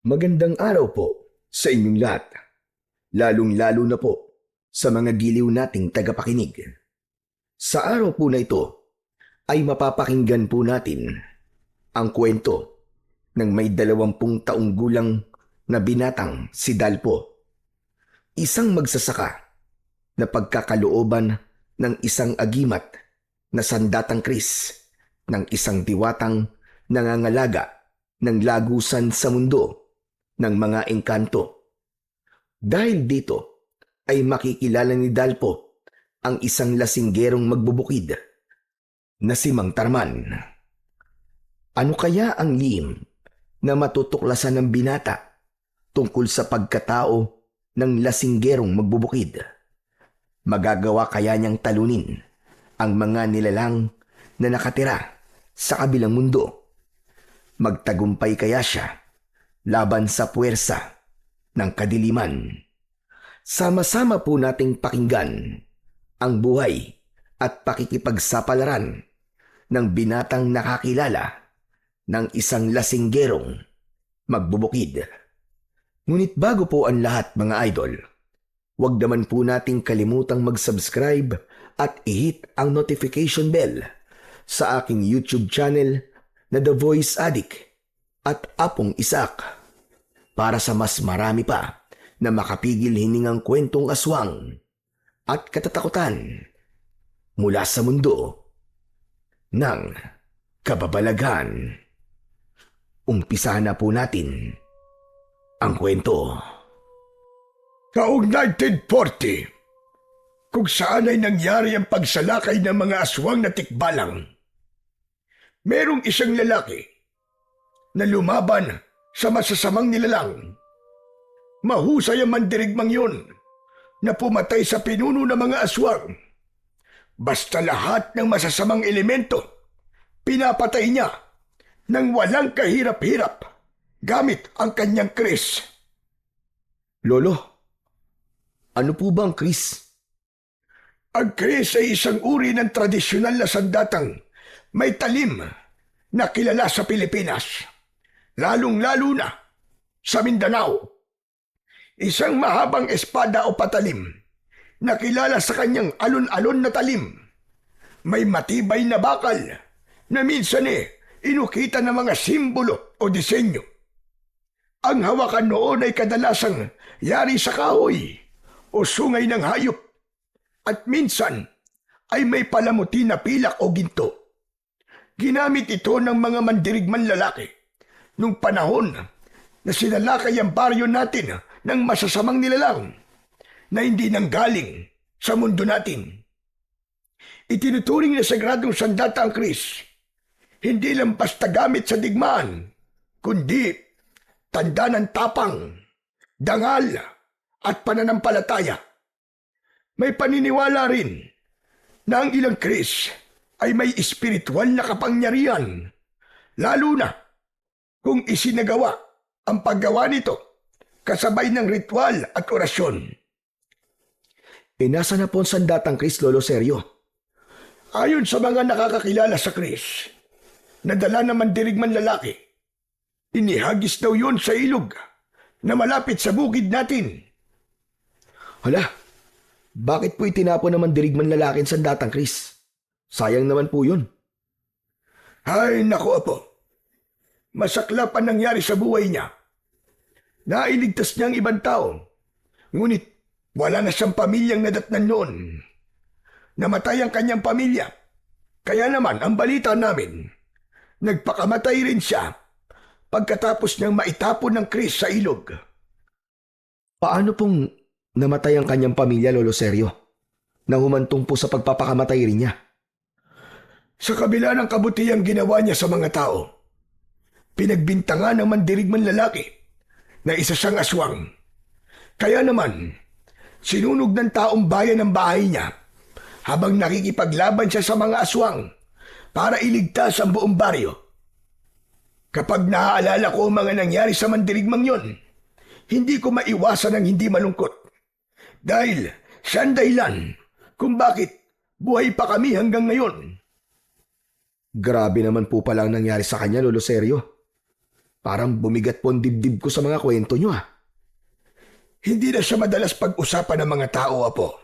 Magandang araw po sa inyong lahat, lalong-lalo na po sa mga giliw nating tagapakinig. Sa araw po na ito ay mapapakinggan po natin ang kwento ng may 20 taong gulang na binatang si Dalpo, isang magsasaka na pagkakalooban ng isang agimat na sandatang Kris ng isang diwatang nangangalaga ng lagusan sa mundo ng mga engkanto. Dahil dito ay makikilala ni Dalpo ang isang lasinggerong magbubukid na si Mang Tarman. Ano kaya ang lihim na matutuklasan ng binata tungkol sa pagkatao ng lasinggerong magbubukid? Magagawa kaya niyang talunin ang mga nilalang na nakatira sa kabilang mundo? Magtagumpay kaya siya laban sa puwersa ng kadiliman? Sama-sama po nating pakinggan ang buhay at pakikipagsapalaran ng binatang nakakilala ng isang lasinggerong magbubukid. Ngunit bago po ang lahat, mga idol, huwag naman po nating kalimutang mag-subscribe at i-hit ang notification bell sa aking YouTube channel na The Voice Addict at Apong Isak para sa mas marami pa na makapigil hiningang kwentong aswang at katatakutan mula sa mundo ng kababalaghan. Umpisahan na po natin ang kwento. Taong 1940, kung saan ay nangyari ang pagsalakay ng mga aswang na tikbalang, merong isang lalaki na lumaban sa masasamang nilalang. Mahusay ang mandirigmang yun na pumatay sa pinuno ng mga aswang. Basta lahat ng masasamang elemento, pinapatay niya nang walang kahirap-hirap gamit ang kanyang kris. Lolo, ano po ba ang Kris? Ang kris ay isang uri ng tradisyonal na sandatang may talim na kilala sa Pilipinas, lalong-lalo na sa Mindanao. Isang mahabang espada o patalim na kilala sa kanyang alon-alon na talim. May matibay na bakal na minsan inukita ng mga simbolo o disenyo. Ang hawakan noon ay kadalasang yari sa kahoy o sungay ng hayop at minsan ay may palamuti na pilak o ginto. Ginamit ito ng mga mandirigman lalaki nung panahon na sinalakay ang baryo natin ng masasamang nilalang na hindi nanggaling sa mundo natin. Itinuturing na sagradong sandata ang Kris, hindi lang basta gamit sa digmaan, kundi tanda ng tapang, dangal at pananampalataya. May paniniwala rin na ang ilang Kris ay may espiritual na kapangyarihan, lalo na kung isinagawa ang paggawa nito kasabay ng ritual at orasyon. Nasa na po ang sandatang Kris, Lolo Seryo? Ayon sa mga nakakakilala sa Kris, nadala ng mandirigman lalaki, inihagis daw yun sa ilog na malapit sa bukid natin. Hala, bakit po itinapon ng mandirigman lalaki ang sandatang Kris? Sayang naman po yun. Ay, naku apo. Masaklap ang nangyari sa buhay niya. Nailigtas niya ang ibang tao. Ngunit wala na siyang pamilyang nadatnan noon. Namatay ang kanyang pamilya. Kaya naman ang balita namin, nagpakamatay rin siya pagkatapos niyang maitapon ng Kris sa ilog. Paano pong namatay ang kanyang pamilya, Lolo Seryo? Nahumantong po sa pagpapakamatay rin niya. Sa kabila ng kabutihang ginawa niya sa mga tao, pinagbintangan ng mandirigman lalaki na isa siyang aswang. Kaya naman, sinunog ng taong bayan ang bahay niya habang nakikipaglaban siya sa mga aswang para iligtas ang buong baryo. Kapag naaalala ko ang mga nangyari sa mandirigmang yon, hindi ko maiwasan ang hindi malungkot. Dahil siya ang dahilan kung bakit buhay pa kami hanggang ngayon. Grabe naman po pala ang nangyari sa kanya, Lolo Seryo. Parang bumigat po ang dibdib ko sa mga kwento nyo ah. Hindi na siya madalas pag-usapan ng mga tao, Apo.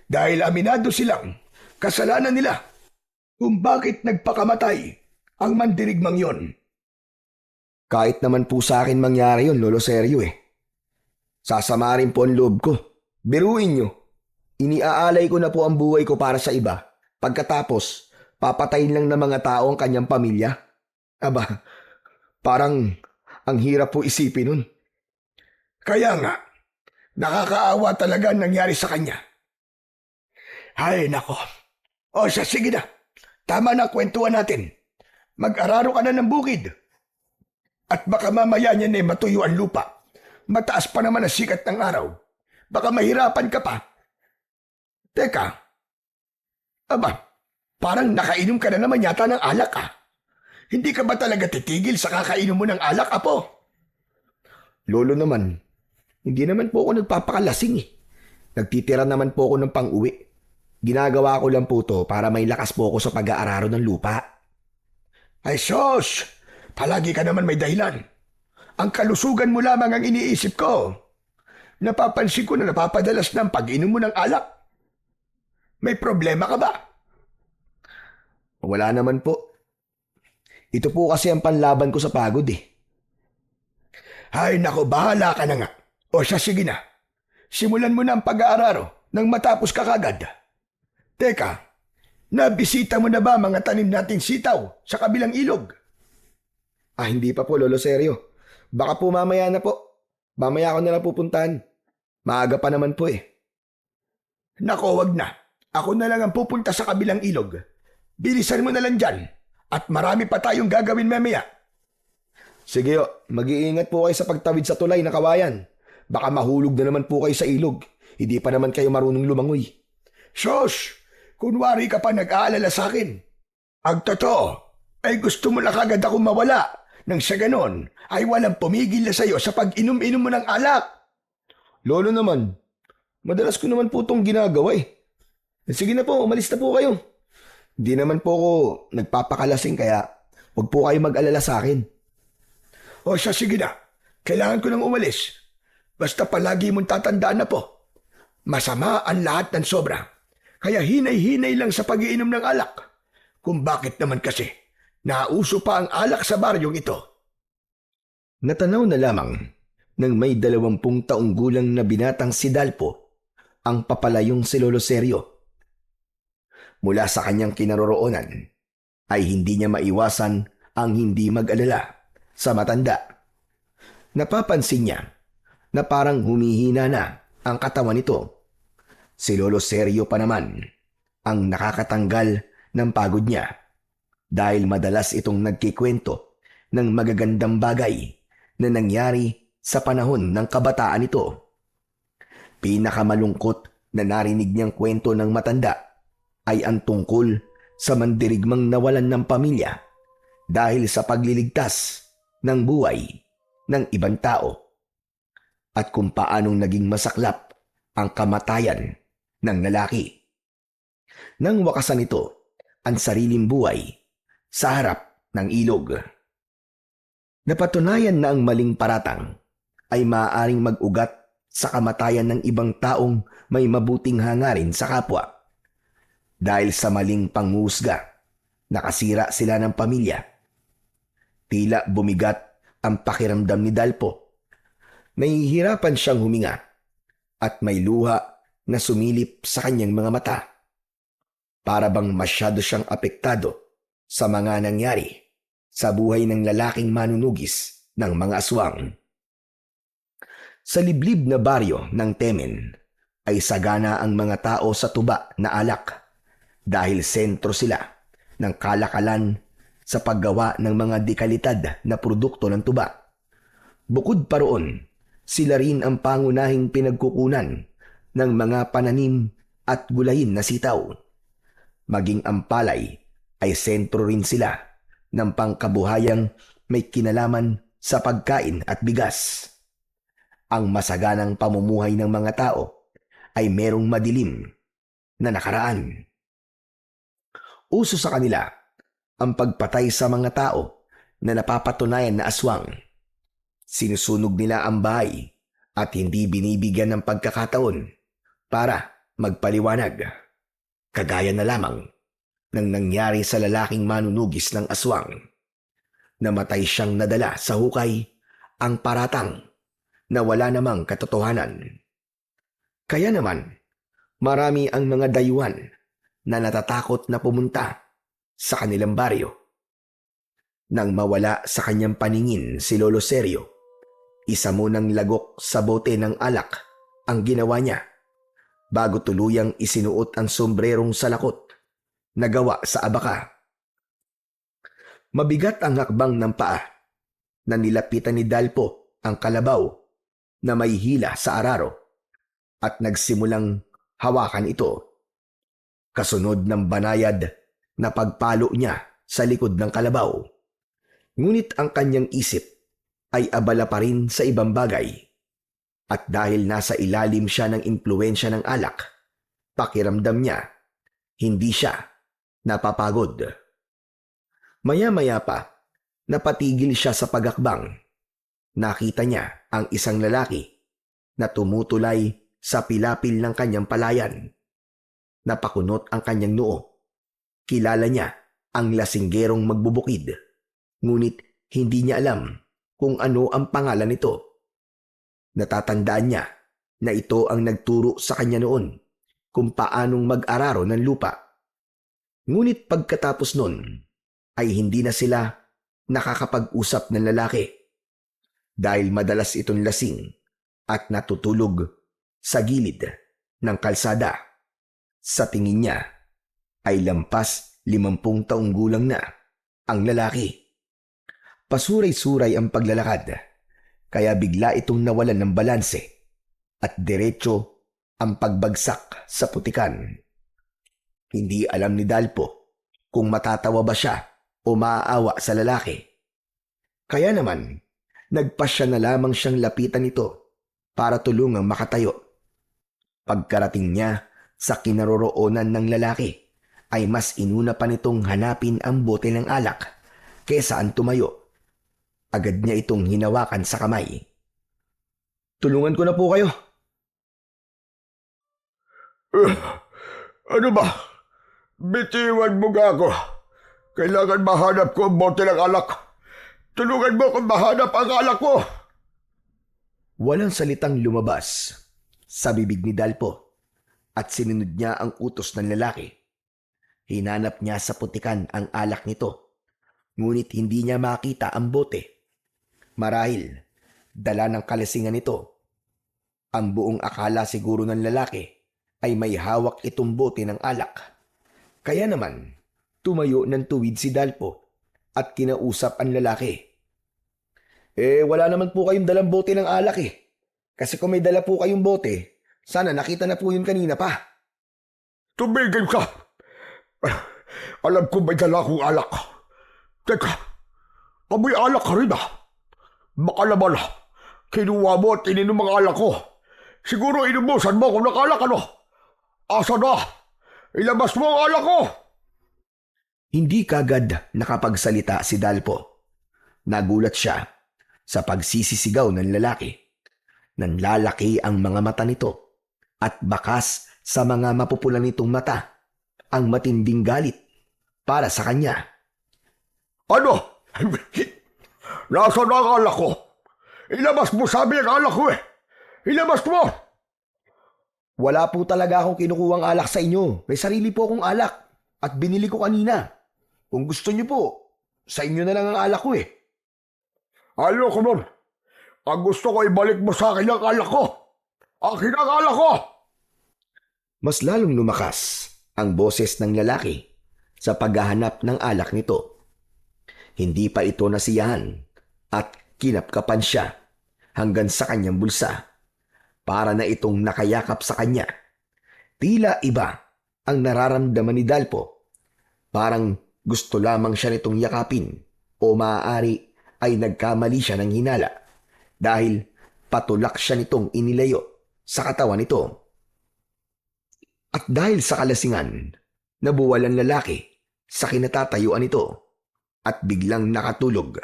Dahil aminado silang kasalanan nila kung bakit nagpakamatay ang mandirigmang yon. Kahit naman po sa akin mangyari yun, Lolo Sergio eh. Sasama rin po ang loob ko. Biruin nyo, iniaalay ko na po ang buhay ko para sa iba. Pagkatapos, papatayin lang ng mga tao ang kanyang pamilya. Aba, parang ang hirap po isipin nun. Kaya nga, nakakaawa talaga ang nangyari sa kanya. Ay, nako. O siya, sige na. Tama na kwentuhan natin. Mag-araro ka na ng bukid. At baka mamaya niya na matuyo ang lupa. Mataas pa naman ang sikat ng araw. Baka mahirapan ka pa. Teka. Aba, parang nakainom ka na naman yata ng alak ah. Hindi ka ba talaga titigil sa kakainom mo ng alak, Apo? Lolo naman, hindi naman po ako nagpapakalasing eh. Nagtitira naman po ako ng pang-uwi. Ginagawa ko lang po to para may lakas po ako sa pag-aararo ng lupa. Ay sos! Palagi ka naman may dahilan. Ang kalusugan mo lamang ang iniisip ko. Napapansin ko na napapadalas ng pag-inom mo ng alak. May problema ka ba? Wala naman po. Ito po kasi ang panlaban ko sa pagod eh. Ay nako, bahala ka na nga. O siya, sige na. Simulan mo na ang pag-aararo nang matapos ka kagad. Teka, nabisita mo na ba mga tanim nating sitaw sa kabilang ilog? Hindi pa po, Lolo Sergio. Baka po mamaya na po. Mamaya ako na lang pupuntahan. Maaga pa naman po eh. Nako, wag na. Ako na lang ang pupunta sa kabilang ilog. Bilisan mo na lang dyan. At marami pa tayong gagawin mamaya. Sige o, mag-iingat po kayo sa pagtawid sa tulay na kawayan. Baka mahulog na naman po kayo sa ilog. Hindi pa naman kayo marunong lumangoy. Sos, kunwari ka pa nag-aalala sa akin. Ang totoo, ay gusto mo na kagad akong mawala. Nang sa ganon, ay walang pumigil na sa'yo sa pag-inom-inom mo ng alak. Lolo naman, madalas ko naman po itong ginagawa eh. Sige na po, umalis na po kayo. Hindi naman po ako nagpapakalasing kaya huwag po kayo mag-alala sa akin. O siya, sige na. Kailangan ko nang umalis. Basta palagi mong tatandaan na po. Masama ang lahat ng sobra. Kaya hinay-hinay lang sa pag-iinom ng alak. Kung bakit naman kasi nauso pa ang alak sa baryong ito. Natanaw na lamang nang may 20 taong gulang na binatang si Dalpo ang papalayong si Lolo Sergio. Mula sa kanyang kinaroroonan ay hindi niya maiwasan ang hindi mag-alala sa matanda. Napapansin niya na parang humihina na ang katawan nito. Si Lolo Sergio pa naman ang nakakatanggal ng pagod niya dahil madalas itong nagkikwento ng magagandang bagay na nangyari sa panahon ng kabataan nito. Pinakamalungkot na narinig niyang kwento ng matanda ay ang tungkol sa mandirigmang nawalan ng pamilya dahil sa pagliligtas ng buhay ng ibang tao at kung paanong naging masaklap ang kamatayan ng lalaki. Nang wakasan ito ang sariling buhay sa harap ng ilog. Napatunayan na ang maling paratang ay maaaring mag-ugat sa kamatayan ng ibang taong may mabuting hangarin sa kapwa. Dahil sa maling panghusga, nakasira sila ng pamilya. Tila bumigat ang pakiramdam ni Dalpo. Nahihirapan siyang huminga at may luha na sumilip sa kanyang mga mata. Para bang masyado siyang apektado sa mga nangyari sa buhay ng lalaking manunugis ng mga aswang. Sa liblib na baryo ng Temen ay sagana ang mga tao sa tuba na alak dahil sentro sila ng kalakalan sa paggawa ng mga dekalidad na produkto ng tuba. Bukod pa roon, sila rin ang pangunahing pinagkukunan ng mga pananim at gulayin na sitaw. Maging ang palay ay sentro rin sila ng pangkabuhayang may kinalaman sa pagkain at bigas. Ang masaganang pamumuhay ng mga tao ay merong madilim na nakaraan. Uso sa kanila ang pagpatay sa mga tao na napapatunayan na aswang. Sinusunog nila ang bahay at hindi binibigyan ng pagkakataon para magpaliwanag. Kagaya na lamang ng nangyari sa lalaking manunugis ng aswang. Namatay siyang nadala sa hukay, ang paratang na wala namang katotohanan. Kaya naman, marami ang mga dayuhan na natatakot na pumunta sa kanilang baryo. Nang mawala sa kanyang paningin si Lolo Sergio, isa munang lagok sa bote ng alak ang ginawa niya bago tuluyang isinuot ang sombrerong salakot na gawa sa abaka. Mabigat ang hakbang ng paa na nilapitan ni Dalpo ang kalabaw na may hila sa araro at nagsimulang hawakan ito. Kasunod ng banayad na pagpalo niya sa likod ng kalabaw. Ngunit ang kanyang isip ay abala pa rin sa ibang bagay. At dahil nasa ilalim siya ng impluwensya ng alak, pakiramdam niya, hindi siya napapagod. Maya-maya pa, napatigil siya sa pagakbang. Nakita niya ang isang lalaki na tumutulay sa pilapil ng kanyang palayan. Napakunot ang kanyang noo. Kilala niya ang lasinggerong magbubukid. Ngunit hindi niya alam kung ano ang pangalan nito. Natatandaan niya na ito ang nagturo sa kanya noon kung paanong mag-araro ng lupa. Ngunit pagkatapos nun ay hindi na sila nakakapag-usap ng lalaki dahil madalas itong lasing at natutulog sa gilid ng kalsada. Sa tingin niya ay lampas 50 taong gulang na ang lalaki. Pasuray-suray ang paglalakad, kaya bigla itong nawalan ng balanse at diretso ang pagbagsak sa putikan. Hindi alam ni Dalpo kung matatawa ba siya o maaawa sa lalaki. Kaya naman, nagpasya na lamang siyang lapitan ito para tulungang makatayo. Pagkarating niya sa kinaroroonan ng lalaki, ay mas inuna pa nitong hanapin ang bote ng alak kesa ang tumayo. Agad niya itong hinawakan sa kamay. Tulungan ko na po kayo. Ano ba? Bitiwan mo nga ako. Kailangan mahanap ko ang bote ng alak. Tulungan mo kung mahanap ang alak ko. Walang salitang lumabas sa bibig ni Dalpo at sinunod niya ang utos ng lalaki. Hinanap niya sa putikan ang alak nito, ngunit hindi niya makita ang bote. Marahil, dala ng kalasingan nito. Ang buong akala siguro ng lalaki ay may hawak itong bote ng alak. Kaya naman, tumayo ng tuwid si Dalpo at kinausap ang lalaki. Wala naman po kayong dalang bote ng alak eh. Kasi kung may dala po kayong bote, sana nakita na po yun kanina pa. Tumigil ka! Alam ko may dala akong alak. Teka, amoy alak ka rin ah. Baka naman, kinuha mo at ininom ang alak ko. Siguro inumusan mo kung nakalak ano. Asa na? Ilabas mo ang alak ko! Hindi kagad nakapagsalita si Dalpo. Nagulat siya sa pagsisisigaw ng lalaki. Nanlalaki ang mga mata nito at bakas sa mga mapupulan nitong mata ang matinding galit para sa kanya. Ano? Nasa na ang alak ko? Ilabas mo sabi ang alak ko eh. Ilabas mo! Wala po talaga akong kinukuhang alak sa inyo. May sarili po akong alak at binili ko kanina. Kung gusto niyo po, sa inyo na lang ang alak ko eh. Ano ko nun? Ang gusto ko ibalik mo sa akin ang alak ko. Akin ang alak ko! Mas lalong lumakas ang boses ng lalaki sa paghahanap ng alak nito. Hindi pa ito nasiyahan at kinapkapan siya hanggang sa kanyang bulsa para na itong nakayakap sa kanya. Tila iba ang nararamdaman ni Dalpo. Parang gusto lamang siya nitong yakapin o maaari ay nagkamali siya ng hinala dahil patulak siya nitong inilayo sa katawan nito. At dahil sa kalasingan, nabuwal ang lalaki sa kinatatayuan nito at biglang nakatulog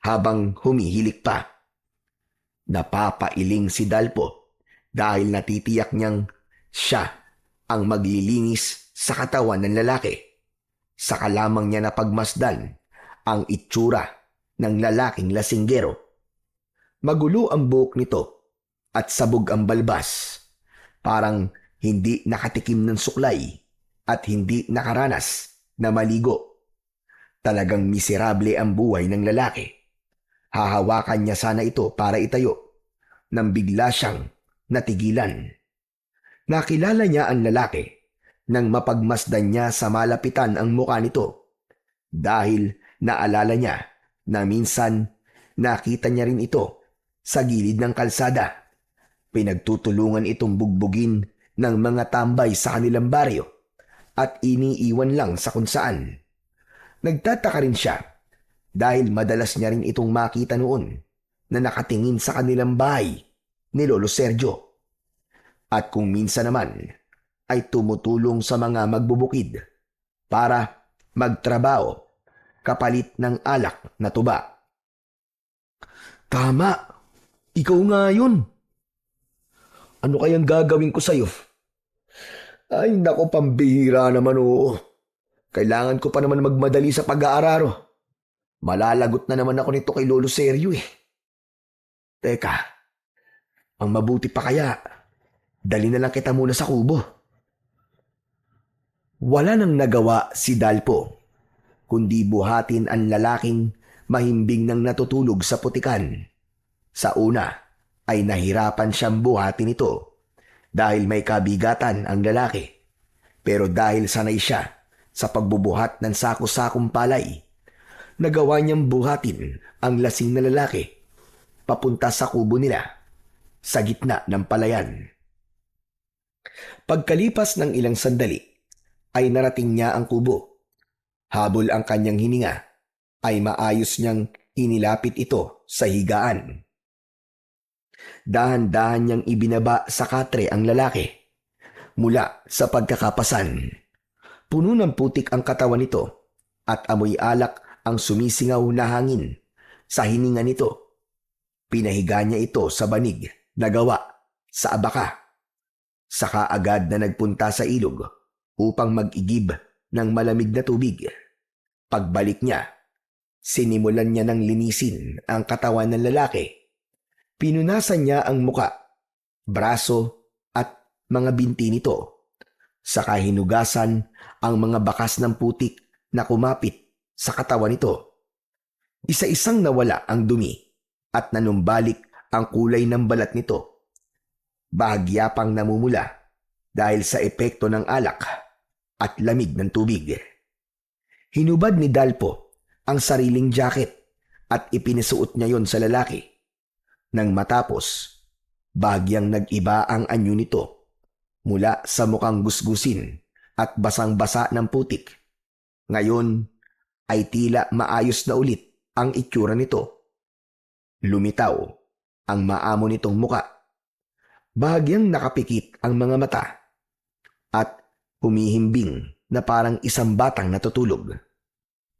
habang humihilik pa. Napapailing si Dalpo dahil natitiyak niyang siya ang maglilinis sa katawan ng lalaki. Saka lamang niya napagmasdan ang itsura ng lalaking lasinggero. Magulo ang buhok nito at sabog ang balbas. Parang hindi nakatikim ng suklay at hindi nakaranas na maligo. Talagang miserable ang buhay ng lalaki. Hahawakan niya sana ito para itayo nang bigla siyang natigilan. Nakilala niya ang lalaki nang mapagmasdan niya sa malapitan ang mukha nito dahil naalala niya na minsan nakita niya rin ito sa gilid ng kalsada. Pinagtutulungan itong bugbugin ng mga tambay sa kanilang baryo at iniiwan lang sa kung saan. Nagtataka rin siya dahil madalas niya rin itong makita noon na nakatingin sa kanilang bahay ni Lolo Sergio. At kung minsan naman ay tumutulong sa mga magbubukid para magtrabaho kapalit ng alak na tuba. Tama, ikaw nga yun. Ano kayang gagawin ko sa'yo? Ay, nako, pambihira naman, oo. Kailangan ko pa naman magmadali sa pag-aararo. Malalagot na naman ako nito kay Lolo Sergio eh. Teka, ang mabuti pa kaya, dali na lang kita muna sa kubo. Wala nang nagawa si Dalpo, kundi buhatin ang lalaking mahimbing nang natutulog sa putikan. Sa una ay nahirapan siyang buhatin ito dahil may kabigatan ang lalaki. Pero dahil sanay siya sa pagbubuhat ng sako-sakong palay, nagawa niyang buhatin ang lasing na lalaki papunta sa kubo nila sa gitna ng palayan. Pagkalipas ng ilang sandali ay narating niya ang kubo. Habol ang kanyang hininga ay maayos niyang inilapit ito sa higaan. Dahan-dahan niyang ibinaba sa katre ang lalaki mula sa pagkakapasan. Puno ng putik ang katawan nito at amoy alak ang sumisingaw na hangin sa hininga nito. Pinahiga niya ito sa banig na gawa sa abaka. Saka agad na nagpunta sa ilog upang mag-igib ng malamig na tubig. Pagbalik niya, sinimulan niya ng linisin ang katawan ng lalaki. Pinunasan niya ang muka, braso at mga binti nito. Saka hinugasan ang mga bakas ng putik na kumapit sa katawan nito. Isa-isang nawala ang dumi at nanumbalik ang kulay ng balat nito. Bahagya pang namumula dahil sa epekto ng alak at lamig ng tubig. Hinubad ni Dalpo ang sariling jacket at ipinasuot niya yon sa lalaki. Nang matapos, bahagyang nag-iba ang anyo nito mula sa mukhang gusgusin at basang-basa ng putik. Ngayon ay tila maayos na ulit ang itsura nito. Lumitaw ang maamo nitong muka. Bahagyang nakapikit ang mga mata at humihimbing na parang isang batang natutulog.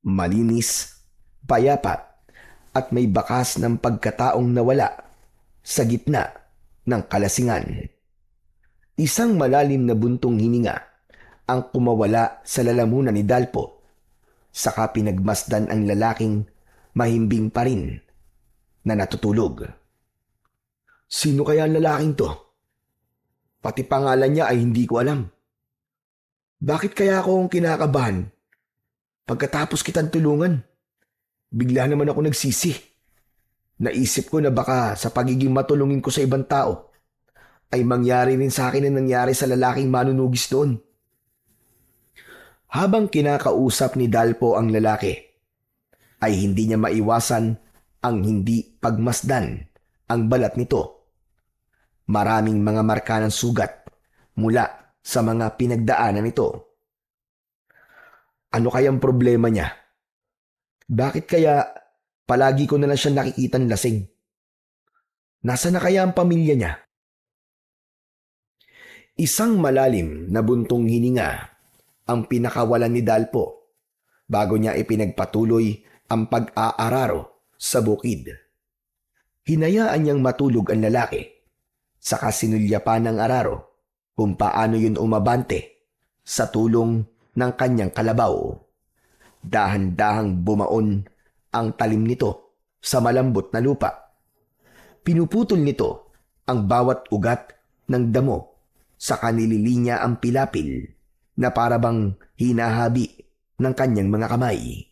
Malinis, payapa at may bakas ng pagkataong nawala sa gitna ng kalasingan. Isang malalim na buntong hininga ang kumawala sa lalamunan ni Dalpo. Saka pinagmasdan ang lalaking mahimbing pa rin na natutulog. Sino kaya ang lalaking to? Pati pangalan niya ay hindi ko alam. Bakit kaya ako kinakabahan? Pagkatapos kitang tulungan, bigla naman ako nagsisi. Naisip ko na baka sa pagiging matulungin ko sa ibang tao, ay mangyari rin sa akin ang nangyari sa lalaking manunugis doon. Habang kinakausap ni Dalpo ang lalaki, ay hindi niya maiwasan ang hindi pagmasdan ang balat nito. Maraming mga marka ng sugat mula sa mga pinagdaanan nito. Ano kayang problema niya? Bakit kaya palagi ko na lang siya nakikitang lasing? Nasaan na kaya ang pamilya niya? Isang malalim na buntong hininga ang pinakawalan ni Dalpo bago niya ipinagpatuloy ang pag-aararo sa bukid. Hinayaan niyang matulog ang lalaki, saka sinulya pa ng araro kung paano yun umabante sa tulong ng kanyang kalabaw. Dahan-dahang bumaon ang talim nito sa malambot na lupa. Pinuputol nito ang bawat ugat ng damo, saka nililinya ang pilapil na parabang hinahabi ng kanyang mga kamay.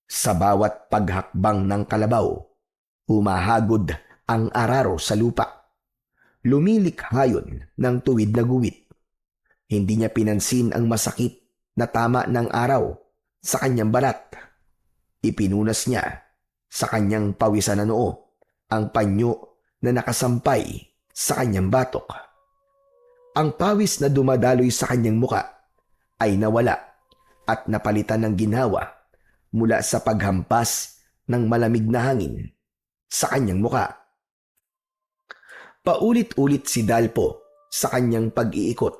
Sa bawat paghakbang ng kalabaw, humahagod ang araro sa lupa. Lumilikhayon ng tuwid na guwit. Hindi niya pinansin ang masakit na tama ng araw sa kanyang balat. Ipinunas niya sa kanyang pawisan na noo ang panyo na nakasampay sa kanyang batok. Ang pawis na dumadaloy sa kanyang muka ay nawala at napalitan ng ginhawa mula sa paghampas ng malamig na hangin sa kanyang muka. Paulit-ulit si Dalpo sa kanyang pag-iikot.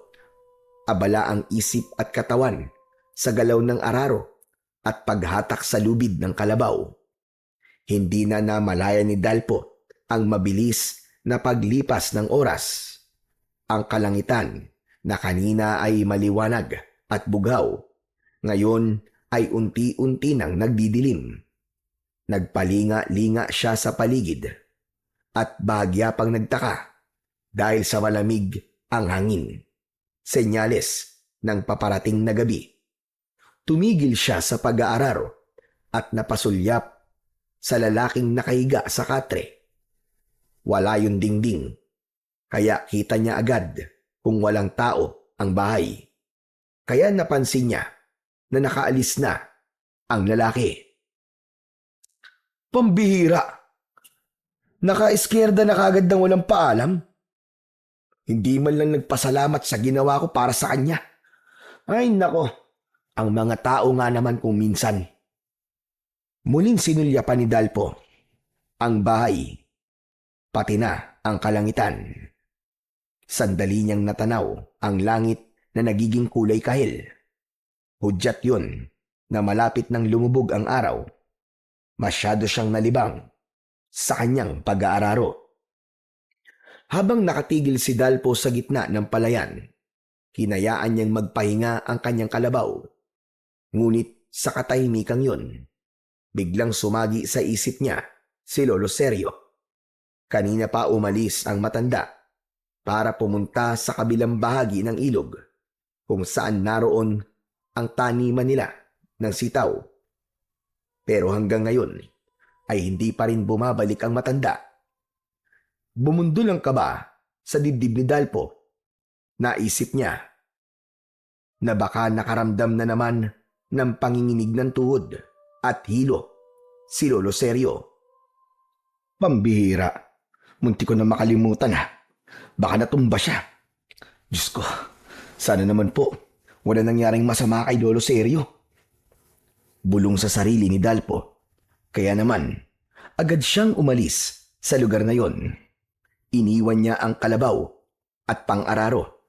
Abala ang isip at katawan sa galaw ng araro at paghatak sa lubid ng kalabaw. Hindi na namalaya ni Dalpo ang mabilis na paglipas ng oras. Ang kalangitan na kanina ay maliwanag at bugaw, ngayon ay unti-unti nang nagdidilim. Nagpalinga-linga siya sa paligid at bahagya pang nagtaka dahil sa malamig ang hangin. Senyales ng paparating na gabi. Tumigil siya sa pag-aararo at napasulyap sa lalaking nakahiga sa katre. Wala yung dingding, kaya kita niya agad kung walang tao ang bahay. Kaya napansin niya na nakaalis na ang lalaki. Pambihira! Naka-eskyerda na kagad ng walang paalam. Hindi man lang nagpasalamat sa ginawa ko para sa kanya. Ay nako, ang mga tao nga naman kung minsan. Muling sinulya pa ni Dalpo ang bahay, pati na ang kalangitan. Sandali niyang natanaw ang langit na nagiging kulay kahil. Hudyat yun na malapit nang lumubog ang araw. Masyado siyang nalibang sa kanyang pag-aararo. Habang nakatigil si Dalpo sa gitna ng palayan, hinayaan niyang magpahinga ang kanyang kalabaw. Ngunit sa katahimikang yun, biglang sumagi sa isip niya si Lolo Sergio. Kanina pa umalis ang matanda para pumunta sa kabilang bahagi ng ilog kung saan naroon ang taniman nila ng sitaw. Pero hanggang ngayon ay hindi pa rin bumabalik ang matanda. Bumundol ang kaba sa dibdib ni Dalpo. Naisip niya na baka nakaramdam na naman ng panginginig ng tuhod at hilo si Lolo Sergio. Pambihira, munti ko na makalimutan ha. Baka natumba siya. Diyos ko, sana naman po wala nangyaring masama kay Lolo Sergio. Bulong sa sarili ni Dalpo. Kaya naman, agad siyang umalis sa lugar na yon. Iniwan niya ang kalabaw at pang-araro.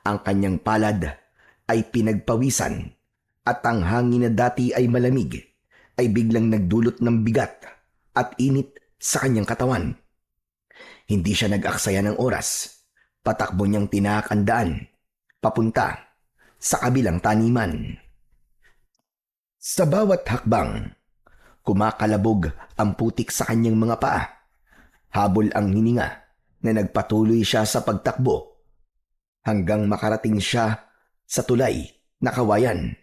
Ang kanyang palad ay pinagpawisan at ang hangin na dati ay malamig ay biglang nagdulot ng bigat at init sa kanyang katawan. Hindi siya nag-aksaya ng oras. Patakbo niyang tinahak ang daan, papunta sa kabilang taniman. Sa bawat hakbang, kumakalabog ang putik sa kanyang mga paa. Habol ang hininga na nagpatuloy siya sa pagtakbo hanggang makarating siya sa tulay na kawayan.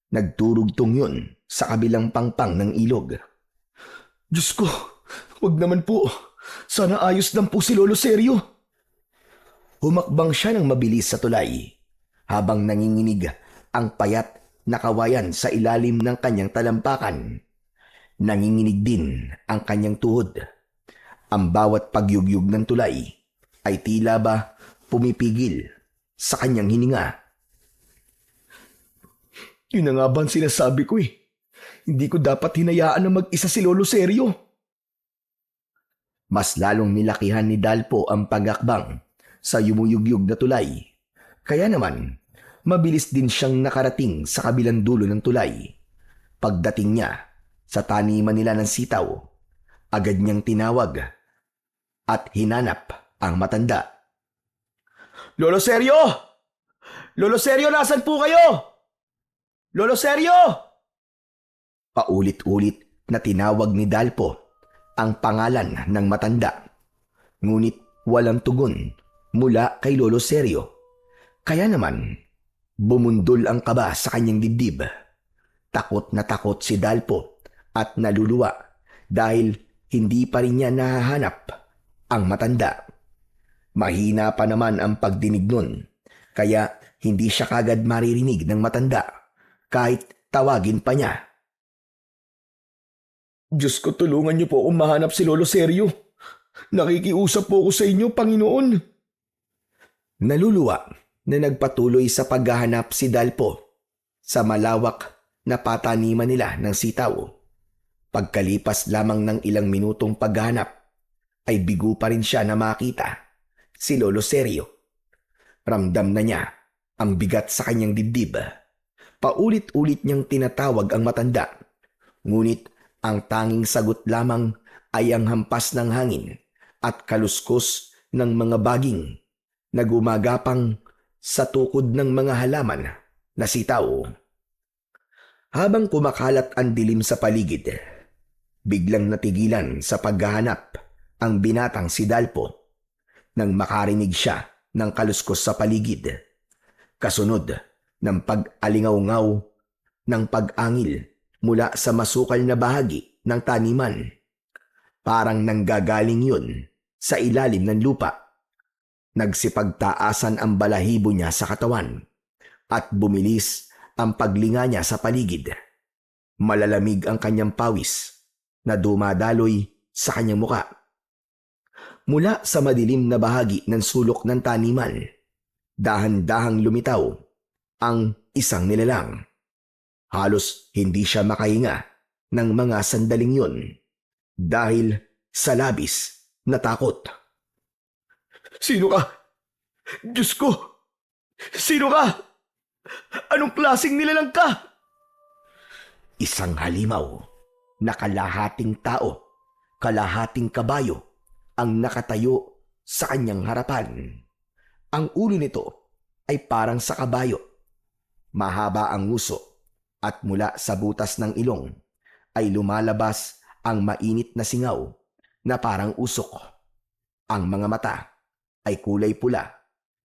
Nagturugtong yun sa kabilang pangpang ng ilog. Diyos ko, wag naman po. Sana ayos lang po si Lolo Sergio. Humakbang siya ng mabilis sa tulay habang nanginginig ang payat na kawayan sa ilalim ng kanyang talampakan. Nanginginig din ang kanyang tuhod. Ang bawat pagyugyug ng tulay ay tila ba pumipigil sa kanyang hininga. Yun na nga ba ang sinasabi ko eh. Hindi ko dapat hinayaan na mag-isa si Lolo Sergio. Mas lalong nilakihan ni Dalpo ang pagakbang sa yumuyugyug na tulay. Kaya naman, mabilis din siyang nakarating sa kabilang dulo ng tulay. Pagdating niya sa taniman nila ng sitaw, agad niyang tinawag at hinanap ang matanda. "Lolo Seryo! Lolo Seryo, nasan po kayo? Lolo Seryo!" Paulit-ulit na tinawag ni Dalpo ang pangalan ng matanda. Ngunit walang tugon mula kay Lolo Seryo. Kaya naman, bumundol ang kaba sa kanyang dibdib. Takot na takot si Dalpo at naluluwa dahil hindi pa rin niya nahahanap ang matanda. Mahina pa naman ang pagdinig nun, kaya hindi siya kagad maririnig ng matanda kahit tawagin pa niya. "Diyos ko, tulungan niyo po akong mahanap si Lolo Seryo. Nakikiusap po ako sa inyo, Panginoon." Naluluwa na nagpatuloy sa paghahanap si Dalpo sa malawak na pataniman nila ng sitaw. Pagkalipas lamang ng ilang minutong paghahanap, ay bigo pa rin siya na makita si Lolo Seryo. Ramdam na niya ang bigat sa kanyang dibdib. Paulit-ulit niyang tinatawag ang matanda. Ngunit ang tanging sagot lamang ay ang hampas ng hangin at kaluskos ng mga baging na gumagapang sa tukod ng mga halaman na sitaw. Habang kumakalat ang dilim sa paligid, biglang natigilan sa paghahanap ang binatang si Dalpo nang makarinig siya ng kaluskos sa paligid. Kasunod ng pag-alingaw-ngaw ng pag-angil mula sa masukal na bahagi ng taniman. Parang nanggagaling yun sa ilalim ng lupa. Nagsipagtaasan ang balahibo niya sa katawan at bumilis ang paglinga niya sa paligid. Malalamig ang kanyang pawis na dumadaloy sa kanyang muka. Mula sa madilim na bahagi ng sulok ng taniman, dahan-dahang lumitaw ang isang nilalang. Halos hindi siya makahinga ng mga sandaling yun dahil sa labis na takot. "Sino ka? Diyos ko! Sino ka? Anong klaseng nilalang ka?" Isang halimaw na kalahating tao, kalahating kabayo ang nakatayo sa kanyang harapan. Ang ulo nito ay parang sa kabayo. Mahaba ang nguso at mula sa butas ng ilong ay lumalabas ang mainit na singaw na parang usok. Ang mga mata ay kulay pula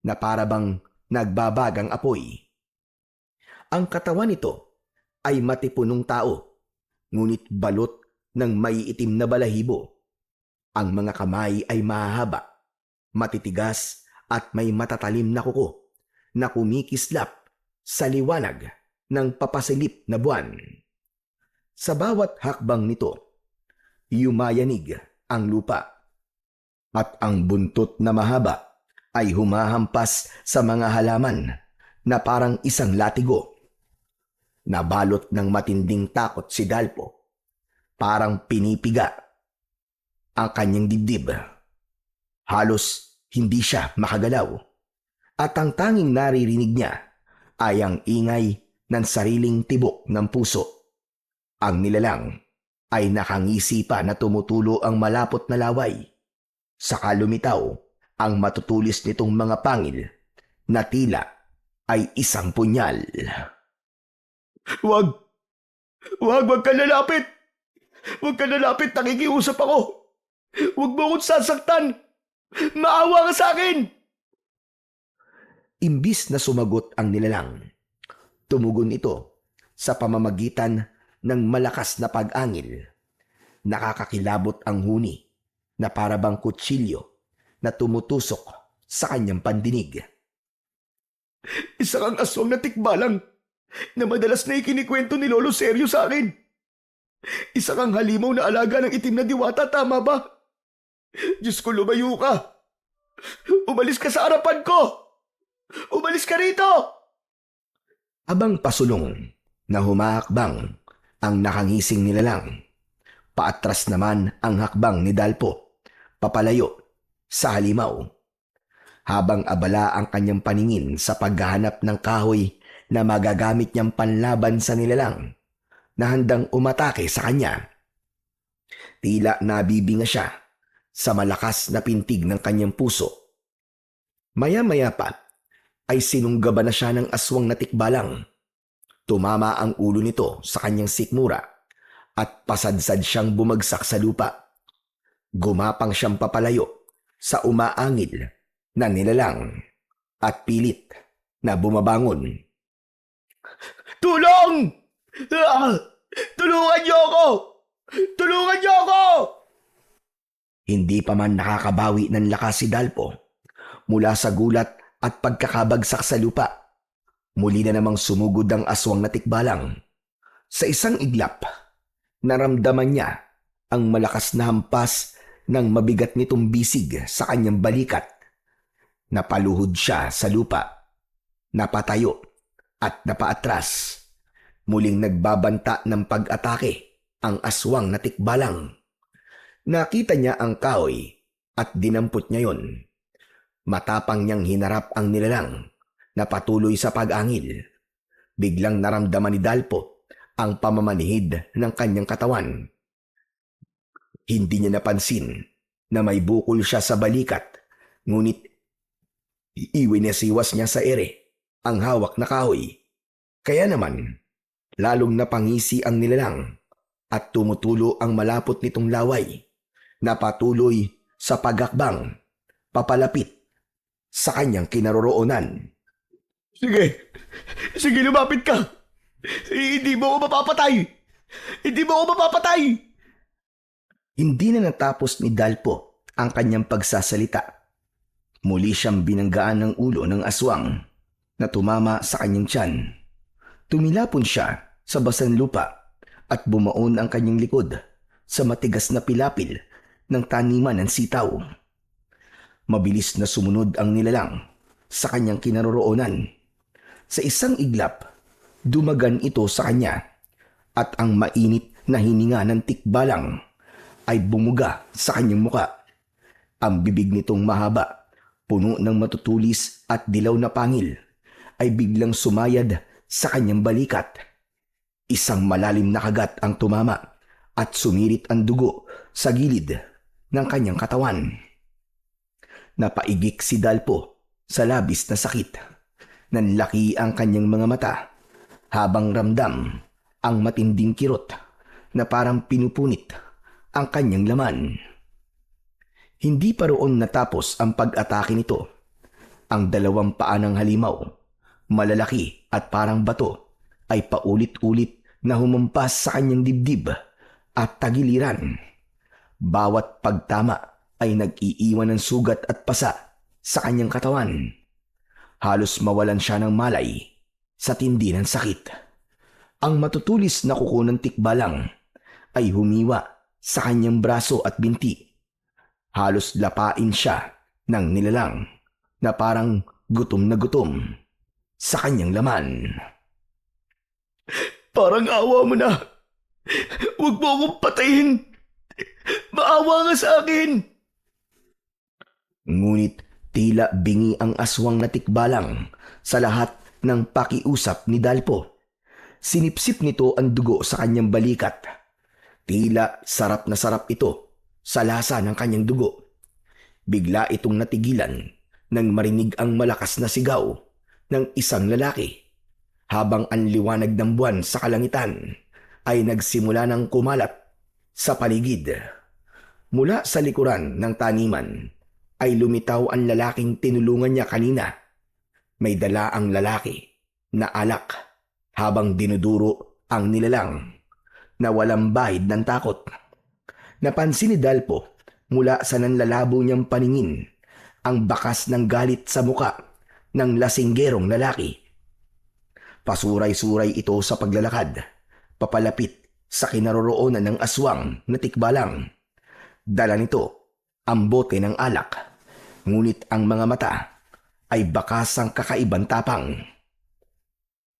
na parabang nagbabagang apoy. Ang katawan nito ay matipunong tao, ngunit balot ng maiitim na balahibo. Ang mga kamay ay mahahaba, matitigas at may matatalim na kuko na kumikislap sa liwanag ng papasilip na buwan. Sa bawat hakbang nito, yumayanig ang lupa at ang buntot na mahaba ay humahampas sa mga halaman na parang isang latigo. Nabalot ng matinding takot si Dalpo. Parang pinipiga ang kanyang dibdib. Halos hindi siya makagalaw. At ang tanging naririnig niya ay ang ingay ng sariling tibok ng puso. Ang nilalang ay nakangisi pa na tumutulo ang malapot na laway. Saka lumitaw ang matutulis nitong mga pangil na tila ay isang punyal. "Wag! Wag ka lalapit! Wag ka lalapit! Nakikiusap ako! Wag mo akong sasaktan! Maawa ka sa akin!" Imbis na sumagot ang nilalang, tumugon ito sa pamamagitan ng malakas na pag-angil. Nakakakilabot ang huni na parabang kutsilyo na tumutusok sa kanyang pandinig. "Isa kang aswang na tikbalang na madalas na ikinikwento ni Lolo Seryo sa akin. Isa kang halimaw na alaga ng itim na diwata, tama ba? Diyos ko, lumayo ka! Umalis ka sa harapan ko! Umalis ka rito!" Abang pasulong na humahakbang ang nakangising nilalang, paatras naman ang hakbang ni Dalpo, papalayo sa halimaw. Habang abala ang kanyang paningin sa paghahanap ng kahoy na magagamit niyang panlaban sa nilalang, na handang umatake sa kanya. Tila nabibinga siya sa malakas na pintig ng kanyang puso. Maya-maya pa ay sinunggaban na siya ng aswang na tikbalang. Tumama ang ulo nito sa kanyang sikmura at pasadsad siyang bumagsak sa lupa. Gumapang siyang papalayo sa umaangil na nilalang at pilit na bumabangon. Tulong! Tulungan niyo ako! Tulungan niyo ako! Hindi pa man nakakabawi ng lakas si Dalpo mula sa gulat at pagkakabagsak sa lupa. Muli na namang sumugod ang aswang na tikbalang. Sa isang iglap, naramdaman niya ang malakas na hampas ng mabigat nitong bisig sa kanyang balikat. Napaluhod siya sa lupa, napatayo at napaatras. Muling nagbabanta ng pag-atake ang aswang na tikbalang. Nakita niya ang kahoy at dinampot niya yon. Matapang niyang hinarap ang nilalang na patuloy sa pag-angil. Biglang naramdaman ni Dalpo ang pamamanhid ng kanyang katawan. Hindi niya napansin na may bukol siya sa balikat, ngunit iwinesiwas niya sa ere ang hawak na kahoy. Kaya naman, lalong napangisi ang nilalang at tumutulo ang malapot nitong laway na patuloy sa pagakbang papalapit sa kanyang kinaroroonan. Sige, lumapit ka. Hindi mo ako mapapatay. Hindi mo ako mapapatay. Hindi na natapos ni Dalpo ang kanyang pagsasalita. Muli siyang binanggaan ng ulo ng aswang na tumama sa kanyang tiyan. Tumilapon siya sa basan lupa at bumaon ang kanyang likod sa matigas na pilapil ng taniman ng sitaw. Mabilis na sumunod ang nilalang sa kanyang kinaroroonan. Sa isang iglap, dumagan ito sa kanya at ang mainit na hininga ng tikbalang ay bumuga sa kanyang muka. Ang bibig nitong mahaba, puno ng matutulis at dilaw na pangil, ay biglang sumayad sa kanyang balikat. Isang malalim na kagat ang tumama at sumirit ang dugo sa gilid ng kanyang katawan. Napaigik si Dalpo sa labis na sakit. Nanlaki ang kanyang mga mata habang ramdam ang matinding kirot na parang pinupunit ang kanyang laman. Hindi pa roon natapos ang pag-atake nito. Ang dalawang paa ng halimaw, malalaki at parang bato, ay paulit-ulit na humampas sa kanyang dibdib at tagiliran. Bawat pagtama ay nag-iiwan ng sugat at pasa sa kanyang katawan. Halos mawalan siya ng malay sa tindi ng sakit. Ang matutulis na kuko ng tikbalang ay humiwa sa kanyang braso at binti. Halos lapain siya ng nilalang na parang gutom na gutom sa kanyang laman. Parang awa mo na. Huwag mo akong patayin. Maawa nga sa akin. Ngunit tila bingi ang aswang na tikbalang sa lahat ng pakiusap ni Dalpo. Sinipsip nito ang dugo sa kanyang balikat. Tila sarap na sarap ito sa lasa ng kanyang dugo. Bigla itong natigilan nang marinig ang malakas na sigaw ng isang lalaki. Habang ang liwanag ng buwan sa kalangitan ay nagsimula ng kumalat sa paligid. Mula sa likuran ng taniman ay lumitaw ang lalaking tinulungan niya kanina. May dala ang lalaki na alak habang dinuduro ang nilalang na walang bahid ng takot. Napansin ni Dalpo mula sa nanlalabo niyang paningin ang bakas ng galit sa muka ng lasinggerong lalaki. Pasuray-suray ito sa paglalakad, papalapit sa kinaroroonan ng aswang na tikbalang. Dala nito ang bote ng alak, ngunit ang mga mata ay bakasang kakaibang tapang.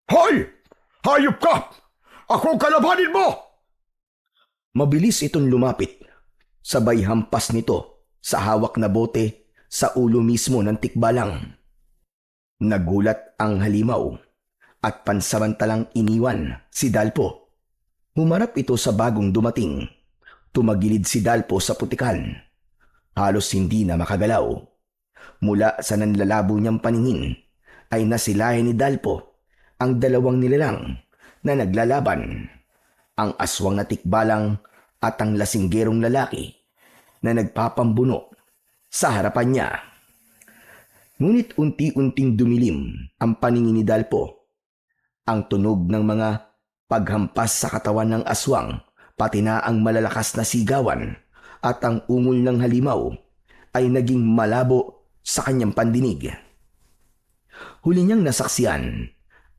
Hoy! Hayop ka! Ako kalabanin mo! Mabilis itong lumapit, sabay hampas nito sa hawak na bote sa ulo mismo ng tikbalang. Nagulat ang halimaw at pansamantalang iniwan si Dalpo. Humarap ito sa bagong dumating. Tumagilid si Dalpo sa putikan. Halos hindi na makagalaw. Mula sa nanlalabo niyang paningin ay nasilayan ni Dalpo ang dalawang nilalang na naglalaban. Ang aswang na tikbalang at ang lasinggerong lalaki na nagpapambuno sa harapan niya. Ngunit unti-unting dumilim ang paningin ni Dalpo. Ang tunog ng mga paghampas sa katawan ng aswang, pati na ang malalakas na sigawan at ang ungol ng halimaw ay naging malabo sa kanyang pandinig. Huli niyang nasaksiyan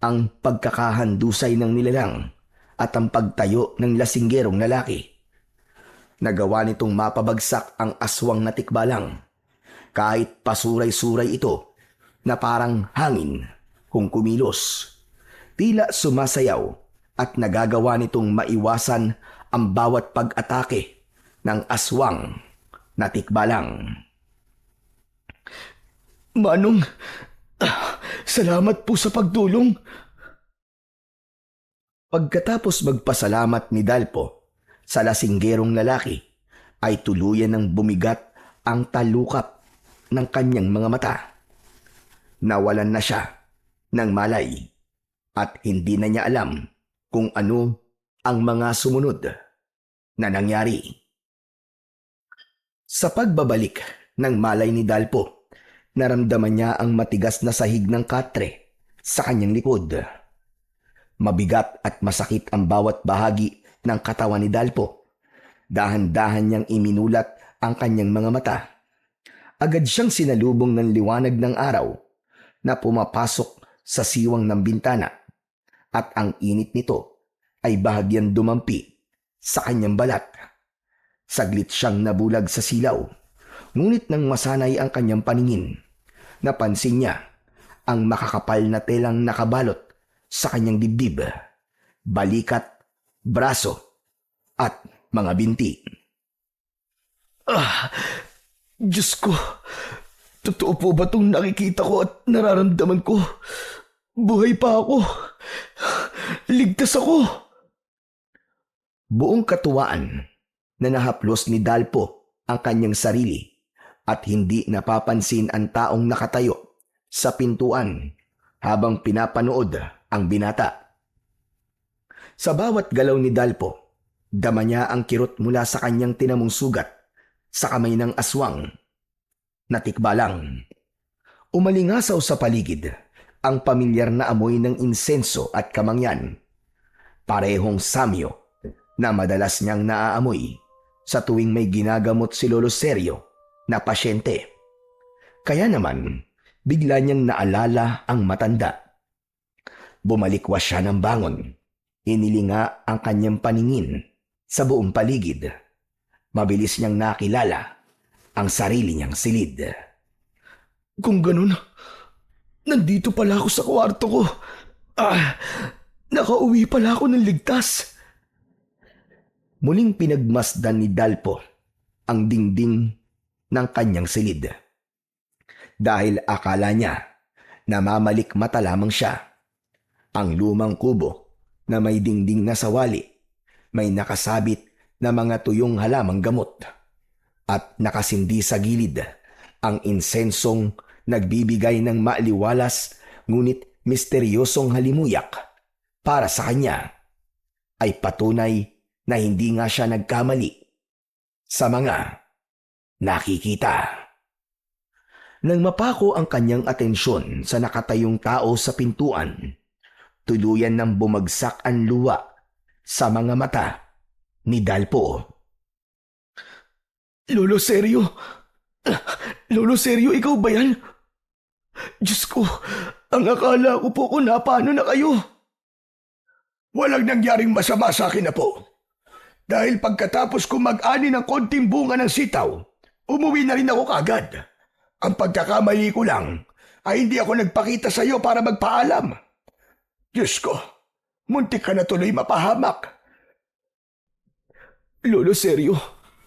ang pagkakahandusay ng nilalang at ang pagtayo ng lasinggerong lalaki. Nagawa nitong mapabagsak ang aswang na tikbalang. Kahit pasuray-suray ito na parang hangin kung kumilos. Tila sumasayaw at nagagawa nitong maiwasan ang bawat pag-atake ng aswang na tikbalang. Manong, salamat po sa pagtulong. Pagkatapos magpasalamat ni Dalpo sa lasinggerong lalaki, ay tuluyan ng bumigat ang talukap ng kanyang mga mata. Nawalan na siya ng malay at hindi na niya alam kung ano ang mga sumunod na nangyari. Sa pagbabalik ng malay ni Dalpo, naramdaman niya ang matigas na sahig ng katre sa kanyang likod. Mabigat at masakit ang bawat bahagi ng katawan ni Dalpo. Dahan-dahan niyang iminulat ang kanyang mga mata. Agad siyang sinalubong ng liwanag ng araw na pumapasok sa siwang ng bintana at ang init nito ay bahagyang dumampi sa kanyang balat. Saglit siyang nabulag sa silaw, ngunit nang masanay ang kanyang paningin, napansin niya ang makakapal na telang nakabalot sa kanyang dibdib, balikat, braso at mga binti. Diyos ko, totoo po ba itong nakikita ko at nararamdaman ko? Buhay pa ako. Ligtas ako. Buong katuwaan na nahaplos ni Dalpo ang kanyang sarili at hindi napapansin ang taong nakatayo sa pintuan habang pinapanood ang binata. Sa bawat galaw ni Dalpo, dama niya ang kirot mula sa kanyang tinamong sugat sa kamay ng aswang na tikbalang. Umalingasaw sa paligid ang pamilyar na amoy ng insenso at kamangyan. Parehong samyo na madalas niyang naaamoy sa tuwing may ginagamot si Lolo Sergio na pasyente. Kaya naman, bigla niyang naalala ang matanda. Bumalikwas siya ng bangon. Inilinga ang kanyang paningin sa buong paligid. Mabilis niyang nakilala ang sarili niyang silid. Kung ganun, nandito pala ako sa kwarto ko. Nakauwi pala ako ng ligtas. Muling pinagmasdan ni Dalpo ang dingding ng kanyang silid. Dahil akala niya namamalik mata lamang siya. Ang lumang kubo na may dingding na sawali, may nakasabit na mga tuyong halamang gamot at nakasindi sa gilid ang insensong nagbibigay ng maaliwalas ngunit misteryosong halimuyak para sa kanya ay patunay na hindi nga siya nagkamali sa mga nakikita. Nang mapako ang kanyang atensyon sa nakatayong tao sa pintuan, tuluyan nang bumagsak ang luha sa mga mata ni Dalpo. Lolo Sergio? Lolo Sergio, ikaw ba yan? Diyos ko, ang akala ko po kung paano na kayo. Walang nangyaring masama sa akin na po. Dahil pagkatapos ko mag-ani ng konting bunga ng sitaw, umuwi na rin ako kagad. Ang pagkakamali ko lang ay hindi ako nagpakita sa iyo para magpaalam. Diyos ko, muntik ka na tuloy mapahamak. Lolo Sergio,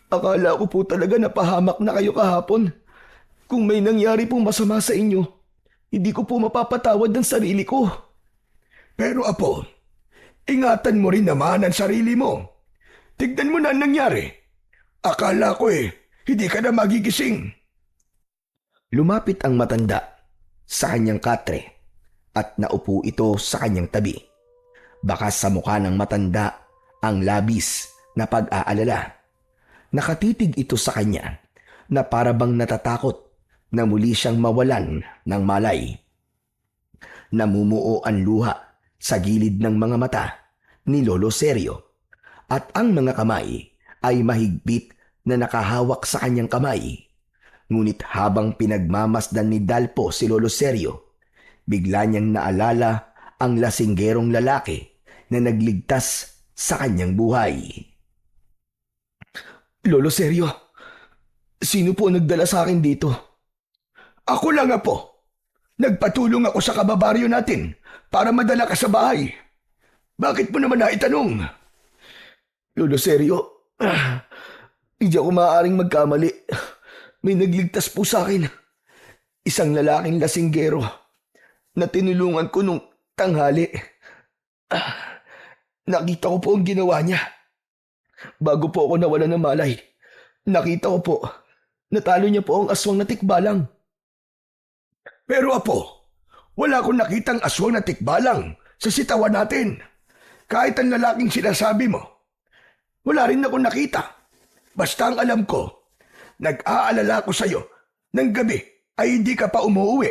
akala ko po talaga napahamak na kayo kahapon. Kung may nangyari pong masama sa inyo, hindi ko po mapapatawad ng sarili ko. Pero apo, ingatan mo rin naman ang sarili mo. Tignan mo na ang nangyari. Akala ko hindi ka na magigising. Lumapit ang matanda sa kanyang katre at naupo ito sa kanyang tabi. Baka sa mukha ng matanda ang labis na pag-aalala. Nakatitig ito sa kanya na para bang natatakot na muli siyang mawalan ng malay. Namumuo ang luha sa gilid ng mga mata ni Lolo Sergio at ang mga kamay ay mahigpit na nakahawak sa kanyang kamay. Ngunit habang pinagmamasdan ni Dalpo si Lolo Sergio, bigla niyang naalala ang lasinggerong lalaki na nagligtas sa kanyang buhay. Lolo Sergio, sino po nagdala sa akin dito? Ako lang, Apo. Nagpatulong ako sa kababaryo natin para madala ka sa bahay. Bakit mo naman naitanong? Lolo Sergio, hindi ako maaaring magkamali. May nagligtas po sa akin. Isang lalaking lasinggero na tinulungan ko nung tanghali. Nakita ko po ang ginawa niya. Bago po ako nawala ng malay, nakita ko po, natalo niya po ang aswang na tikbalang. Pero Apo, wala akong nakitang aswang na tikbalang sa sitawan natin. Kahit ang lalaking sinasabi mo, wala rin akong nakita. Basta ang alam ko, nag-aalala ko sa'yo ng gabi ay hindi ka pa umuwi.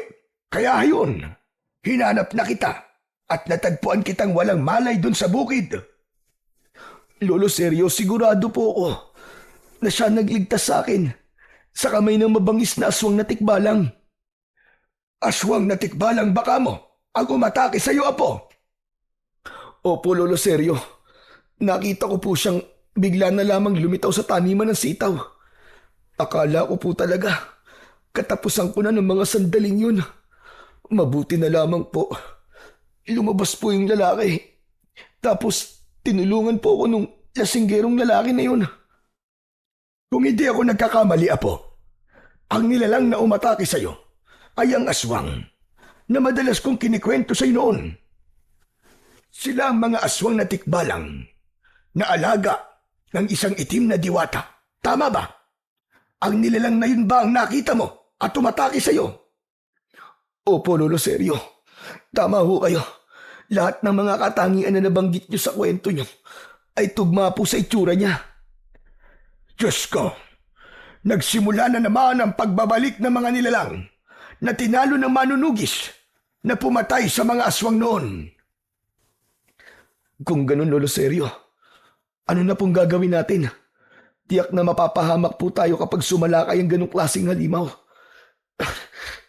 Kaya yun, hinanap na kita at natagpuan kitang walang malay dun sa bukid. Lolo Sergio, sigurado po ako na siya nagligtas sa akin sa kamay ng mabangis na aswang na tikbalang. Aswang na tikbalang baka mo ang umatake sa'yo, Apo. Opo, Lolo Sergio. Nakita ko po siyang bigla na lamang lumitaw sa taniman ng sitaw. Akala ko po talaga katapusan ko na ng mga sandaling yun. Mabuti na lamang po. Lumabas po yung lalaki. Tapos tinulungan po ako nung lasinggerong lalaki na yun. Kung hindi ako nagkakamali, Apo, ang nilalang na umatake sa'yo ay ang aswang na madalas kong kinikwento sa'yo noon. Sila ang mga aswang na tikbalang na alaga ng isang itim na diwata. Tama ba? Ang nilalang na yun ba ang nakita mo at umatake sa'yo? Opo, Lolo Sergio. Tama ho kayo. Lahat ng mga katangian na nabanggit niyo sa kwento niyo ay tugma po sa itsura niya. Diyos ko, nagsimula na naman ang pagbabalik ng mga nilalang na tinalo ng manunugis na pumatay sa mga aswang noon. Kung ganun, Lolo Sergio, ano na pong gagawin natin? Tiyak na mapapahamak po tayo kapag sumalakay ang ganong klaseng halimaw.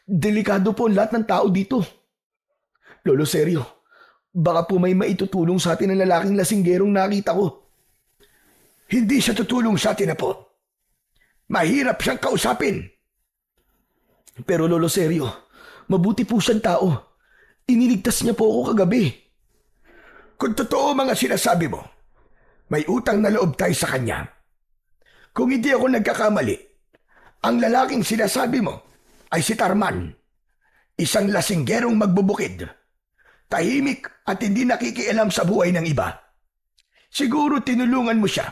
Delikado po ang lahat ng tao dito. Lolo Sergio, baka po may maitutulong sa atin ang lalaking lasinggerong nakita ko. Hindi siya tutulong sa atin, Apo. Mahirap siyang kausapin. Pero Lolo Sergio, mabuti po siyang tao. Iniligtas niya po ako kagabi. Kung totoo mga sinasabi mo, may utang na loob tayo sa kanya. Kung hindi ako nagkakamali, ang lalaking sinasabi mo ay si Tarman, isang lasinggerong magbubukid. Tahimik at hindi nakikialam sa buhay ng iba. Siguro tinulungan mo siya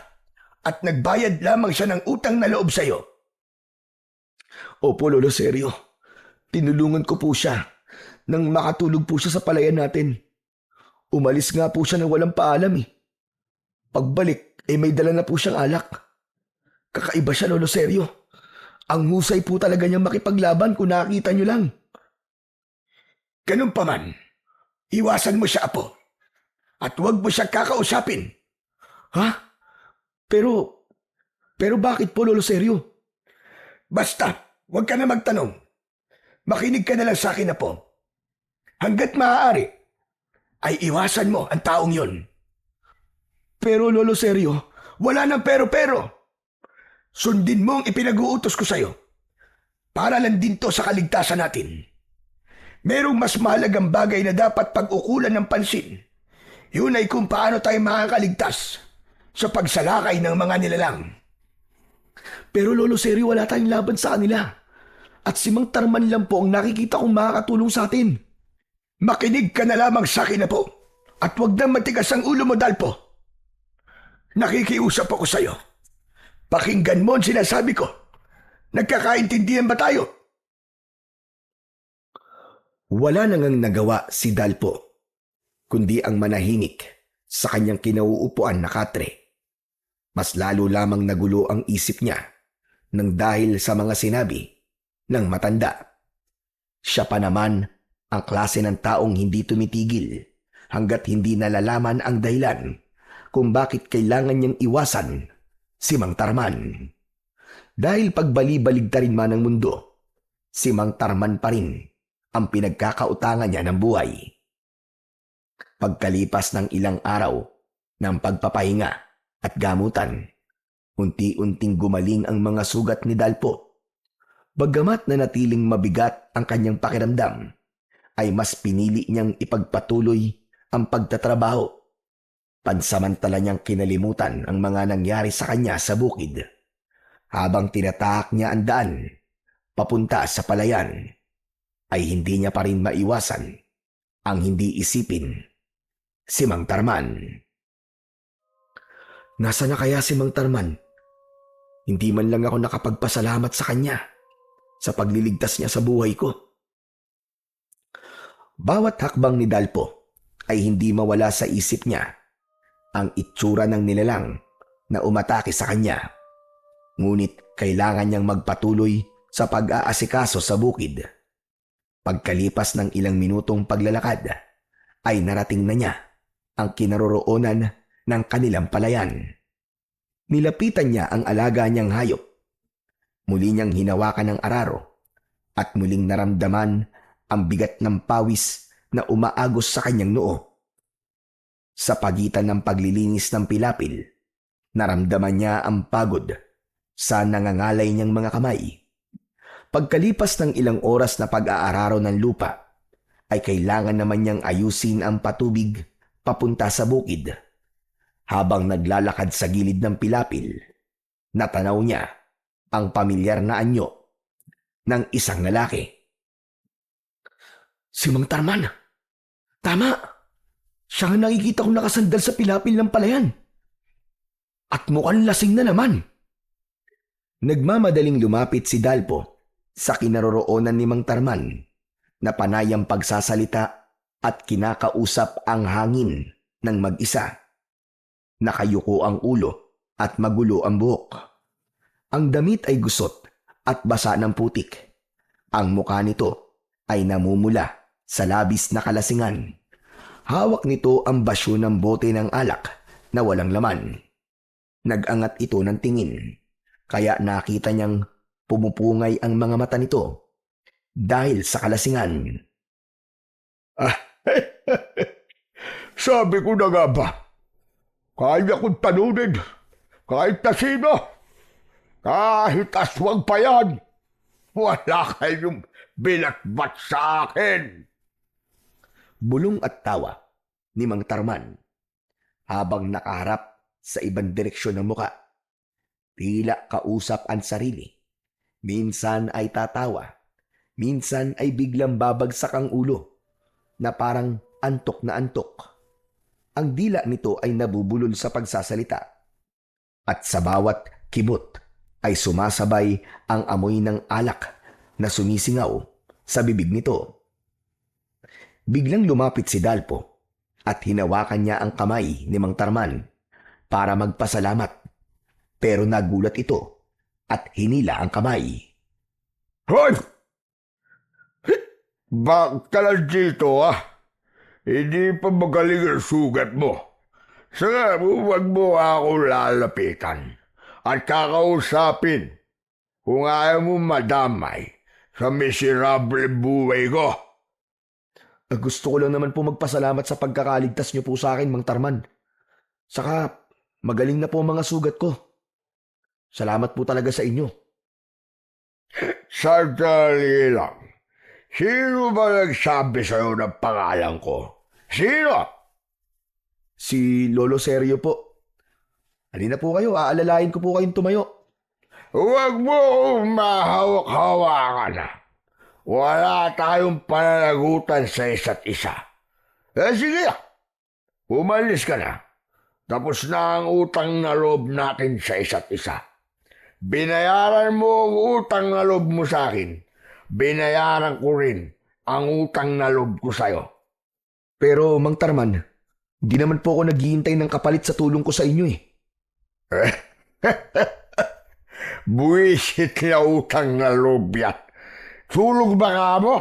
at nagbayad lamang siya ng utang na loob sa'yo. Opo, Lolo Sergio. Tinulungan ko po siya nang makatulog po siya sa palayan natin. Umalis nga po siya nang walang paalam eh. Pagbalik, may dala na po siyang alak. Kakaiba siya, Lolo Sergio. Ang husay po talaga niyang makipaglaban kung nakita niyo lang. Ganun pa man, iwasan mo siya, Apo. At huwag mo siya kakausapin. Ha? Pero bakit po, Lolo Sergio? Basta, huwag ka na magtanong. Makinig ka na lang sa akin, Apo. Hanggat maaari, ay iwasan mo ang taong yon. Pero Lolo Sergio, wala nang pero-pero. Sundin mo ang ipinag-uutos ko sa'yo. Para lang din to sa kaligtasan natin. Merong mas mahalagang bagay na dapat pag-ukulan ng pansin. Yun ay kung paano tayo makakaligtas sa pagsalakay ng mga nilalang. Pero Lolo Sergio, wala tayong laban sa kanila. At si Mang Tarman lang po ang nakikita kong makakatulong sa atin. Makinig ka na lamang sa akin, Apo. At wag na matigas ang ulo mo, Dalpo. Nakikiusap ako sa'yo. Pakinggan mo ang sinasabi ko. Nagkakaintindihan ba tayo? Wala nang nagawa si Dalpo, kundi ang manahimik sa kanyang kinauupuan na katre. Mas lalo lamang nagulo ang isip niya nang dahil sa mga sinabi ng matanda. Siya pa naman ang klase ng taong hindi tumitigil hanggat hindi nalalaman ang dahilan kung bakit kailangan niyang iwasan si Mang Tarman. Dahil pagbali-baligtarin man ng mundo, si Mang Tarman pa rin ang pinagkakautangan niya ng buhay. Pagkalipas ng ilang araw ng pagpapahinga at gamutan, unti-unting gumaling ang mga sugat ni Dalpo. Bagamat na natiling mabigat ang kanyang pakiramdam, ay mas pinili niyang ipagpatuloy ang pagtatrabaho. Pansamantala niyang kinalimutan ang mga nangyari sa kanya sa bukid, habang tinatahak niya ang daan papunta sa palayan. Ay hindi niya pa rin maiwasan ang hindi isipin si Mang Tarman. Nasa na kaya si Mang Tarman? Hindi man lang ako nakapagpasalamat sa kanya sa pagliligtas niya sa buhay ko. Bawat hakbang ni Dalpo ay hindi mawala sa isip niya ang itsura ng nilalang na umatake sa kanya. Ngunit kailangan niyang magpatuloy sa pag-aasikaso sa bukid. Pagkalipas ng ilang minutong paglalakad, ay narating na niya ang kinaroroonan ng kanilang palayan. Nilapitan niya ang alaga niyang hayop. Muli niyang hinawakan ang araro at muling naramdaman ang bigat ng pawis na umaagos sa kanyang noo. Sa pagitan ng paglilinis ng pilapil, naramdaman niya ang pagod sa nangangalay niyang mga kamay. Pagkalipas ng ilang oras na pag-aararo ng lupa, ay kailangan naman niyang ayusin ang patubig papunta sa bukid. Habang naglalakad sa gilid ng pilapil, natanaw niya ang pamilyar na anyo ng isang lalaki. Si Mang Tarman! Tama! Siya ang nakikita kong nakasandal sa pilapil ng palayan. At mukhang lasing na naman. Nagmamadaling lumapit si Dalpo sa kinaroroonan ni Mang Tarman na panayang pagsasalita at kinakausap ang hangin ng mag-isa. Nakayuko ang ulo at magulo ang buhok. Ang damit ay gusot at basa ng putik. Ang mukha nito ay namumula sa labis na kalasingan. Hawak nito ang basyo ng bote ng alak na walang laman. Nag-angat ito ng tingin, kaya nakita niyang pumupungay ang mga mata nito dahil sa kalasingan. Sabi ko na nga ba, kaya kong talunin kahit na sino, kahit aswang pa yan. Wala kayong binatbat sa akin. Bulong at tawa ni Mang Tarman habang nakaharap sa ibang direksyon ng muka. Tila kausap ang sarili. Minsan ay tatawa, minsan ay biglang babagsak ang ulo na parang antok na antok. Ang dila nito ay nabubulol sa pagsasalita. At sa bawat kibot ay sumasabay ang amoy ng alak na sumisingaw sa bibig nito. Biglang lumapit si Dalpo at hinawakan niya ang kamay ni Mang Tarman para magpasalamat. Pero nagulat ito at hinila ang kamay. Hoy! Bakit ka lang dito, ah? Hindi pa magaling ang sugat mo. Saka huwag mo ako lalapitan at kakausapin kung ayaw mo madamay sa miserable buhay ko. Gusto ko lang naman po magpasalamat sa pagkakaligtas niyo po sa akin, Mang Tarman. Saka magaling na po ang mga sugat ko. Salamat po talaga sa inyo. Sandali lang. Sino ba nagsabi sa'yo ng pangalan ko? Sino? Si Lolo Sergio po. Halina po kayo, aalalayan ko po kayong tumayo. Huwag mo akong mahawak-hawakan. Wala tayong pananagutan sa isa't isa. Sige, Umalis ka na. Tapos na ang utang na loob natin sa isa't isa. Binayaran mo ang utang na loob mo sa akin. Binayaran ko rin ang utang na loob ko sa'yo. Pero Mang Tarman, di naman po ako naghihintay ng kapalit sa tulong ko sa inyo eh. Buwisit na utang na loob yan. Tulog ba ka mo?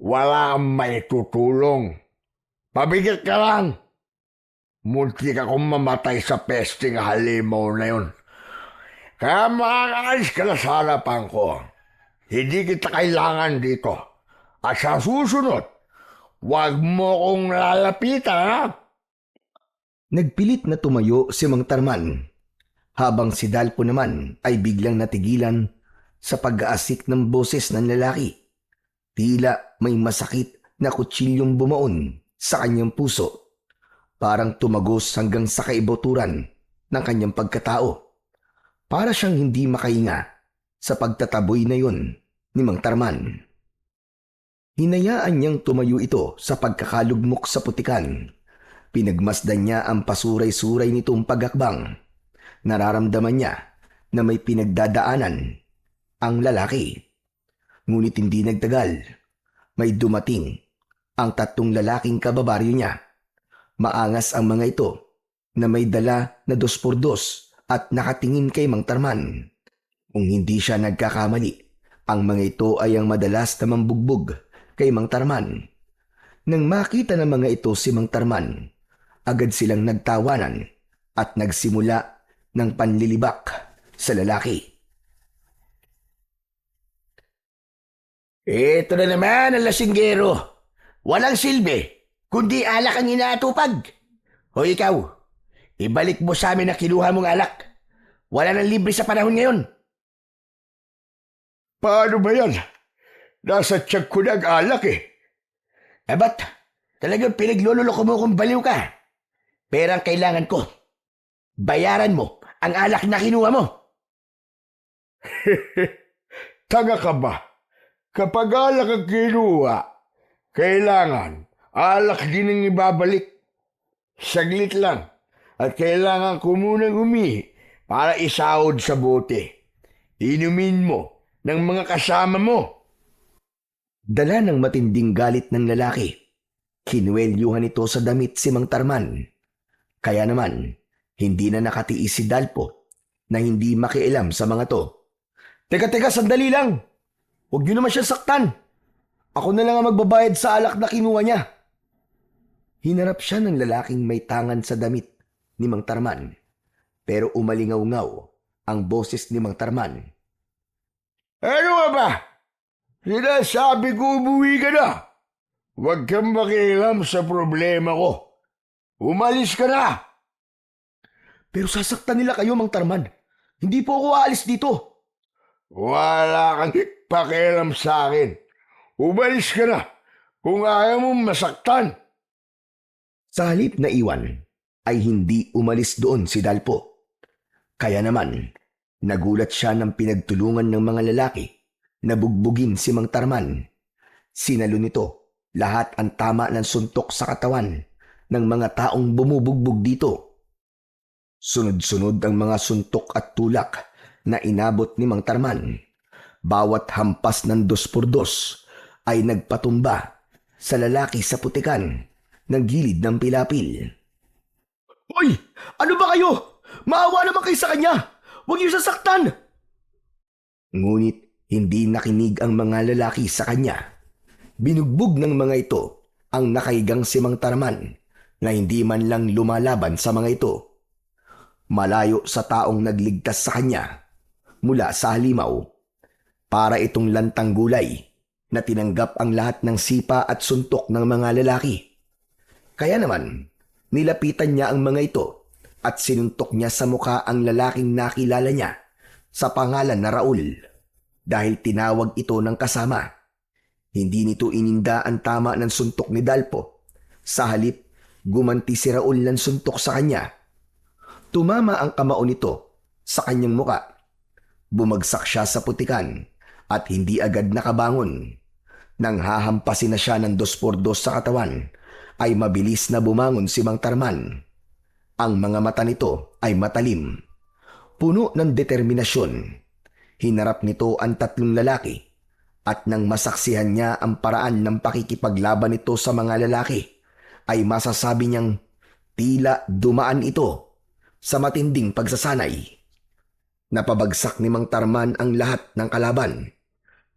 Wala kang may tutulong. Pabigat ka lang. Munti ka kung mamatay sa pesting halimaw na yun. Kaya makakaalis ka na sa harapan ko. Hindi kita kailangan dito. At sa susunod, huwag mo kong lalapitan, ha? Nagpilit na tumayo si Mang Tarman, habang si Dalpo naman ay biglang natigilan sa pag-aasik ng boses ng lalaki. Tila may masakit na kutsilyong bumaon sa kanyang puso, parang tumagos hanggang sa kaibuturan ng kanyang pagkatao. Para siyang hindi makahinga sa pagtataboy na yun ni Mang Tarman. Hinayaan niyang tumayo ito sa pagkakalugmok sa putikan. Pinagmasdan niya ang pasuray-suray nitong pagakbang. Nararamdaman niya na may pinagdadaanan ang lalaki. Ngunit hindi nagtagal. May dumating ang 3 lalaking kababaryo niya. Maangas ang mga ito na may dala na 2x2 at nakatingin kay Mang Tarman. Kung hindi siya nagkakamali, ang mga ito ay ang madalas na mambugbog kay Mang Tarman. Nang makita ng mga ito si Mang Tarman, agad silang nagtawanan at nagsimula ng panlilibak sa lalaki. Ito na naman ang lasinggero. Walang silbi, kundi alak ang inaatupag. O ikaw, ibalik mo sa amin na kinuha mong alak. Wala nang libre sa panahon ngayon. Paano ba yan? Nasa tiyag ko na ang alak eh. Ba't talagang pinaglululoko mo kung baliw ka? Pero ang kailangan ko, bayaran mo ang alak na kinuha mo. Tanga ka ba? Kapag alak ang kinuha, kailangan alak din ang ibabalik. Saglit lang. At kailangan ko munang umihi para isahod sa bote. Inumin mo ng mga kasama mo. Dala ng matinding galit ng lalaki. Kinuwelyuhan ito sa damit si Mang Tarman. Kaya naman, hindi na nakatiis si Dalpo na hindi makialam sa mga to. Teka, sandali lang. Huwag niyo naman siya saktan. Ako na lang ang magbabayad sa alak na kinuha niya. Hinarap siya ng lalaking may tangan sa damit ni Mang Tarman. Pero umalingaw-ngaw ang boses ni Mang Tarman. Ano nga ba? Sinasabi ko umuwi ka na. Huwag kang makialam sa problema ko. Umalis ka na. Pero sasaktan nila kayo, Mang Tarman. Hindi po ako aalis dito. Wala kang pakialam sa akin. Umalis ka na kung ayaw mong masaktan. Sa halip na iwan, ay hindi umalis doon si Dalpo. Kaya naman, nagulat siya ng pinagtulungan ng mga lalaki na bugbugin si Mang Tarman. Sinalo nito lahat ang tama ng suntok sa katawan ng mga taong bumubugbog dito. Sunod-sunod ang mga suntok at tulak na inabot ni Mang Tarman. Bawat hampas ng 2x2 ay nagpatumba sa lalaki sa putikan ng gilid ng pilapil. Hoy! Ano ba kayo? Maawa naman kayo sa kanya! Huwag niyo sasaktan! Ngunit hindi nakinig ang mga lalaki sa kanya. Binugbog ng mga ito ang nakahigang si Mang Tarman na hindi man lang lumalaban sa mga ito. Malayo sa taong nagligtas sa kanya mula sa halimaw. Para itong lantang gulay na tinanggap ang lahat ng sipa at suntok ng mga lalaki. Kaya naman, nilapitan niya ang mga ito at sinuntok niya sa muka ang lalaking nakilala niya sa pangalan na Raul dahil tinawag ito ng kasama. Hindi nito ininda ang tama ng suntok ni Dalpo. Sa halip, gumanti si Raul ng suntok sa kanya. Tumama ang kamao nito sa kanyang muka. Bumagsak siya sa putikan at hindi agad nakabangon. Nang hahampasin na siya ng 2x2 sa katawan, ay mabilis na bumangon si Mang Tarman. Ang mga mata nito ay matalim, puno ng determinasyon. Hinarap nito ang tatlong lalaki at nang masaksihan niya ang paraan ng pakikipaglaban nito sa mga lalaki, ay masasabi niyang tila dumaan ito sa matinding pagsasanay. Napabagsak ni Mang Tarman ang lahat ng kalaban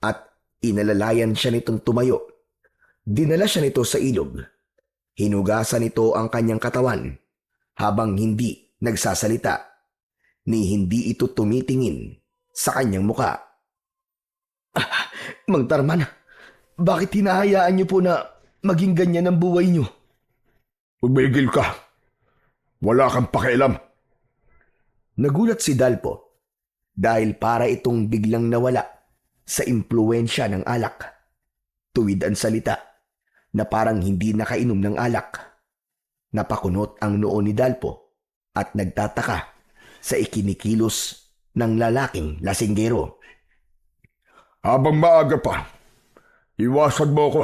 at inalalayan siya nitong tumayo. Dinala siya nito sa ilog. Hinugasan nito ang kanyang katawan habang hindi nagsasalita, ni hindi ito tumitingin sa kanyang muka. Mang Tarman, bakit hinahayaan niyo po na maging ganyan ang buhay niyo? Umigil ka. Wala kang pakialam. Nagulat si Dalpo dahil para itong biglang nawala sa impluwensya ng alak. Tuwid ang salita na parang hindi nakainom ng alak. Napakunot ang noo ni Dalpo at nagtataka sa ikinikilos ng lalaking lasinggero. Habang maaga pa, iwasan mo ko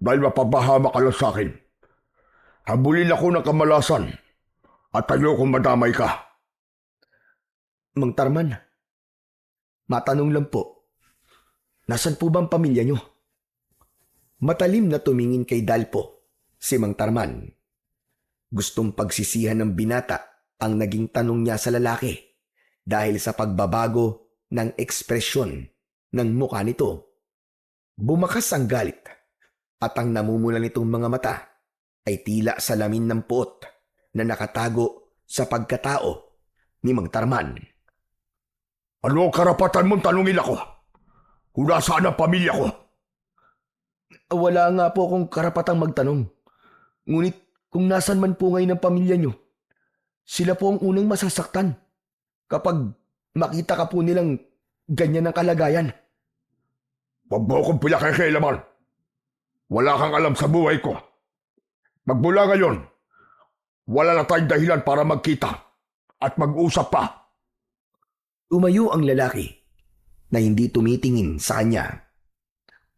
dahil mapabahama ka lang sa akin. Habulin ako ng kamalasan at ayokong madamay ka. Mang Tarman, matanong lang po, nasan po bang pamilya niyo? Matalim na tumingin kay Dalpo si Mang Tarman. Gustong pagsisihan ng binata ang naging tanong niya sa lalaki dahil sa pagbabago ng ekspresyon ng mukha nito. Bumakas ang galit at ang namumula nitong mga mata ay tila salamin ng puot na nakatago sa pagkatao ni Mang Tarman. Ano ang karapatan mong tanungin ako? Kung nasaan ang pamilya ko? Wala nga po akong karapatang magtanong. Ngunit kung nasan man po ngayon ang pamilya nyo, sila po ang unang masasaktan kapag makita ka po nilang ganyan ang kalagayan. Huwag mo akong pinakikialaman. Wala kang alam sa buhay ko. Magmula ngayon, wala na tayong dahilan para magkita at mag-usap pa. Umayo ang lalaki na hindi tumitingin sa kanya.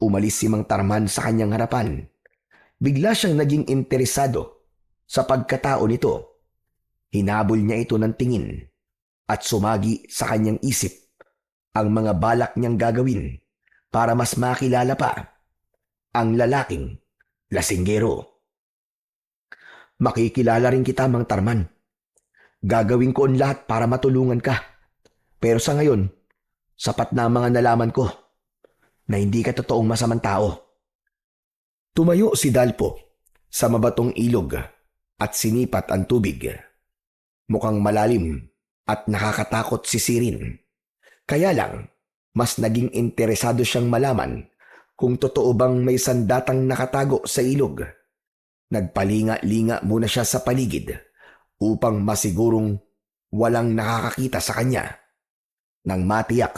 Umalis si Mang Tarman sa kanyang harapan. Bigla siyang naging interesado sa pagkatao nito. Hinabol niya ito ng tingin at sumagi sa kanyang isip ang mga balak niyang gagawin para mas makilala pa ang lalaking lasinggero. Makikilala rin kita, Mang Tarman. Gagawin ko ang lahat para matulungan ka. Pero sa ngayon, sapat na ang mga nalaman ko na hindi ka totoong masamang tao. Tumayo si Dalpo sa mabatong ilog at sinipat ang tubig. Mukhang malalim at nakakatakot si Sirin. Kaya lang, mas naging interesado siyang malaman kung totoo bang may sandatang nakatago sa ilog. Nagpalinga-linga muna siya sa paligid upang masigurong walang nakakakita sa kanya. Nang matiyak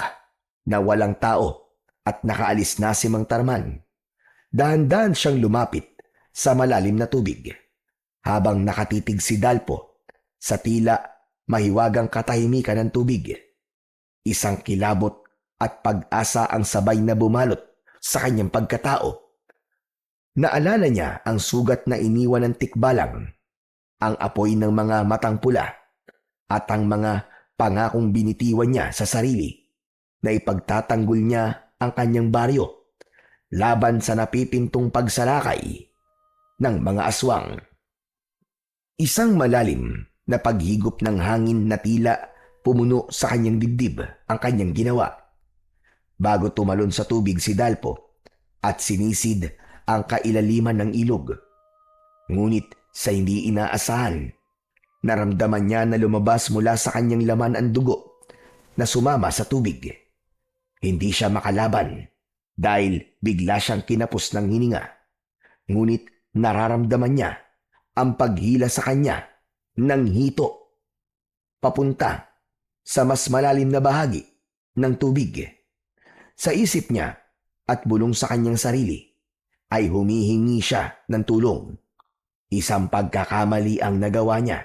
na walang tao at nakaalis na si Mang Tarman, dahan-dahan siyang lumapit sa malalim na tubig habang nakatitig si Dalpo sa tila mahiwagang katahimikan ng tubig. Isang kilabot at pag-asa ang sabay na bumalot sa kanyang pagkatao. Naalala niya ang sugat na iniwan ng tikbalang, ang apoy ng mga matang pula, at ang mga pangakong binitiwan niya sa sarili na ipagtatanggol niya ang kanyang baryo laban sa napipintong pagsalakay ng mga aswang. Isang malalim na paghigop ng hangin na tila pumuno sa kanyang dibdib ang kanyang ginawa. Bago tumalon sa tubig si Dalpo at sinisid ang kailaliman ng ilog. Ngunit sa hindi inaasahan, naramdaman niya na lumabas mula sa kanyang laman ang dugo na sumama sa tubig. Hindi siya makalaban dahil bigla siyang kinapos ng hininga. Ngunit nararamdaman niya ang paghila sa kanya ng hito papunta sa mas malalim na bahagi ng tubig. Sa isip niya at bulong sa kanyang sarili ay humihingi siya ng tulong. Isang pagkakamali ang nagawa niya.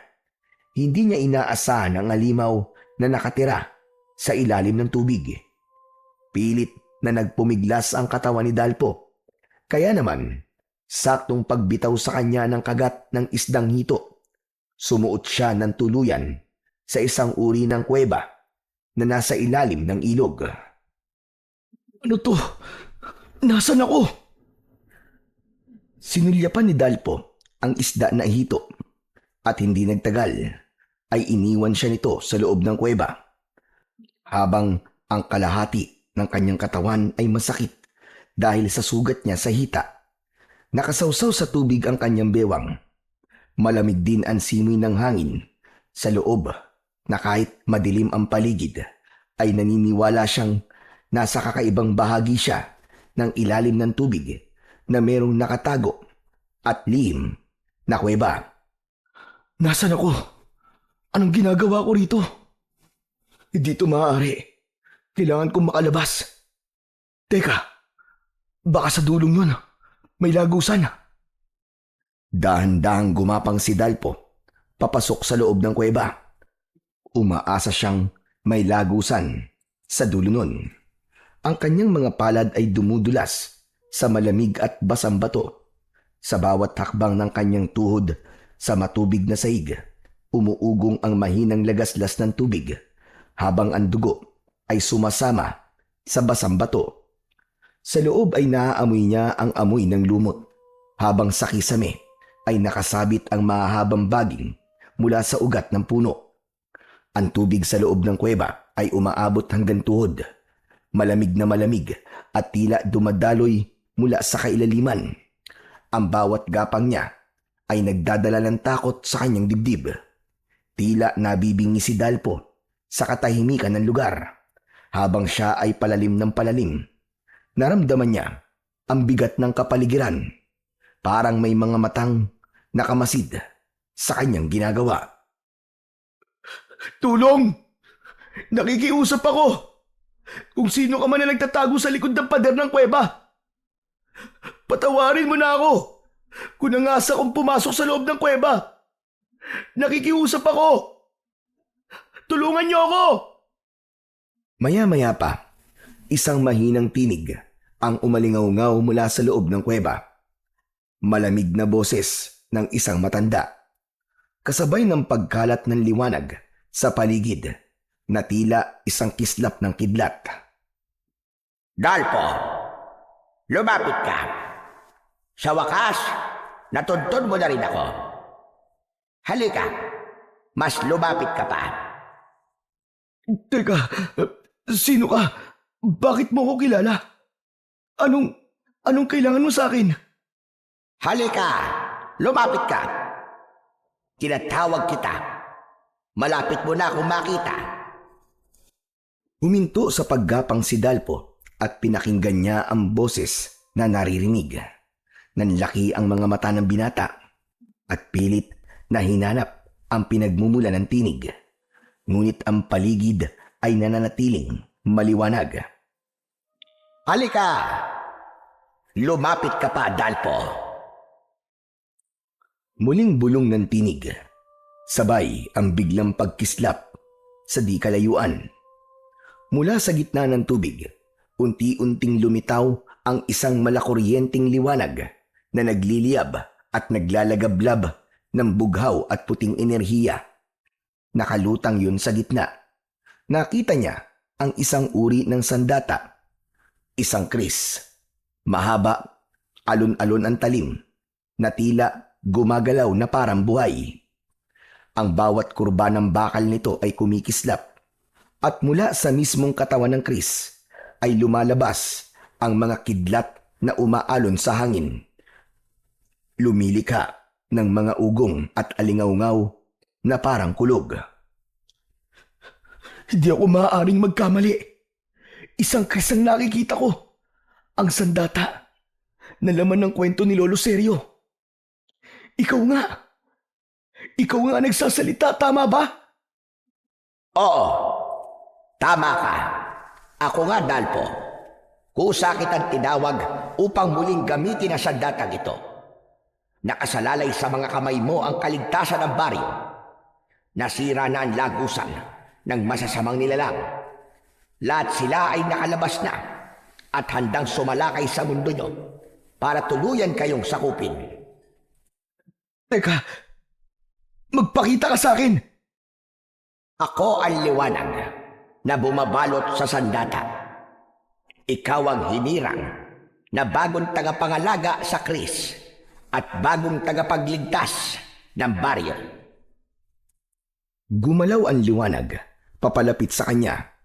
Hindi niya inaasahan ang alimaw na nakatira sa ilalim ng tubig. Pilit na nagpumiglas ang katawan ni Dalpo. Kaya naman, Saktong pagbitaw sa kanya ng kagat ng isdang hito, sumuot siya ng tuluyan sa isang uri ng kuweba na nasa ilalim ng ilog. Ano to? Nasaan ako? Sinulyapan ni Dalpo ang isda na hito at hindi nagtagal ay iniwan siya nito sa loob ng kuweba habang ang kalahati ng kanyang katawan ay masakit dahil sa sugat niya sa hita. Nakasawsaw sa tubig ang kanyang bewang. Malamig din ang simoy ng hangin sa loob na kahit madilim ang paligid ay naniniwala siyang nasa kakaibang bahagi siya ng ilalim ng tubig na merong nakatago at lihim na kuweba. Nasaan ako? Anong ginagawa ko rito? Hindi ito maaari. Kailangan kong makalabas. Teka, baka sa dulong yun, may lagusan. Dahan-dahang gumapang si Dalpo papasok sa loob ng kuweba. Umaasa siyang may lagusan sa dulo nun. Ang kanyang mga palad ay dumudulas sa malamig at basang bato. Sa bawat hakbang ng kanyang tuhod sa matubig na sahig, umuugong ang mahinang lagaslas ng tubig habang ang dugo ay sumasama sa basang bato. Sa loob ay naaamoy niya ang amoy ng lumot habang sa kisame ay nakasabit ang mahahabang baging mula sa ugat ng puno. Ang tubig sa loob ng kuweba ay umaabot hanggang tuhod. Malamig na malamig at tila dumadaloy mula sa kailaliman. Ang bawat gapang niya ay nagdadala ng takot sa kanyang dibdib. Tila nabibingi si Dalpo sa katahimikan ng lugar. Habang siya ay palalim ng palalim, naramdaman niya ang bigat ng kapaligiran. Parang may mga matang nakamasid sa kanyang ginagawa. Tulong! Nakikiusap ako! Kung sino ka man na nagtatago sa likod ng pader ng kuweba, patawarin mo na ako kung nangasa kong pumasok sa loob ng kuweba. Nakikiusap ako! Tulungan niyo ako! Maya-maya pa, isang mahinang tinig ang umalingaw-ngaw mula sa loob ng kuweba. Malamig na boses ng isang matanda. Kasabay ng pagkalat ng liwanag sa paligid na tila isang kislap ng kidlat. Dalpo, lumapit ka. Sa wakas, natuntun mo na rin ako. Halika, mas lumapit ka pa. Teka, sino ka? Bakit mo ko kilala? Anong kailangan mo sa akin? Halika, lumapit ka. Tinatawag kita. Malapit mo na akong makita. Huminto sa paggapang si Dalpo at pinakinggan niya ang boses na naririnig. Nanlaki ang mga mata ng binata at pilit na hinanap ang pinagmumula ng tinig. Ngunit ang paligid ay nananatiling maliwanag. Halika, lumapit ka pa, Dalpo. Muling bulong ng tinig. Sabay ang biglang pagkislap sa di kalayuan. Mula sa gitna ng tubig, unti-unting lumitaw ang isang malakuryenteng liwanag na nagliliyab at naglalagablab ng bughaw at puting enerhiya. Nakalutang yun sa gitna. Nakita niya ang isang uri ng sandata. Isang kris. Mahaba, alon-alon ang talim, na tila gumagalaw na parang buhay. Ang bawat kurba ng bakal nito ay kumikislap at mula sa mismong katawan ng kris ay lumalabas ang mga kidlat na umaalon sa hangin. Lumilikha ng mga ugong at alingaw-ngaw na parang kulog. Hindi ako maaaring magkamali. Isang kris ang nakikita ko. Ang sandata na laman ng kwento ni Lolo Sergio. Ikaw nga. Ikaw nga nagsasalita, tama ba? Oo, tama ka. Ako nga, Dalpo. Kusa kitang tinawag upang muling gamitin ang sandatang ito. Nakasalalay sa mga kamay mo ang kaligtasan ng bari. Nasira na ang lagusan ng masasamang nilalang. Lahat sila ay nakalabas na at handang sumalakay sa mundo nyo. para tuluyan kayong sakupin. Teka, magpakita ka sa akin. Ako ang liwanag na bumabalot sa sandata. Ikaw ang hinirang na bagong tagapangalaga sa Kris at bagong tagapagligtas ng baryo. Gumalaw ang liwanag, papalapit sa kanya,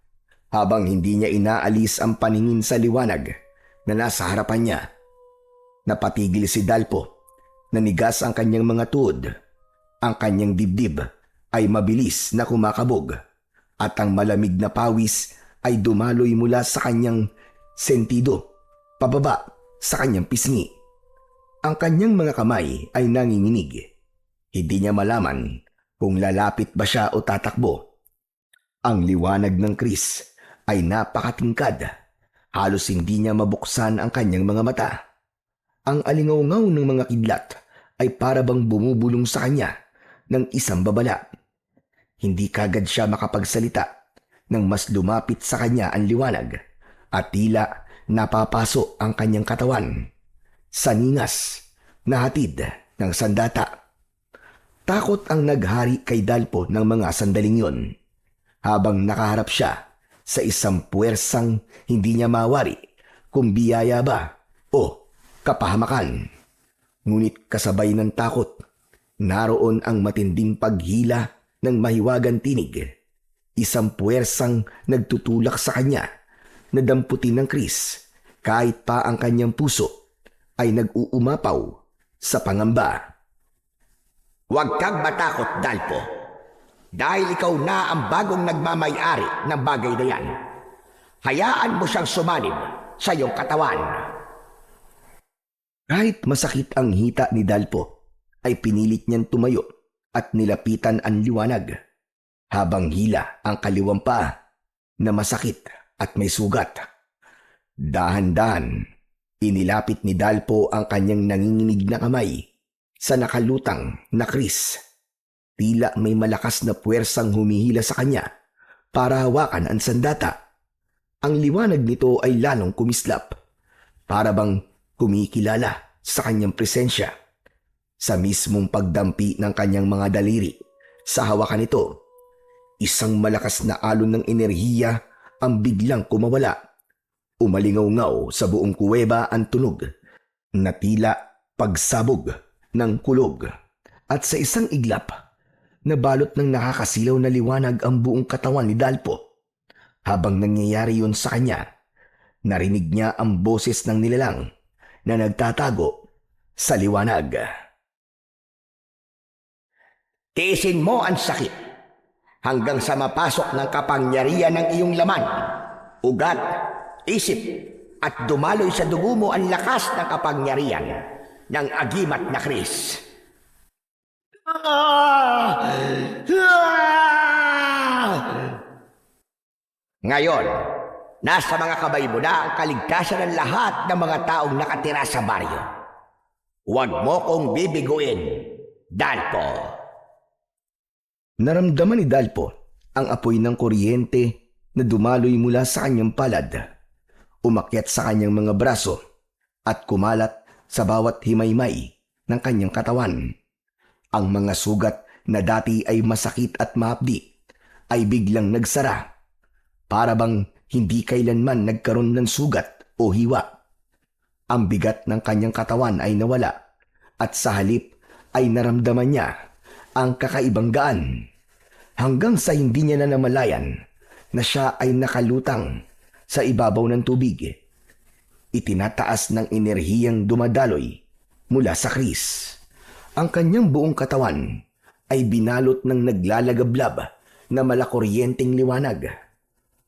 habang hindi niya inaalis ang paningin sa liwanag na nasa harapan niya. Napatigil si Dalpo, nanigas ang kanyang mga tuhod, ang kanyang dibdib ay mabilis na kumakabog, at ang malamig na pawis ay dumaloy mula sa kanyang sentido, pababa sa kanyang pisngi. Ang kanyang mga kamay ay nanginginig. Hindi niya malaman kung lalapit ba siya o tatakbo. Ang liwanag ng Kris ay napakatingkad. Halos hindi niya mabuksan ang kanyang mga mata. Ang alingaw-ngaw ng mga kidlat ay parabang bumubulong sa kanya ng isang babala. Hindi kagad siya makapagsalita nang mas lumapit sa kanya ang liwanag at tila napapaso ang kanyang katawan sa ningas na hatid ng sandata. Takot ang naghari kay Dalpo ng mga sandaling yon, habang nakaharap siya sa isang puwersang hindi niya mawari kung biyaya ba o kapahamakan. Ngunit kasabay ng takot, naroon ang matinding paghila ng mahiwagang tinig. Isang puwersang nagtutulak sa kanya na damputin ng Kris, kahit pa ang kanyang puso ay nag-uumapaw sa pangamba. Huwag kang matakot, Dalpo, dahil ikaw na ang bagong nagmamay-ari ng bagay na yan. Hayaan mo siyang sumanib sa iyong katawan. Kahit masakit ang hita ni Dalpo, ay pinilit niyang tumayo at nilapitan ang liwanag, habang hila ang kaliwang paa na masakit at may sugat. Dahan-dahan, inilapit ni Dalpo ang kanyang nanginginig na kamay sa nakalutang na Kris. Tila may malakas na puwersang humihila sa kanya para hawakan ang sandata. Ang liwanag nito ay lalong kumislap, para bang kumikilala sa kanyang presensya. Sa mismong pagdampi ng kanyang mga daliri sa hawakan nito, isang malakas na alon ng enerhiya ang biglang kumawala. Umalingaw-ngaw sa buong kuweba ang tunog na tila pagsabog ng kulog, at sa isang iglap, nabalot ng nakakasilaw na liwanag ang buong katawan ni Dalpo. Habang nangyayari yun sa kanya, narinig niya ang boses ng nilalang na nagtatago sa liwanag. Tiisin mo ang sakit hanggang sa mapasok ng kapangyarihan ng iyong laman, ugat, isip, at dumaloy sa dugo mo ang lakas ng kapangyarihan ng agimat na Kris. Ngayon, nasa mga kamay mo na ang kaligtasan ng lahat ng mga taong nakatira sa baryo. Huwag mo kong bibiguin, Dalpo. Naramdaman ni Dalpo ang apoy ng kuryente na dumaloy mula sa kanyang palad, umakyat sa kanyang mga braso at kumalat sa bawat himaymay ng kanyang katawan. Ang mga sugat na dati ay masakit at mahapdi ay biglang nagsara, para bang hindi kailanman nagkaroon ng sugat o hiwa. Ang bigat ng kanyang katawan ay nawala, at sa halip ay naramdaman niya ang kakaibang gaan, hanggang sa hindi niya na namalayan na siya ay nakalutang sa ibabaw ng tubig. Itinataas ng enerhiyang dumadaloy mula sa Kris. Ang kanyang buong katawan ay binalot ng naglalagablab na malakuryenteng liwanag.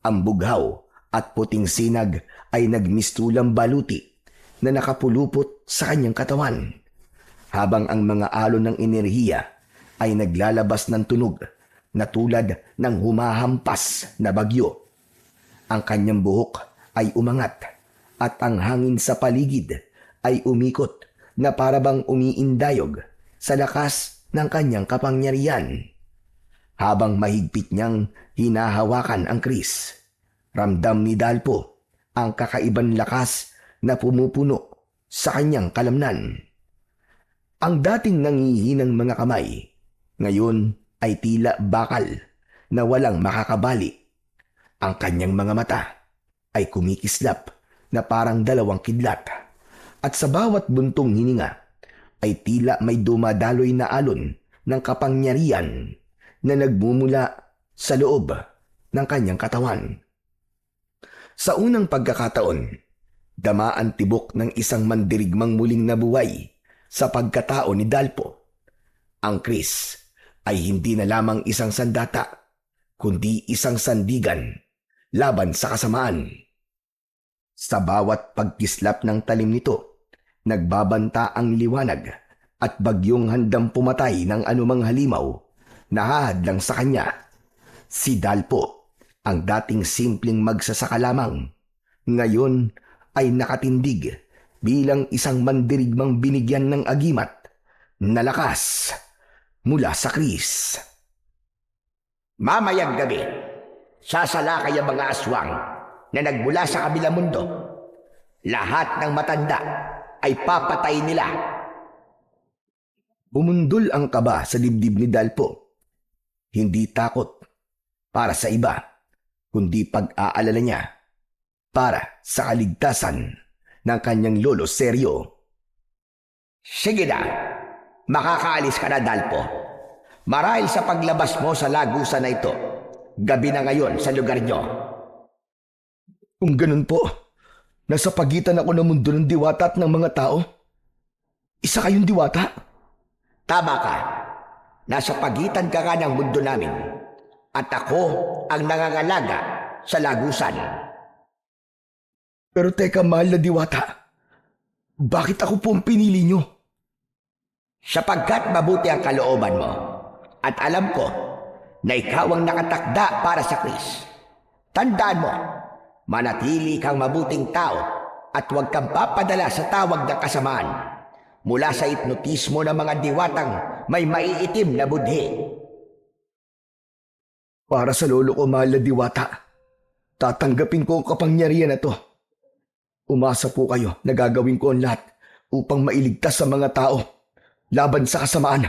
Ang bughaw at puting sinag ay nagmistulang baluti na nakapulupot sa kanyang katawan, habang ang mga alon ng enerhiya ay naglalabas ng tunog na tulad ng humahampas na bagyo. Ang kanyang buhok ay umangat, at ang hangin sa paligid ay umikot na parabang umiindayog sa lakas ng kanyang kapangyarihan. Habang mahigpit niyang hinahawakan ang Kris, ramdam ni Dalpo ang kakaibang lakas na pumupuno sa kanyang kalamnan. Ang dating nangihinang mga kamay, ngayon ay tila bakal na walang makakabali. Ang kanyang mga mata ay kumikislap na parang dalawang kidlat. At sa bawat buntong hininga ay tila may dumadaloy na alon ng kapangyarihan na nagmumula sa loob ng kanyang katawan. Sa unang pagkakataon, dama ang tibok ng isang mandirigmang muling nabuhay sa pagkatao ni Dalpo. Ang Chris ay hindi na lamang isang sandata, kundi isang sandigan laban sa kasamaan. Sa bawat pagkislap ng talim nito, nagbabanta ang liwanag at bagyong handang pumatay ng anumang halimaw na hahadlang sa kanya. Si Dalpo, ang dating simpleng magsasaka lamang, ngayon ay nakatindig bilang isang mandirigmang binigyan ng agimat na lakas mula sa Chris. Mamayang gabi, sasalakay ang mga aswang na nagmula sa kabilang mundo. Lahat ng matanda ay papatay nila. Bumundol ang kaba sa dibdib ni Dalpo. Hindi takot para sa iba, kundi pag-aalala niya para sa kaligtasan ng kanyang lolo Seryo. Sige na, makakaalis ka na, Dalpo. Marahil sa paglabas mo sa lagusan na ito, gabi na ngayon sa lugar nyo. Kung ganun po, nasa pagitan ako ng mundo ng diwata at ng mga tao. Isa kayong diwata? Tama ka. Nasa pagitan ka nga ng mundo namin. At ako ang nangangalaga sa lagusan. Pero teka, mahal na diwata, bakit ako po ang pinili nyo? Sapagkat mabuti ang kalooban mo. At alam ko na ikaw ang nakatakda para sa Chris. Tandaan mo, manatili kang mabuting tao at huwag kang papadala sa tawag ng kasamaan mula sa hipnotismo ng mga diwatang may maiitim na budhi. Para sa lolo ko, mahal na diwata, tatanggapin ko ang kapangyarihan na to. Umasa po kayo na gagawin ko ang lahat upang mailigtas sa mga tao laban sa kasamaan.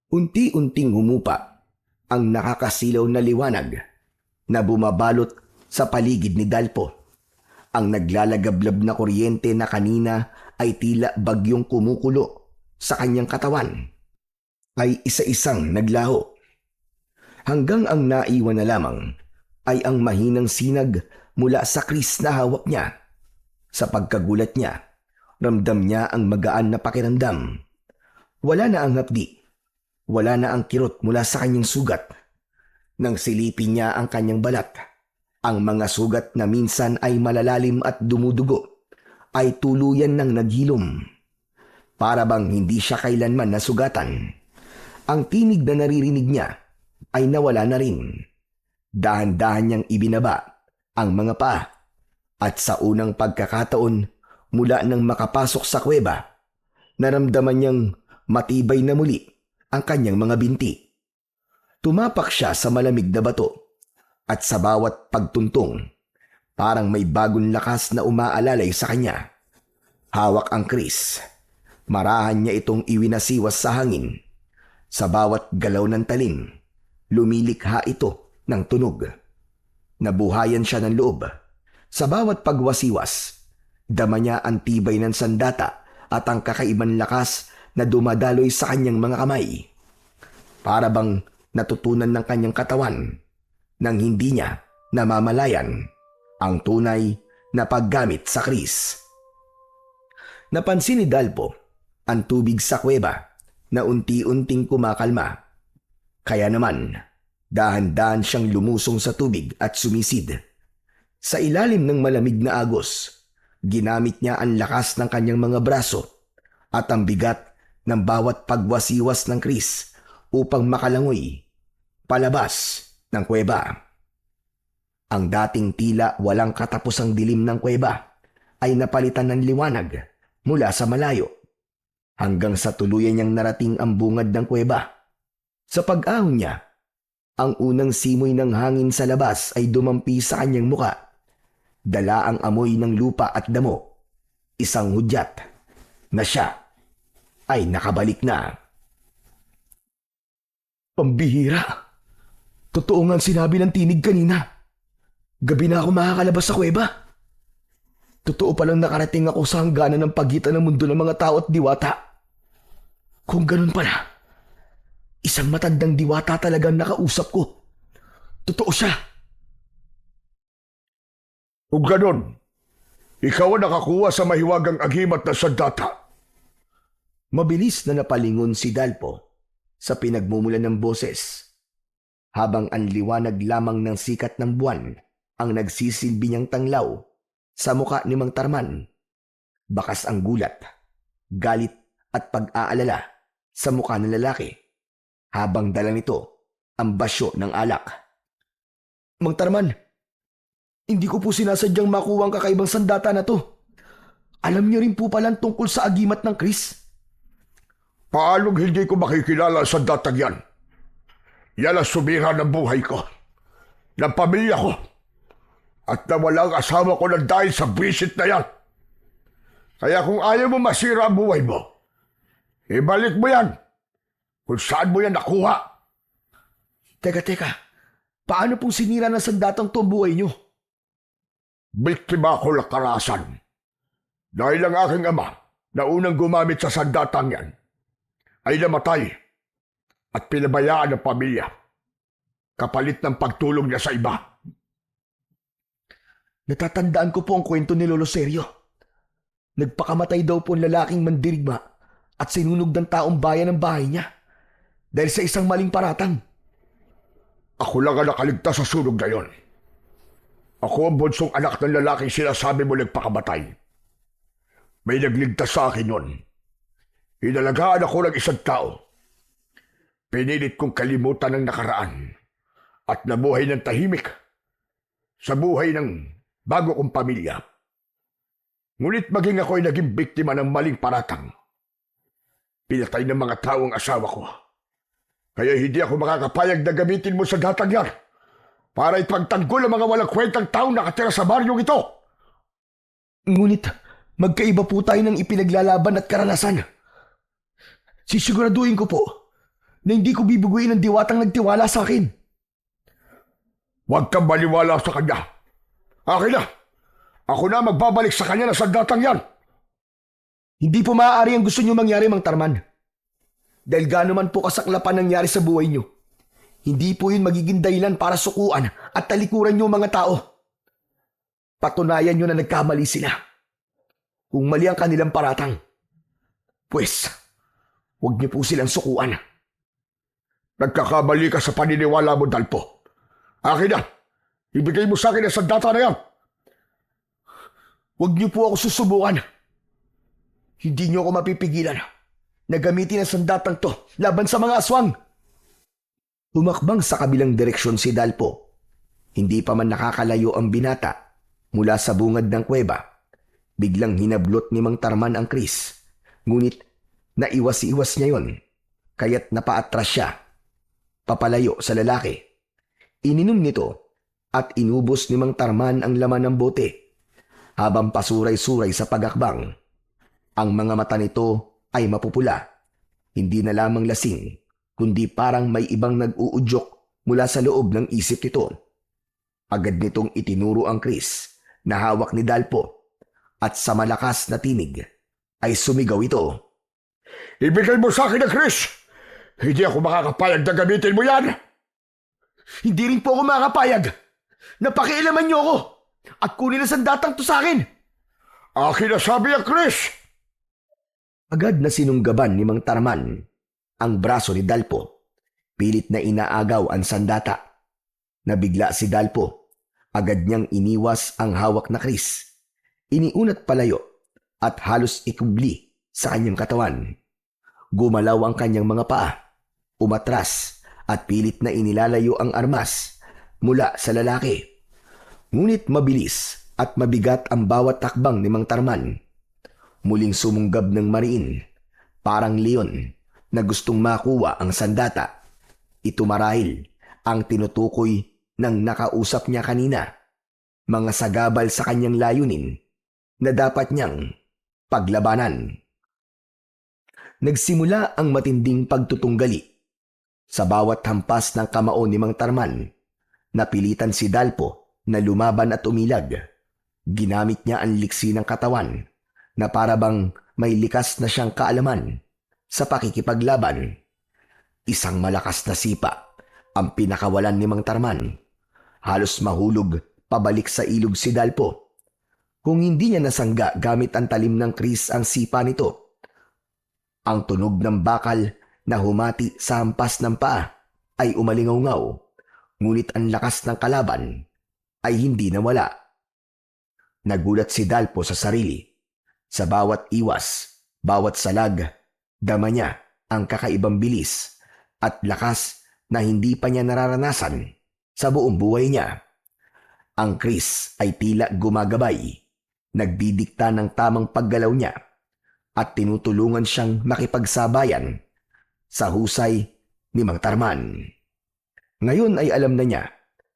Unti-unting humupa ang nakakasilaw na liwanag na bumabalot sa paligid ni Dalpo. Ang naglalagablab na kuryente na kanina ay tila bagyong kumukulo sa kanyang katawan ay isa-isang naglaho. Hanggang ang naiwan na lamang ay ang mahinang sinag mula sa Chris na hawak niya. Sa pagkagulat niya, ramdam niya ang magaan na pakiramdam. Wala na ang hapdi. Wala na ang kirot mula sa kanyang sugat. Nang silipin niya ang kanyang balat, ang mga sugat na minsan ay malalalim at dumudugo ay tuluyan ng naghilom. Para bang hindi siya kailanman nasugatan. Ang tinig na naririnig niya ay nawala na rin. Dahan-dahan niyang ibinaba ang mga paa at sa unang pagkakataon mula nang makapasok sa kuweba, naramdaman niyang matibay na muli ang kanyang mga binti. Tumapak siya sa malamig na bato at sa bawat pagtuntong, parang may bagong lakas na umaalalay sa kanya. Hawak ang Chris. Marahan niya itong iwinasiwas sa hangin. Sa bawat galaw ng talim, lumilikha ito ng tunog. Nabuhayan siya ng loob. Sa bawat pagwasiwas, dama niya ang tibay ng sandata at ang kakaibang lakas na dumadaloy sa kanyang mga kamay. Para bang natutunan ng kanyang katawan nang hindi niya namamalayan ang tunay na paggamit sa Chris. Napansin ni Dalpo ang tubig sa kuweba na unti-unting kumakalma. Kaya naman, dahan-dahan siyang lumusong sa tubig at sumisid. Sa ilalim ng malamig na agos, ginamit niya ang lakas ng kanyang mga braso at ang bigat ng bawat pagwasiwas ng Chris upang makalangoy palabas ng kuweba. Ang dating tila walang katapusang dilim ng kuweba ay napalitan ng liwanag mula sa malayo hanggang sa tuluyan niyang narating ang bungad ng kuweba. Sa pag-ahon niya, ang unang simoy ng hangin sa labas ay dumampi sa kanyang muka. Dala ang amoy ng lupa at damo Isang hudyat na siya ay nakabalik na. Pambihira. Totoo nga ang sinabi ng tinig kanina. Gabi na ako makakalabas sa kuweba. Totoo palang nakarating ako sa hangganan ng pagitan ng mundo ng mga tao at diwata. Kung ganun pala, isang matandang diwata talagang nakausap ko. Totoo siya. Kung ganon, ikaw ang nakakuha sa mahiwagang agimat na sandata. Mabilis na napalingon si Dalpo sa pinagmumulan ng boses, habang ang liwanag lamang ng sikat ng buwan ang nagsisilbi niyang tanglaw sa muka ni Mang Tarman. Bakas ang gulat, galit at pag-aalala sa muka ng lalaki habang dala nito ang basyo ng alak. Mang Tarman, hindi ko po sinasadyang makuha ang kakaibang sandata na to. Alam niyo rin po palang tungkol sa agimat ng Chris. Paanong hindi ko makikilala sa datang yan? Yan ang sumira ng buhay ko, ng pamilya ko, at nawala ang asawa ko ng dahil sa visit na yan. Kaya kung ayaw mo masira ang buhay mo, ibalik mo yan kung saan mo yan nakuha. Teka. Paano pong sinira ng sandatang to ang buhay niyo? Biktima ako ng karahasan. Dahil ang aking ama na unang gumamit sa sandatang yan ay namatay at pinabayaan ng pamilya kapalit ng pagtulong niya sa iba. Natatandaan ko po ang kwento ni Lolo Sergio. Nagpakamatay daw po ang lalaking mandirigma at sinunog ng taong bayan ang bahay niya dahil sa isang maling paratang. Ako lang ang nakaligtas sa sunog na yon. Ako ang bunsong anak ng lalaking sinasabi mo nagpakamatay. May nagligtas sa akin yon. Inalagaan ako ng isang tao. Pinilit kong kalimutan ang nakaraan at nabuhay ng tahimik sa buhay ng bago kong pamilya. Ngunit maging ako ay naging biktima ng maling paratang. Pinatay ng mga tao ang asawa ko. Kaya hindi ako makakapayag na gamitin mo sa datang yan para ipagtanggol ang mga walang kwentang taong nakatira sa baryong ito. Ngunit magkaiba po tayo ng ipinaglalaban at karanasan. Sisiguraduhin ko po na hindi ko bibuguin ang diwatang nagtiwala sa akin. Huwag kang maniwala sa kanya. Akin na! Ako na magbabalik sa kanya na sandatang yan. Hindi po maaari ang gusto niyo mangyari, Mang Tarman. Dahil gaano man po kasaklapan nangyari sa buhay niyo, hindi po yun magiging dahilan para sukuan at talikuran niyo ang mga tao. Patunayan niyo na nagkamali sila. Kung mali ang kanilang paratang, pues, huwag niyo po silang sukuan. Nagkakamali ka sa paniniwala mo, Dalpo. Akin na! Ibigay mo sa akin ang sandata na yan! Huwag niyo po ako susubukan. Hindi niyo ako mapipigilan na gamitin ang sandatang to laban sa mga aswang. Tumakbang sa kabilang direksyon si Dalpo. Hindi pa man nakakalayo ang binata mula sa bungad ng kuweba. Biglang hinablot ni Mang Tarman ang Chris. Ngunit naiwas-iwas niya yon, kaya't napaatras siya, papalayo sa lalaki. Ininom nito at inubos ni Mang Tarman ang laman ng bote. Habang pasuray-suray sa pagakbang, ang mga mata nito ay mapupula. Hindi na lamang lasing, kundi parang may ibang nag-uudyok mula sa loob ng isip nito. Agad nitong itinuro ang Chris na hawak ni Dalpo at sa malakas na tinig ay sumigaw ito. Ibigay mo sa akin ang Chris! Hindi ako makakapayag na gamitin mo yan! Hindi rin po ako makakapayag! Napakialaman niyo ako! At kunin ang sandatang to sa akin! Akin na sabi ang Chris! Agad na sinunggaban ni Mang Tarman ang braso ni Dalpo. Pilit na inaagaw ang sandata. Nabigla si Dalpo. Agad niyang iniwas ang hawak na Chris. Iniunat palayo at halos ikubli sa kanyang katawan. Gumalaw ang kanyang mga paa. Umatras at pilit na inilalayo ang armas mula sa lalaki. Ngunit mabilis at mabigat ang bawat takbang ni Mang Tarman. Muling sumunggab ng mariin, parang leon na gustong makuha ang sandata. Ito marahil ang tinutukoy ng nakausap niya kanina. Mga sagabal sa kanyang layunin na dapat niyang paglabanan. Nagsimula ang matinding pagtutunggali. Sa bawat hampas ng kamao ni Mang Tarman, napilitan si Dalpo na lumaban at umilag. Ginamit niya ang liksi ng katawan na para bang may likas na siyang kaalaman sa pakikipaglaban. Isang malakas na sipa ang pinakawalan ni Mang Tarman. Halos mahulog pabalik sa ilog si Dalpo. Kung hindi niya nasangga gamit ang talim ng kris ang sipa nito, ang tunog ng bakal na humati sa hampas ng paa ay umalingaw-ngaw, ngunit ang lakas ng kalaban ay hindi nawala. Nagulat si Dalpo sa sarili. Sa bawat iwas, bawat salag, dama niya ang kakaibang bilis at lakas na hindi pa niya nararanasan sa buong buhay niya. Ang kris ay tila gumagabay, nagbidikta ng tamang paggalaw niya at tinutulungan siyang makipagsabayan sa husay ni Mang Tarman. Ngayon ay alam na niya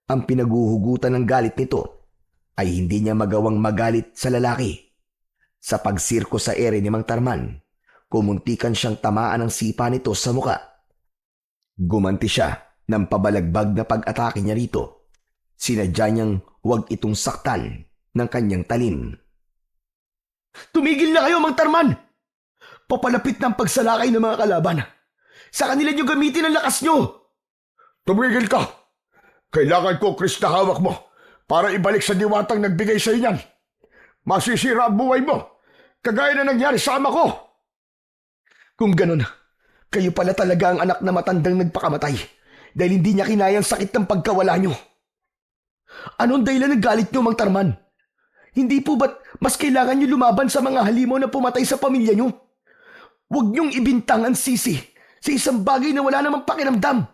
ang pinaguhugutan ng galit nito ay hindi niya magawang magalit sa lalaki. Sa pagsirko sa ere ni Mang Tarman, kumuntikan siyang tamaan ng sipa nito sa muka. Gumanti siya ng pabalagbag na pag-atake niya rito. Sinadya niyang huwag itong saktan ng kanyang talim. Tumigil na kayo, Mang Tarman! Papalapit ng pagsalakay ng mga kalaban. Sa kanila niyo gamitin ang lakas niyo! Tumigil ka! Kailangan ko, Chris, na hawak mo para ibalik sa diwatang nagbigay sa inyan. Masisira ang buhay mo, kagaya na nangyari sa ama ko. Kung ganun, kayo pala talaga ang anak na matandang nagpakamatay dahil hindi niya kinaya ang sakit ng pagkawala niyo. Anong dahilan ng galit niyo, Mang Tarman? Hindi po ba't mas kailangan niyo lumaban sa mga halimaw na pumatay sa pamilya niyo? Huwag niyong ibintang ang sisi sa isang bagay na wala namang pakiramdam.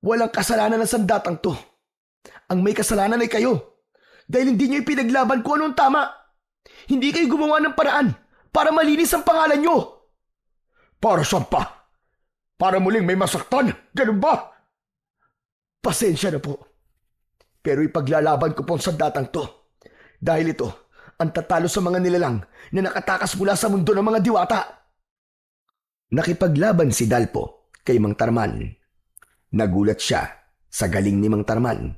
Walang kasalanan ng sandatang to. Ang may kasalanan ay kayo dahil hindi niyo ipinaglaban kung anong tama. Hindi kayo gumawa ng paraan para malinis ang pangalan niyo. Para saan pa? Para muling may masaktan? Ganun ba? Pasensya na po. Pero ipaglalaban ko po ang sandatang to. Dahil ito ang tatalo sa mga nilalang na nakatakas mula sa mundo ng mga diwata. Nakipaglaban si Dalpo kay Mang Tarman. Nagulat siya sa galing ni Mang Tarman.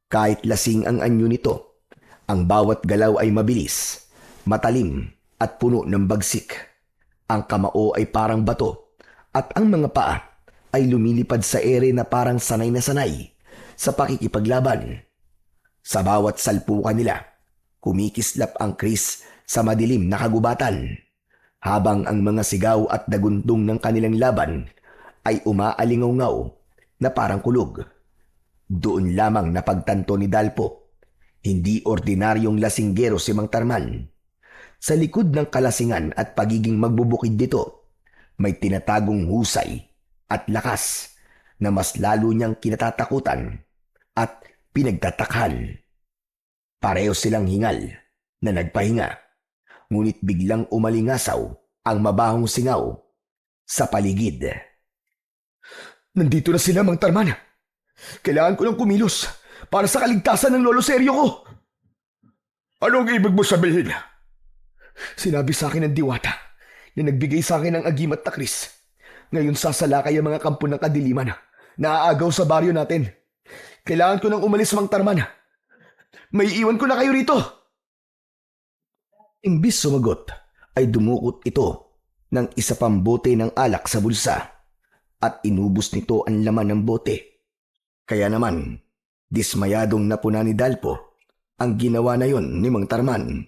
Kahit lasing ang anyo nito, ang bawat galaw ay mabilis, matalim at puno ng bagsik. Ang kamao ay parang bato at ang mga paa ay lumilipad sa ere na parang sanay na sanay sa pakikipaglaban. Sa bawat salpukan nila, kumikislap ang kris sa madilim na kagubatan, habang ang mga sigaw at dagundong ng kanilang laban ay umaalingaw-ngaw na parang kulog. Doon lamang napagtanto ni Dalpo, hindi ordinaryong lasinggero si Mang Tarman. Sa likod ng kalasingan at pagiging magbubukid nito, may tinatagong husay at lakas na mas lalo niyang kinatatakutan at pinagtatakhan. Pareho silang hingal na nagpahinga, ngunit biglang umalingasaw ang mabahong singaw sa paligid. Nandito na sila, Mang Tarman. Kailangan ko lang kumilos para sa kaligtasan ng lolo seryo ko. Anong ibig mo sabihin? Sinabi sa akin ng diwata na nagbigay sa akin ng agimat na kris. Ngayon sasalakay ang mga kampo ng kadiliman na aagaw sa baryo natin. Kailangan ko nang umalis, Mang Tarman. May iwan ko na kayo rito. Imbis sumagot, ay dumukot ito ng isa pang bote ng alak sa bulsa at inubos nito ang laman ng bote. Kaya naman, dismayadong napuna ni Dalpo ang ginawa na yon ni Mang Tarman.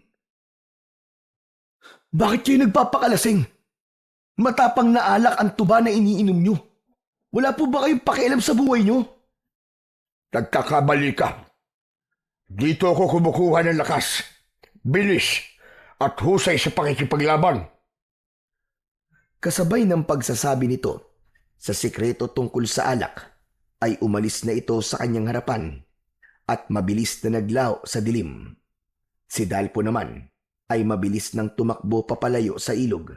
Bakit kayo nagpapakalasing? Matapang na alak ang tuba na iniinom nyo. Wala po ba kayong pakialam sa buhay nyo? Nagkakamali ka. Dito ako kumukuha ng lakas, bilis, at husay sa pakikipaglaban. Kasabay ng pagsasabi nito sa sikreto tungkol sa alak, ay umalis na ito sa kanyang harapan at mabilis na naglaho sa dilim. Si Dalpo naman ay mabilis nang tumakbo papalayo sa ilog.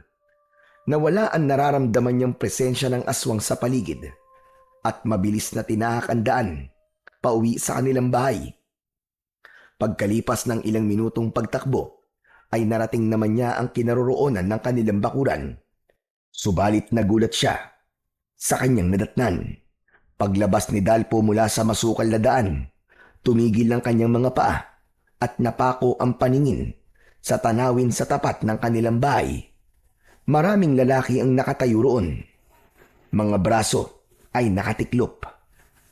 Nawala ang nararamdaman niyang presensya ng aswang sa paligid at mabilis na tinahak ang daan pauwi sa kanilang bahay. Pagkalipas ng ilang minutong pagtakbo, ay narating naman niya ang kinaroroonan ng kanilang bakuran. Subalit nagulat siya sa kanyang nadatnan. Paglabas ni Dalpo mula sa masukal na daan, tumigil ang kanyang mga paa at napako ang paningin sa tanawin sa tapat ng kanilang bahay. Maraming lalaki ang nakatayo roon. Mga braso ay nakatiklop.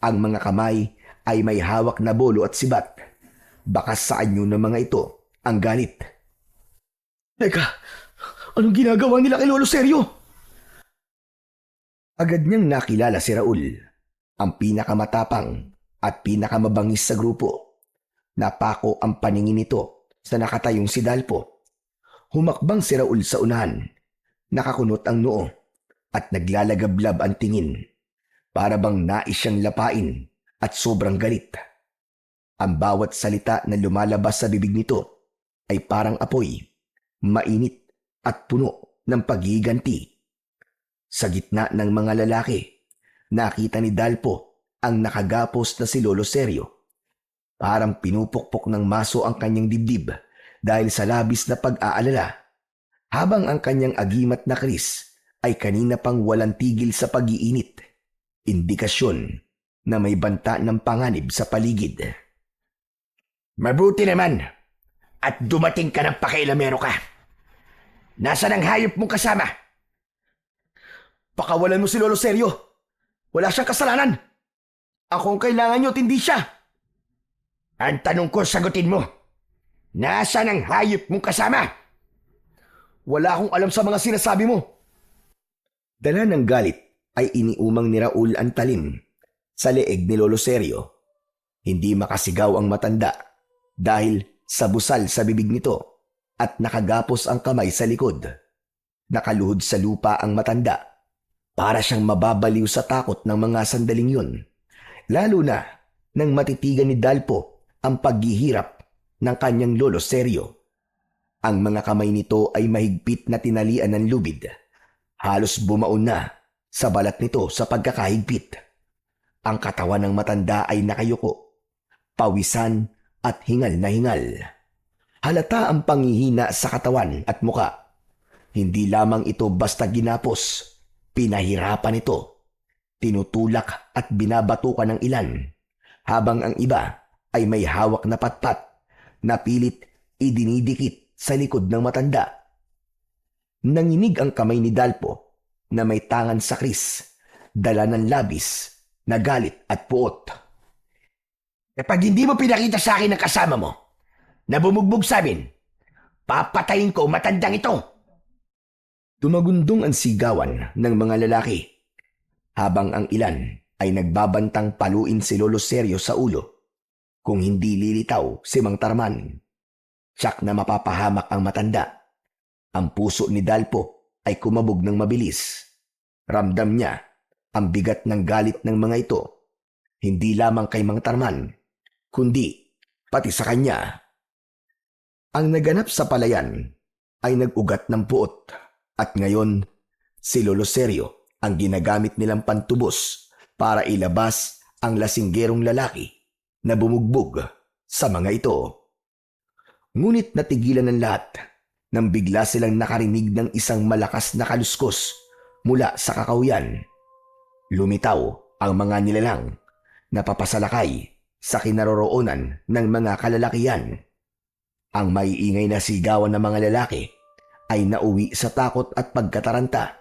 Ang mga kamay ay may hawak na bolo at sibat. Bakas sa anyo ng mga ito ang galit. Teka, anong ginagawa nila kay Lolo Seryo? Agad niyang nakilala si Raul, ang pinakamatapang at pinakamabangis sa grupo. Napako ang paningin nito sa nakatayong si Dalpo. Humakbang si Raul sa unahan, nakakunot ang noo at naglalagablab ang tingin. Para bang nais siyang lapain at sobrang galit. Ang bawat salita na lumalabas sa bibig nito ay parang apoy, mainit at puno ng paghiganti. Sa gitna ng mga lalaki, nakita ni Dalpo ang nakagapos na si Lolo Seryo. Parang pinupukpok ng maso ang kanyang dibdib dahil sa labis na pag-aalala, habang ang kanyang agimat na kris ay kanina pang walang tigil sa pag-iinit. Indikasyon na may banta ng panganib sa paligid. Mabuti naman at dumating ka ng pakailamero ka. Nasaan ang hayop mong kasama? Pakawalan mo si Lolo Seryo. Wala siyang kasalanan. Ako ang kailangan niyo at hindi siya. Ang tanong ko, sagutin mo. Nasaan ang hayop mong kasama? Wala akong alam sa mga sinasabi mo. Dala ng galit ay iniumang ni Raul ang talim sa leeg ni Lolo Seryo. Hindi makasigaw ang matanda dahil sa busal sa bibig nito at nakagapos ang kamay sa likod. Nakaluhod sa lupa ang matanda. Para siyang mababaliw sa takot ng mga sandaling yun. Lalo na nang matitigan ni Dalpo ang paghihirap ng kanyang Lolo Seryo. Ang mga kamay nito ay mahigpit na tinalian ng lubid. Halos bumaon na sa balat nito sa pagkakahigpit. Ang katawan ng matanda ay nakayuko, pawisan at hingal na hingal. Halata ang panghihina sa katawan at muka. Hindi lamang ito basta ginapos, pinahirapan ito. Tinutulak at binabatukan ng ilan, habang ang iba ay may hawak na patpat na pilit idinidikit sa likod ng matanda. Nanginig ang kamay ni Dalpo na may tangan sa kris, dala ng labis na galit at puot. Kapag hindi mo pinakita sa akin ang kasama mo, na bumugbog sa amin, papatayin ko matandang ito. Tumagundong ang sigawan ng mga lalaki, habang ang ilan ay nagbabantang paluin si Lolo Seryo sa ulo. Kung hindi lilitaw si Mang Tarman, tsak na mapapahamak ang matanda. Ang puso ni Dalpo ay kumabog ng mabilis. Ramdam niya ang bigat ng galit ng mga ito, hindi lamang kay Mang Tarman, kundi pati sa kanya. Ang naganap sa palayan ay nag-ugat ng puot, at ngayon si Lolo Seryo ang ginagamit nilang pantubos para ilabas ang lasinggerong lalaki na bumugbog sa mga ito. Ngunit natigilan ng lahat nang bigla silang nakarinig ng isang malakas na kaluskos mula sa kakawyan. Lumitaw ang mga nilalang na papasalakay sa kinaroroonan ng mga kalalakihan. Ang maiingay na sigawan ng mga lalaki ay nauwi sa takot at pagkataranta.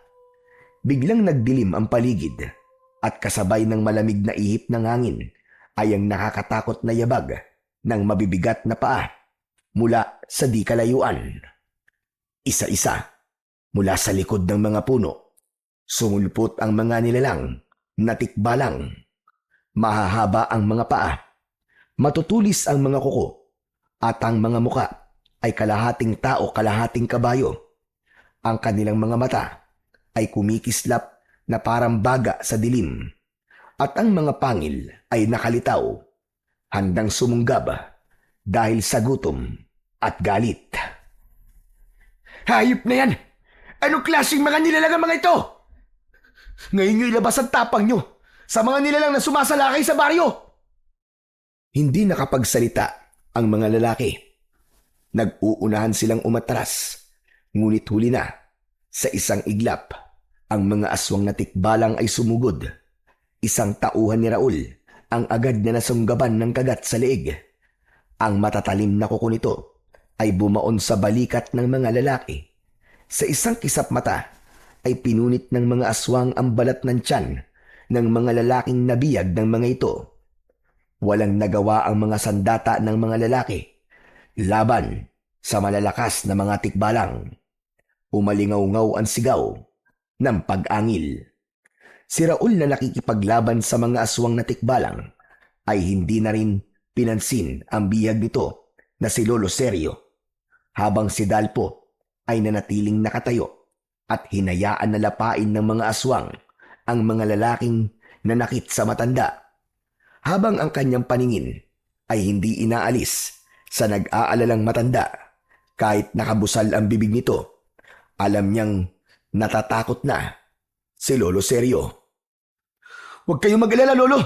Biglang nagdilim ang paligid at kasabay ng malamig na ihip ng hangin ay ang nakakatakot na yabag ng mabibigat na paa mula sa di kalayuan. Isa-isa mula sa likod ng mga puno, sumulpot ang mga nilalang na tikbalang. Mahahaba ang mga paa, matutulis ang mga kuko, at ang mga muka ay kalahating tao, kalahating kabayo. Ang kanilang mga mata ay kumikislap na parang baga sa dilim, at ang mga pangil ay nakalitaw, handang sumunggab dahil sa gutom at galit. Hayop na yan! Anong klaseng mga nilalang ang mga ito? Ngayon nyo ilabas ang tapang nyo sa mga nilalang na sumasalakay sa baryo. Hindi nakapagsalita ang mga lalaki. Nag-uunahan silang umatras, ngunit huli na. Sa isang iglap, ang mga aswang na tikbalang ay sumugod. Isang tauhan ni Raul ang agad na nasunggaban ng kagat sa leeg. Ang matatalim na kuko nito ay bumaon sa balikat ng mga lalaki. Sa isang kisap mata ay pinunit ng mga aswang ang balat ng tiyan ng mga lalaking nabiyag ng mga ito. Walang nagawa ang mga sandata ng mga lalaki laban sa malalakas na mga tikbalang. Umalingaw-ngaw ang sigaw ng pag-angil. Si Raul na nakikipaglaban sa mga aswang na tikbalang ay hindi na rin pinansin ang biyag nito na si Lolo Sergio, habang si Dalpo ay nanatiling nakatayo at hinayaan na lapain ng mga aswang ang mga lalaking nanakit sa matanda, habang ang kanyang paningin ay hindi inaalis sa nag-aalalang matanda. Kahit nakabusal ang bibig nito, alam niyang natatakot na si Lolo Sergio. Huwag kayong mag-alala, Lolo.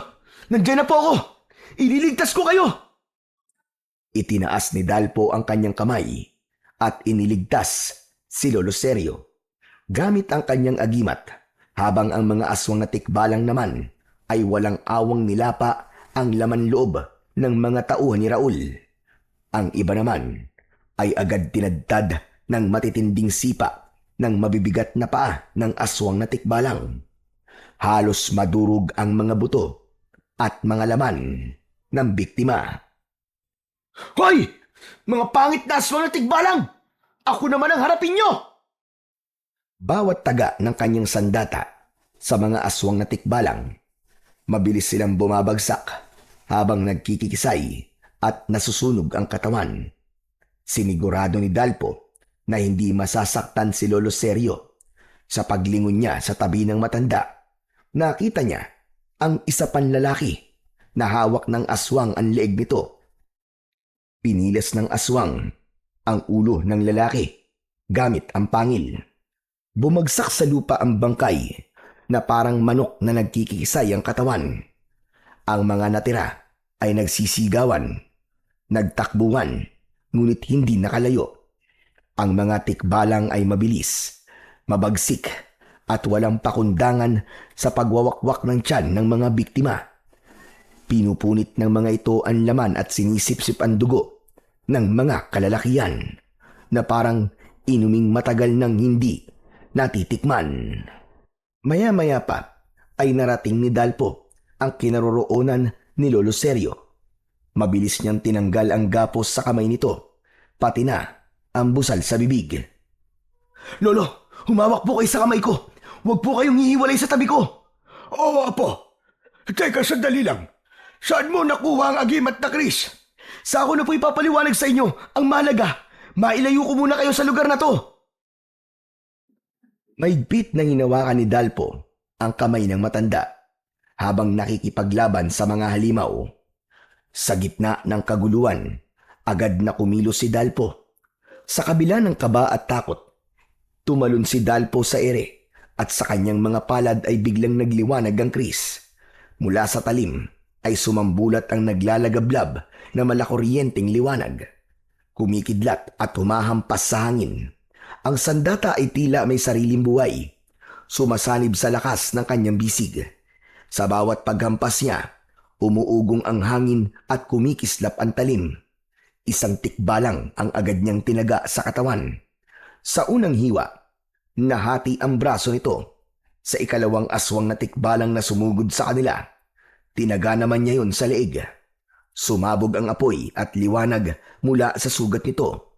Nandiyan na po ako. Ililigtas ko kayo. Itinaas ni Dalpo ang kanyang kamay at iniligtas si Lolo Sergio gamit ang kanyang agimat, habang ang mga aswang na tikbalang naman ay walang awang nilapa ang laman loob ng mga tauhan ni Raul. Ang iba naman ay agad tinadtad ng matitinding sipa ng mabibigat na paa ng aswang na tikbalang. Halos madurog ang mga buto at mga laman ng biktima. Hoy! Mga pangit na aswang na tikbalang! Ako naman ang harapin nyo! Bawat taga ng kanyang sandata sa mga aswang na tikbalang, mabilis silang bumabagsak habang nagkikisay at nasusunog ang katawan. Sinigurado ni Dalpo na hindi masasaktan si Lolo Sergio. Sa paglingon niya sa tabi ng matanda, nakita niya ang isa pang lalaki na hawak ng aswang ang leeg nito. Pinilas ng aswang ang ulo ng lalaki gamit ang pangil. Bumagsak sa lupa ang bangkay na parang manok na nagkikisay ang katawan. Ang mga natira ay nagsisigawan, nagtakbuhan, ngunit hindi nakalayo. Ang mga tikbalang ay mabilis, mabagsik at walang pakundangan sa pagwawakwak ng tiyan ng mga biktima. Pinupunit ng mga ito ang laman at sinisipsip ang dugo ng mga kalalakihan na parang inuming matagal nang hindi natitikman. Maya-maya pa ay narating ni Dalpo ang kinaroroonan ni Lolo Sergio. Mabilis niyang tinanggal ang gapos sa kamay nito, pati na ang busal sa bibig. Lolo, humawak po kayo sa kamay ko. Huwag po kayong hihiwalay sa tabi ko. Oo, Apo. Teka, sandali lang. Saan mo nakuha ang agimat na Chris? Sa ako na po ipapaliwanag sa inyo. Ang mahalaga, mailayo ko muna kayo sa lugar na to. Mahigpit na hinawakan ni Dalpo ang kamay ng matanda habang nakikipaglaban sa mga halimaw. Sa gitna ng kaguluhan, agad na kumilos si Dalpo. Sa kabila ng kaba at takot, tumalon si Dalpo sa ere at sa kanyang mga palad ay biglang nagliwanag ang Chris. Mula sa talim ay sumambulat ang naglalagablab na malakuryenteng liwanag. Kumikidlat at humahampas sa hangin. Ang sandata ay tila may sariling buhay. Sumasanib sa lakas ng kanyang bisig. Sa bawat paghampas niya, umuugong ang hangin at kumikislap ang talim. Isang tikbalang ang agad niyang tinaga sa katawan. Sa unang hiwa, nahati ang braso nito. Sa ikalawang aswang na tikbalang na sumugod sa kanila, tinaga naman niya yun sa leeg. Sumabog ang apoy at liwanag mula sa sugat nito.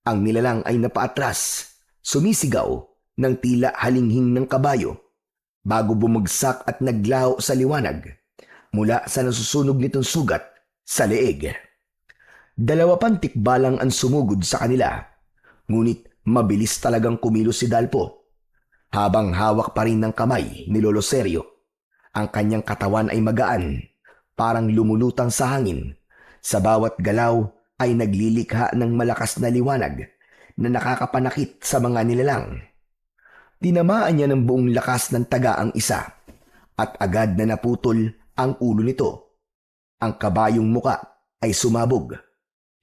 Ang nilalang ay napaatras, sumisigaw ng tila halinghing ng kabayo, bago bumagsak at naglaho sa liwanag mula sa nasusunog nitong sugat sa leeg. Dalawa pang tikbalang ang sumugod sa kanila, ngunit mabilis talagang kumilos si Dalpo. Habang hawak pa rin ng kamay ni Lolo Sergio, ang kanyang katawan ay magaan, parang lumulutang sa hangin. Sa bawat galaw ay naglilikha ng malakas na liwanag na nakakapanakit sa mga nilalang. Tinamaan niya ng buong lakas ng taga ang isa at agad na naputol ang ulo nito. Ang kabayong muka ay sumabog.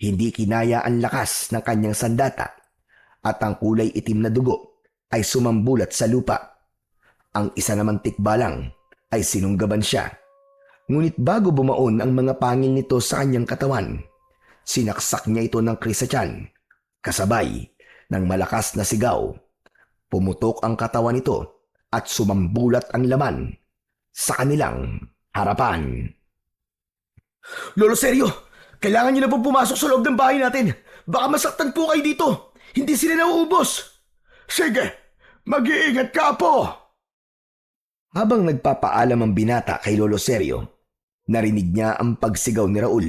Hindi kinaya ang lakas ng kanyang sandata at ang kulay itim na dugo ay sumambulat sa lupa. Ang isa namang tikbalang ay sinunggaban siya. Ngunit bago bumaon ang mga pangil nito sa kanyang katawan, sinaksak niya ito ng kris sa tiyan, kasabay ng malakas na sigaw. Pumutok ang katawan nito at sumambulat ang laman sa kanilang harapan. Lolo Seryo, kailangan niyo na pong pumasok sa loob ng bahay natin. Baka masaktan po kayo dito. Hindi sila nauubos. Sige, mag-iingat ka, Apo. Habang nagpapaalam ang binata kay Lolo Seryo, narinig niya ang pagsigaw ni Raul.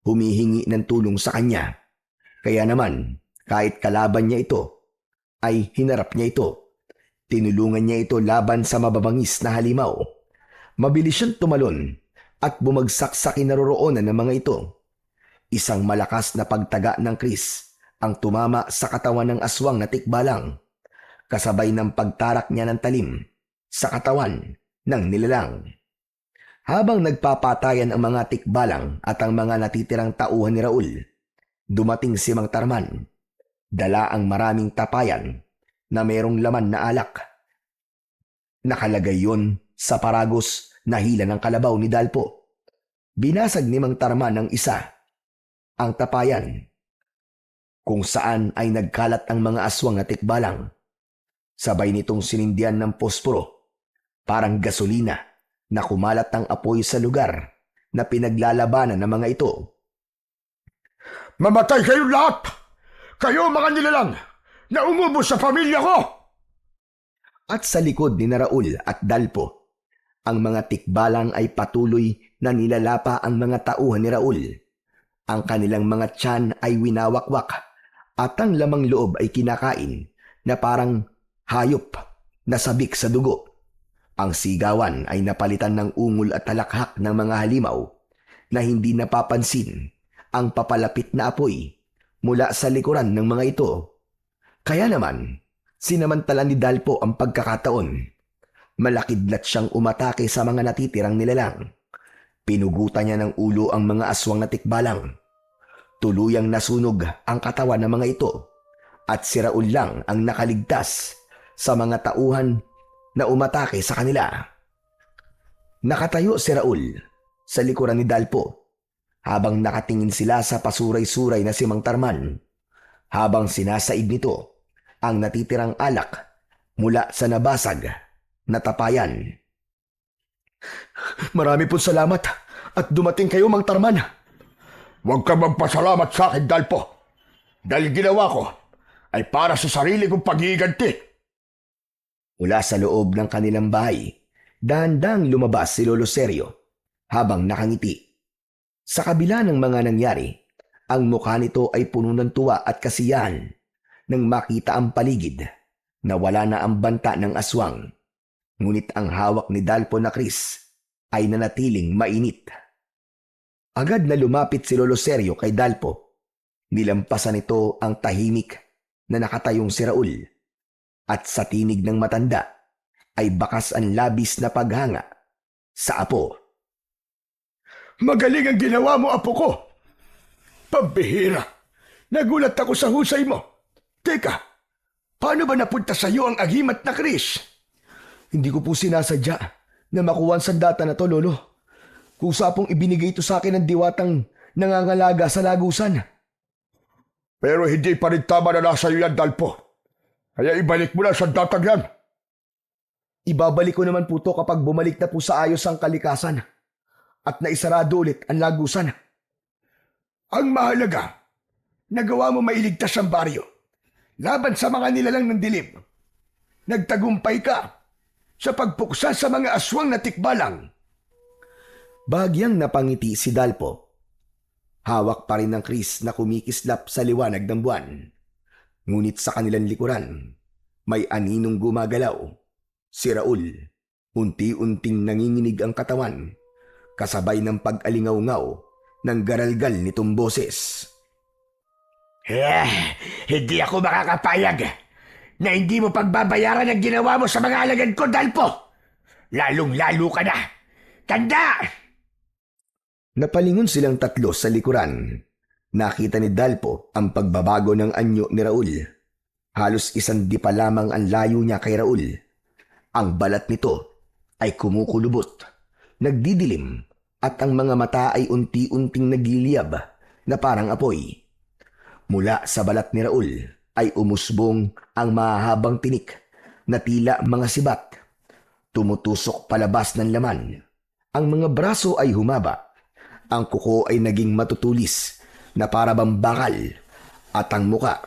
Humihingi ng tulong sa kanya. Kaya naman, kahit kalaban niya ito, ay hinarap niya ito. Tinulungan niya ito laban sa mababangis na halimaw. Mabilis siyang tumalon at bumagsak sa kinaroroonan ng mga ito. Isang malakas na pagtaga ng kris ang tumama sa katawan ng aswang na tikbalang, kasabay ng pagtarak niya ng talim sa katawan ng nilalang. Habang nagpapatayan ang mga tikbalang at ang mga natitirang tauhan ni Raul, dumating si Mang Tarman. Dala ang maraming tapayan na mayroong laman na alak. Nakalagay yon sa paragos na hila ng kalabaw ni Dalpo. Binasag ni Mang Tarman ng isa ang tapayan, kung saan ay nagkalat ang mga aswang na tikbalang. Sabay nitong sinindihan ng posporo, parang gasolina, na kumalat ang apoy sa lugar na pinaglalabanan ng mga ito. Mamatay kayong lahat! Kayo mga nilalang na umubos sa pamilya ko! At sa likod ni Raul at Dalpo, ang mga tikbalang ay patuloy na nilalapa ang mga tauhan ni Raul. Ang kanilang mga tiyan ay winawakwak at ang lamang loob ay kinakain na parang hayop na sabik sa dugo. Ang sigawan ay napalitan ng ungol at talakhak ng mga halimaw na hindi napapansin ang papalapit na apoy mula sa likuran ng mga ito. Kaya naman, sinamantala ni Dalpo ang pagkakataon. Malakidlat siyang umatake sa mga natitirang nilalang. Pinugutan niya ng ulo ang mga aswang na tikbalang. Tuluyang nasunog ang katawan ng mga ito at si Raul lang ang nakaligtas sa mga tauhan na umatake sa kanila. Nakatayo si Raul sa likuran ni Dalpo habang nakatingin sila sa pasuray-suray na si Mang Tarman, habang sinasaid nito ang natitirang alak mula sa nabasag na tapayan. Marami pong salamat at dumating kayo, Mang Tarman. Huwag ka magpasalamat sa akin, Dalpo. Dahil ginawa ko ay para sa sarili kong pag-iiganti. Mula sa loob ng kanilang bahay, dahan-dahang lumabas si Lolo Seryo habang nakangiti. Sa kabila ng mga nangyari, ang mukha nito ay puno ng tuwa at kasiyahan nang makita ang paligid na wala na ang banta ng aswang. Ngunit ang hawak ni Dalpo na kris ay nanatiling mainit. Agad na lumapit si Lolo Seryo kay Dalpo. Nilampasan nito ang tahimik na nakatayong si Raul. At sa tinig ng matanda ay bakas ang labis na paghanga sa apo. Magaling ang ginawa mo, Apo ko. Pambihira. Nagulat ako sa husay mo. Teka, paano ba napunta sa iyo ang agimat na kris? Hindi ko po sinasadya na makuha ang sandata na to, Lolo. Kusa pong ibinigay ito sa akin ng diwatang nangangalaga sa lagusan. Pero hindi pa rin tama na nasa iyo yan, Dalpo. Kaya ibalik mo na sa datang yan. Ibabalik ko naman po to kapag bumalik na po sa ayos ang kalikasan at naisarado ulit ang lagusan. Ang mahalaga, nagawa mo mailigtas ang baryo laban sa mga nilalang ng dilim. Nagtagumpay ka sa pagpuksa sa mga aswang na tikbalang. Bahagyang napangiti si Dalpo. Hawak pa rin ng kris na kumikislap sa liwanag ng buwan. Ngunit sa kanilang likuran, may aninong gumagalaw. Si Raul, unti-unting nanginginig ang katawan, kasabay ng pag-alingaw-ngaw ng garalgal nitong boses. Hindi ako makakapayag na hindi mo pagbabayaran ang ginawa mo sa mga alagad ko, Dalpo. Lalong-lalo ka na. Tanda! Napalingon silang tatlo sa likuran. Nakita ni Dalpo ang pagbabago ng anyo ni Raul. Halos isang dipa lamang ang layo niya kay Raul. Ang balat nito ay kumukulubot, nagdidilim, at ang mga mata ay unti-unting nagliliyab na parang apoy. Mula sa balat ni Raul ay umusbong ang mahahabang tinik na tila mga sibat. Tumutusok palabas ng laman. Ang mga braso ay humaba. Ang kuko ay naging matutulis na para bang bakal, at ang muka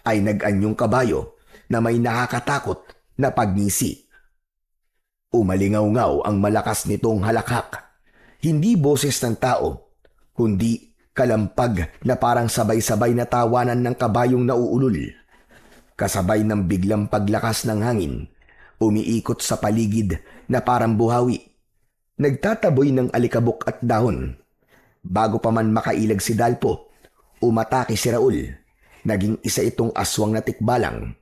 ay nag-anyong kabayo na may nakakatakot na pagngisi. Umalingaw-ngaw ang malakas nitong halakhak. Hindi boses ng tao, kundi kalampag na parang sabay-sabay na tawanan ng kabayong nauulol. Kasabay ng biglang paglakas ng hangin, umiikot sa paligid na parang buhawi. Nagtataboy ng alikabok at dahon. Bago pa man makailag si Dalpo, umatake si Raul. Naging isa itong aswang na tikbalang.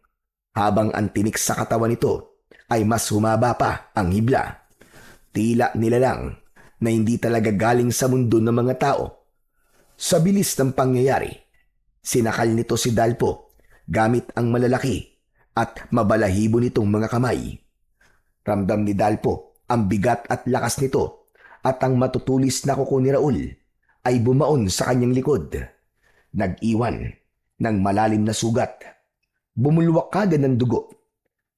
Habang ang tinik sa katawan nito ay mas humaba pa ang hibla. Tila nilalang na hindi talaga galing sa mundo ng mga tao. Sa bilis ng pangyayari, sinakal nito si Dalpo gamit ang malalaki at mabalahibo nitong mga kamay. Ramdam ni Dalpo ang bigat at lakas nito, at ang matutulis na kuko ni Raul ay bumaon sa kanyang likod. Nag-iwan ng malalim na sugat. Bumulwak kagad ng dugo.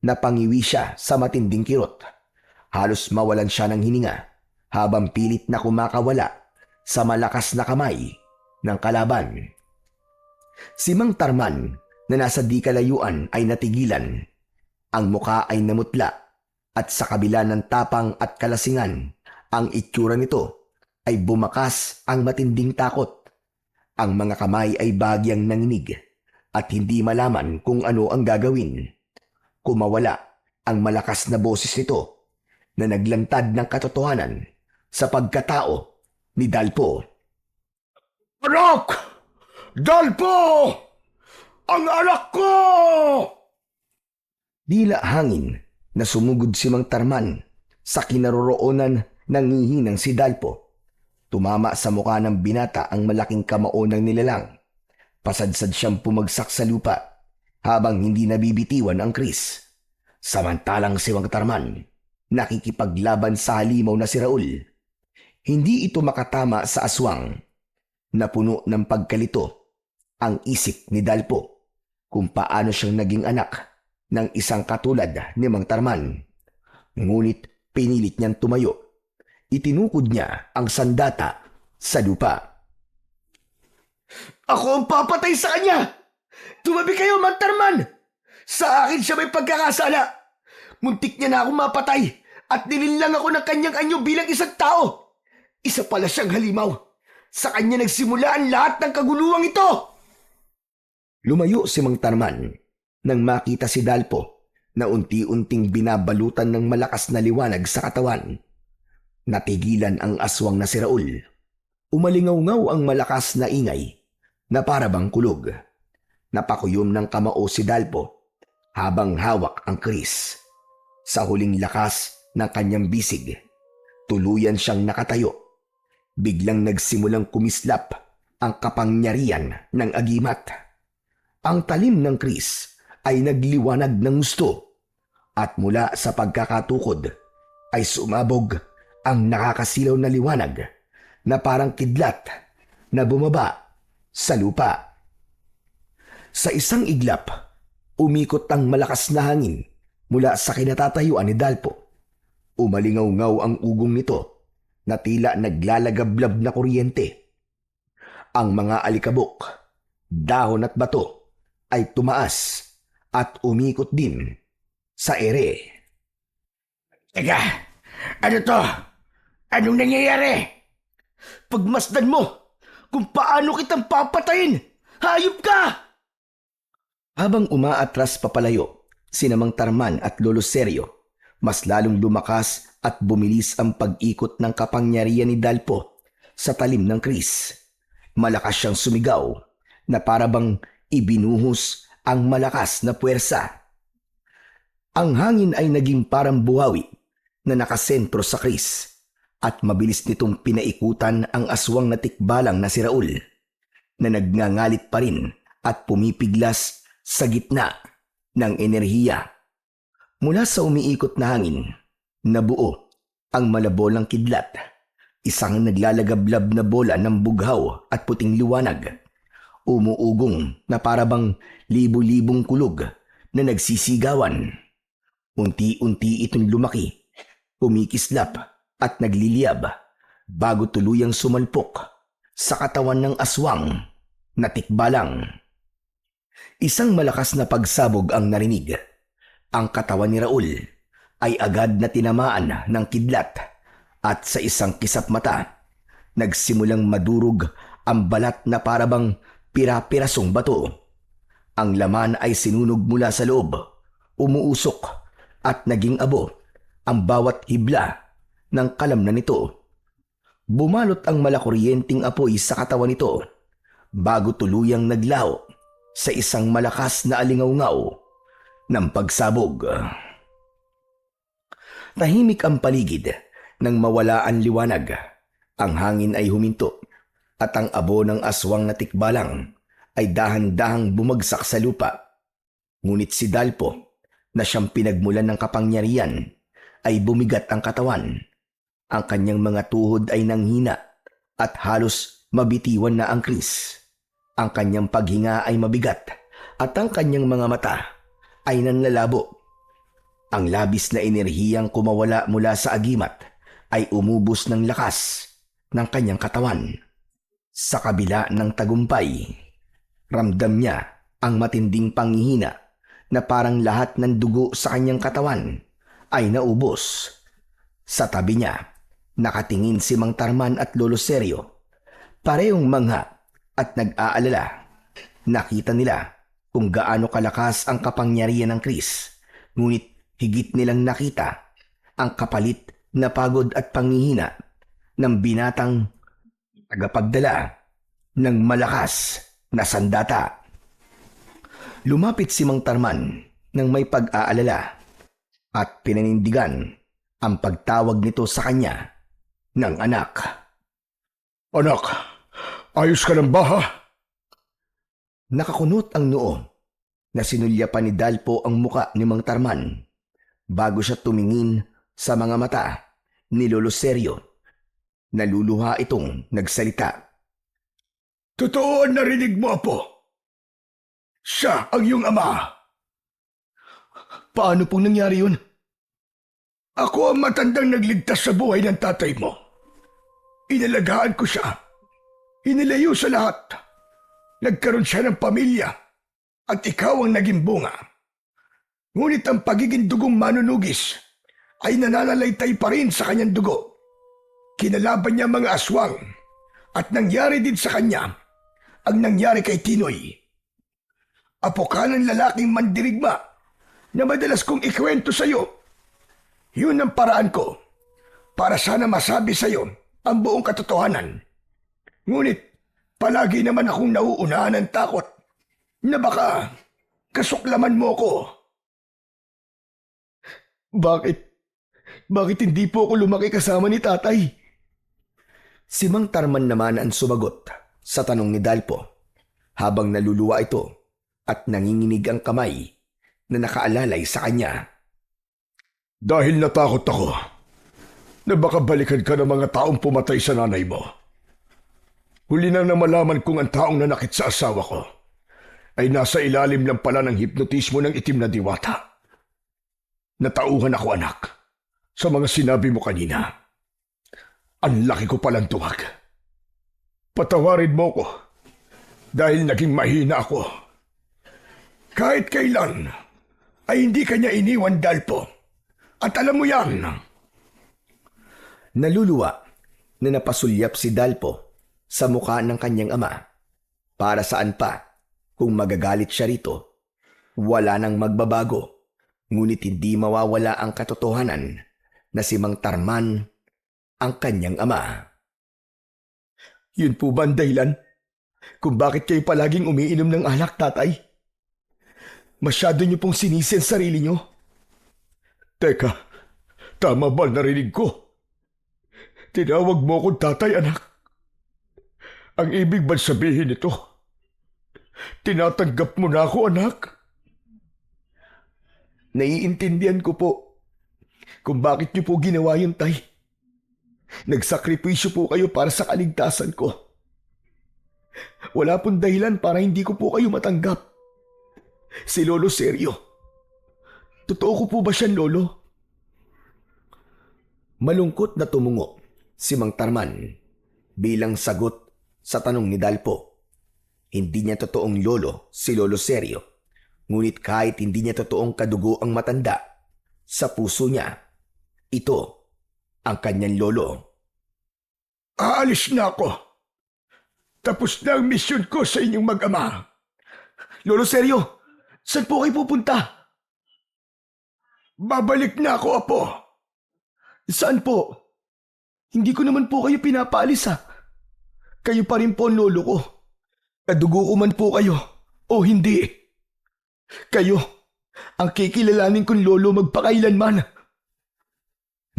Napangiwi siya sa matinding kirot. Halos mawalan siya ng hininga habang pilit na kumakawala sa malakas na kamay ng kalaban. Si Mang Tarman na nasa di kalayuan ay natigilan. Ang muka ay namutla, at sa kabila ng tapang at kalasingan, ang itsura nito ay bumakas ang matinding takot. Ang mga kamay ay bagyang nanginig at hindi malaman kung ano ang gagawin. Kumawala ang malakas na boses nito na naglantad ng katotohanan sa pagkatao ni Dalpo. Anak! Dalpo! Ang anak ko! Dila hangin na sumugod si Mang Tarman sa kinaroroonan ng ngihinang si Dalpo. Tumama sa mukha ng binata ang malaking kamao ng nilalang. Pasadsad siyang pumagsak sa lupa habang hindi nabibitiwan ang Kris. Samantalang si Mang Tarman nakikipaglaban sa halimaw na si Raul. Hindi ito makatama sa aswang. Napuno ng pagkalito ang isip ni Dalpo kung paano siyang naging anak ng isang katulad ni Mang Tarman. Ngunit pinilit niyang tumayo. Itinukod niya ang sandata sa lupa. Ako ang papatay sa kanya! Tumabi kayo, Mang Tarman! Sa akin siya may pagkakasala. Muntik niya na akong mapatay at nilinlang ako ng kanyang anyo bilang isang tao. Isa pala siyang halimaw. Sa kanya nagsimula ang lahat ng kaguluhang ito. Lumayo si Mang Tarman nang makita si Dalpo na unti-unting binabalutan ng malakas na liwanag sa katawan. Natigilan ang aswang na si Raul. Umalingaw-ngaw ang malakas na ingay na parabang kulog. Napakuyom ng kamao si Dalpo habang hawak ang Kris. Sa huling lakas ng kanyang bisig, tuluyan siyang nakatayo. Biglang nagsimulang kumislap ang kapangyarihan ng agimat. Ang talim ng Kris ay nagliwanag ng gusto, at mula sa pagkakatukod ay sumabog ang nakakasilaw na liwanag na parang kidlat na bumaba sa lupa. Sa isang iglap, umikot ang malakas na hangin mula sa kinatatayuan ni Dalpo. Umalingaw-ngaw ang ugong nito na tila naglalagablab na kuryente. Ang mga alikabok, dahon at bato ay tumaas at umikot din sa ere. Teka, ano to? Anong nangyayari? Pagmasdan mo kung paano kitang papatayin! Hayop ka! Habang umaatras papalayo, sina Mang Tarman at Lolo Seryo, mas lalong lumakas at bumilis ang pag-ikot ng kapangyarihan ni Dalpo sa talim ng Kris. Malakas siyang sumigaw na parabang ibinuhos ang malakas na puwersa. Ang hangin ay naging parang buhawi na nakasentro sa Kris, at mabilis nitong pinaikutan ang aswang na tikbalang na si Raul. na nagngangalit pa rin at pumipiglas sa gitna ng enerhiya. Mula sa umiikot na hangin, nabuo ang malabolang kidlat, isang naglalagablab na bola ng bughaw at puting liwanag, umuugong na parabang libu-libong kulog na nagsisigawan. Unti-unti itong lumaki, kumikislap at nagliliyab bago tuluyang sumalpok sa katawan ng aswang na tikbalang. Isang malakas na pagsabog ang narinig. Ang katawan ni Raul ay agad na tinamaan ng kidlat at sa isang kisap mata, nagsimulang madurog ang balat na parabang pira-pirasong bato. Ang laman ay sinunog mula sa loob, umuusok at naging abo ang bawat hibla ng kalamnan nito. Bumalot ang malakuryenteng apoy sa katawan nito bago tuluyang naglaho sa isang malakas na alingaw-ngaw ng pagsabog. Tahimik ang paligid nang mawala ang liwanag. Ang hangin ay huminto at ang abo ng aswang na tikbalang ay dahan-dahang bumagsak sa lupa. Ngunit si Dalpo, na siyang pinagmulan ng kapangyarihan, ay bumigat ang katawan. Ang kanyang mga tuhod ay nanghina at halos mabitiwan na ang kris. Ang kanyang paghinga ay mabigat at ang kanyang mga mata ay nanlalabo. Ang labis na enerhiyang kumawala mula sa agimat ay umubos ng lakas ng kanyang katawan. Sa kabila ng tagumpay, ramdam niya ang matinding panghihina na parang lahat ng dugo sa kanyang katawan ay naubos. Sa tabi niya, nakatingin si Mang Tarman at Lolo Seryo. Parehong mangha at nag-aalala. Nakita nila kung gaano kalakas ang kapangyarihan ng Kris, ngunit higit nilang nakita ang kapalit na pagod at panghihina ng binatang tagapagdala ng malakas na sandata. Lumapit si Mang Tarman nang may pag-aalala at pinanindigan ang pagtawag nito sa kanya ng anak. Anak, ayos ka ng baha? Nakakunot ang noo na sinulya pa ni Dalpo ang muka ni Mang Tarman bago siya tumingin sa mga mata ni Lolo Seryo. Naluluha itong nagsalita. Totoo ang narinig mo, Apo. Siya ang iyong ama. Paano pong nangyari yun? Ako ang matandang nagligtas sa buhay ng tatay mo. Inalagaan ko siya. Inilayo sa lahat. Nagkaroon siya ng pamilya at ikaw ang naging bunga. Ngunit ang pagiging dugong manunugis ay nananalaytay pa rin sa kanyang dugo. Kinalaban niya mga aswang at nangyari din sa kanya ang nangyari kay Tinoy. Apo ka ng lalaking mandirigma na madalas kong ikwento sa iyo. Yun ang paraan ko para sana masabi sa iyo ang buong katotohanan. Ngunit palagi naman akong nauunahan ng takot na baka kasuklaman mo ko. Bakit? Bakit hindi po ako lumaki kasama ni tatay? Si Mang Tarman naman ang sumagot sa tanong ni Dalpo habang naluluwa ito at nanginginig ang kamay na nakaalalay sa kanya. Dahil natakot ako na baka balikan ka ng mga taong pumatay sa nanay mo. Huli na malaman kong ang taong nanakit sa asawa ko ay nasa ilalim lang pala ng hipnotismo ng itim na diwata. Natauhan ako, anak, sa mga sinabi mo kanina. Ang laki ko palang tuwag. Patawarin mo ko dahil naging mahina ako. Kahit kailan ay hindi kanya iniwan, Dalpo. At alam mo yan. Naluluwa na napasulyap si Dalpo sa mukha ng kanyang ama. Para saan pa kung magagalit siya rito? Wala nang magbabago, ngunit hindi mawawala ang katotohanan na si Mang Tarman ang kanyang ama. Yun po ba ang dahilan kung bakit kayo palaging umiinom ng alak, tatay? Masyado niyo pong sinisi ang sarili niyo. Teka, tama ba narinig ko? Tinawag mo akong tatay, anak. Ang ibig ba sabihin nito? Tinatanggap mo na ako, anak. Naiintindihan ko po kung bakit niyo po ginawa yun, Tay. Nagsakripisyo po kayo para sa kaligtasan ko. Wala pong dahilan para hindi ko po kayo matanggap. Si Lolo Sergio. Totoo ko po ba siyan, Lolo? Malungkot na tumungo si Mang Tarman bilang sagot sa tanong ni Dalpo. Hindi niya totoong lolo si Lolo Sergio. Ngunit kahit hindi niya totoong kadugo ang matanda, sa puso niya, ito ang kanyang lolo. Aalis na ako. Tapos na ang misyon ko sa inyong mag-ama. Lolo Sergio, saan po kayo pupunta? Babalik na ako, Apo. Saan po? Hindi ko naman po kayo pinapaalis, ha. Kayo pa rin po ang lolo ko. Kadugo ko man po kayo o hindi. Kayo ang kikilalanin kong lolo magpakailanman.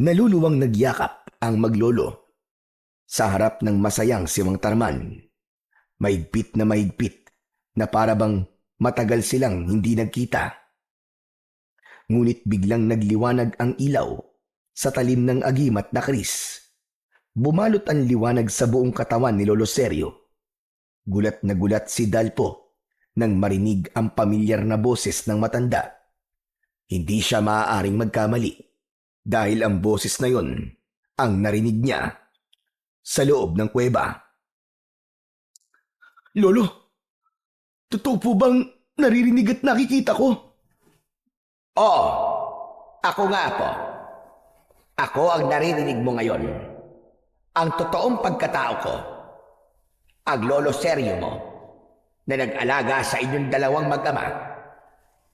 Naluluwang nagyakap ang maglolo sa harap ng masayang si Mang Tarman. Mahigpit na para bang matagal silang hindi nagkita. Ngunit biglang nagliwanag ang ilaw sa talim ng agimat na kris. Bumalot ang liwanag sa buong katawan ni Lolo Sergio. Gulat na gulat si Dalpo nang marinig ang pamilyar na boses ng matanda. Hindi siya maaaring magkamali dahil ang boses na yon ang narinig niya sa loob ng kuweba. Lolo, totoo po bang naririnig at nakikita ko? Oo, ako nga po. Ako ang naririnig mo ngayon. Ang totoong pagkatao ko, ang Lolo Sergio mo, na nag-alaga sa inyong dalawang mag-ama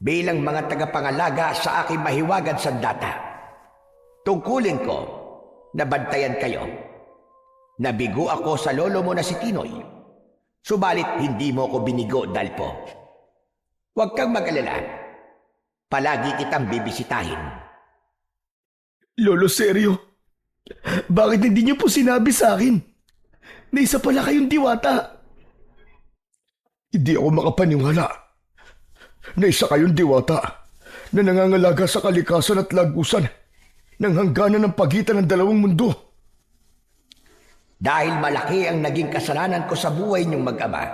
bilang mga tagapangalaga sa aking mahiwagan sandata. Tungkulin ko na bantayan kayo. Nabigo ako sa lolo mo na si Tinoy. Subalit hindi mo ko binigo, Dalpo. Huwag kang mag-alala. Palagi kitang bibisitahin. Lolo Sergio, bakit hindi niyo po sinabi sa akin na isa pala kayong diwata? Hindi ako makapaniwala na isa kayong diwata na nangangalaga sa kalikasan at lagusan ng hangganan ng pagitan ng dalawang mundo. Dahil malaki ang naging kasalanan ko sa buhay niyong mag-ama,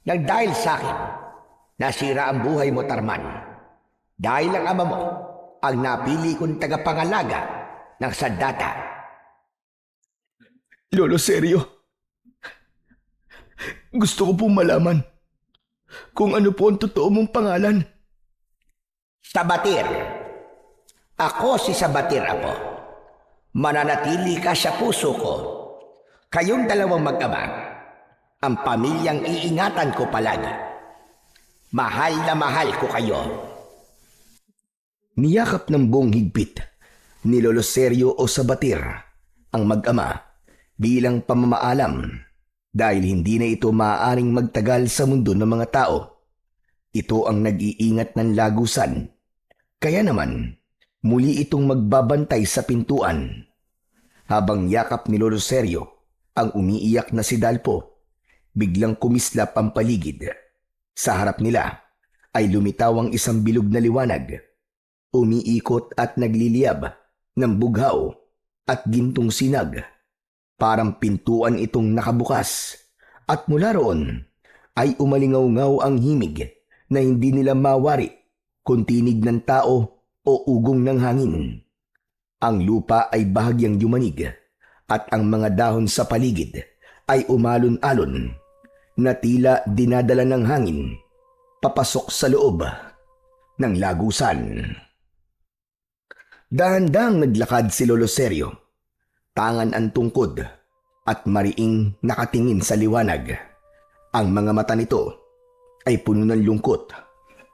nang dahil sa akin, nasira ang buhay mo, Tarman. Dahil ang ama mo ang napili kong tagapangalaga ng sandata. Lolo Sergio, gusto ko pong malaman kung ano po ang totoo mong pangalan. Sabatir. Ako si Sabatir, Apo. Mananatili ka sa puso ko. Kayong dalawang mag-ama, ang pamilyang iingatan ko palagi. Mahal na mahal ko kayo. Niyakap ng buong higpit ni Lolo Sergio o Sabatir ang mag-ama bilang pamamaalam dahil hindi na ito maaaring magtagal sa mundo ng mga tao. Ito ang nag-iingat ng lagusan. Kaya naman, muli itong magbabantay sa pintuan. Habang yakap ni Lolo Sergio ang umiiyak na si Dalpo, biglang kumislap ang paligid. Sa harap nila ay lumitaw ang isang bilog na liwanag. Umiikot at nagliliyab ng bughaw at gintong sinag. Parang pintuan itong nakabukas at mula roon ay umalingaw-ngaw ang himig na hindi nila mawari kung tinig ng tao o ugong ng hangin. Ang lupa ay bahagyang yumanig at ang mga dahon sa paligid ay umalon-alon na tila dinadala ng hangin papasok sa loob ng lagusan. Dahan-dahang naglakad si Lolo Sergio. Tangan ang tungkod at mariing nakatingin sa liwanag. Ang mga mata nito ay puno ng lungkot,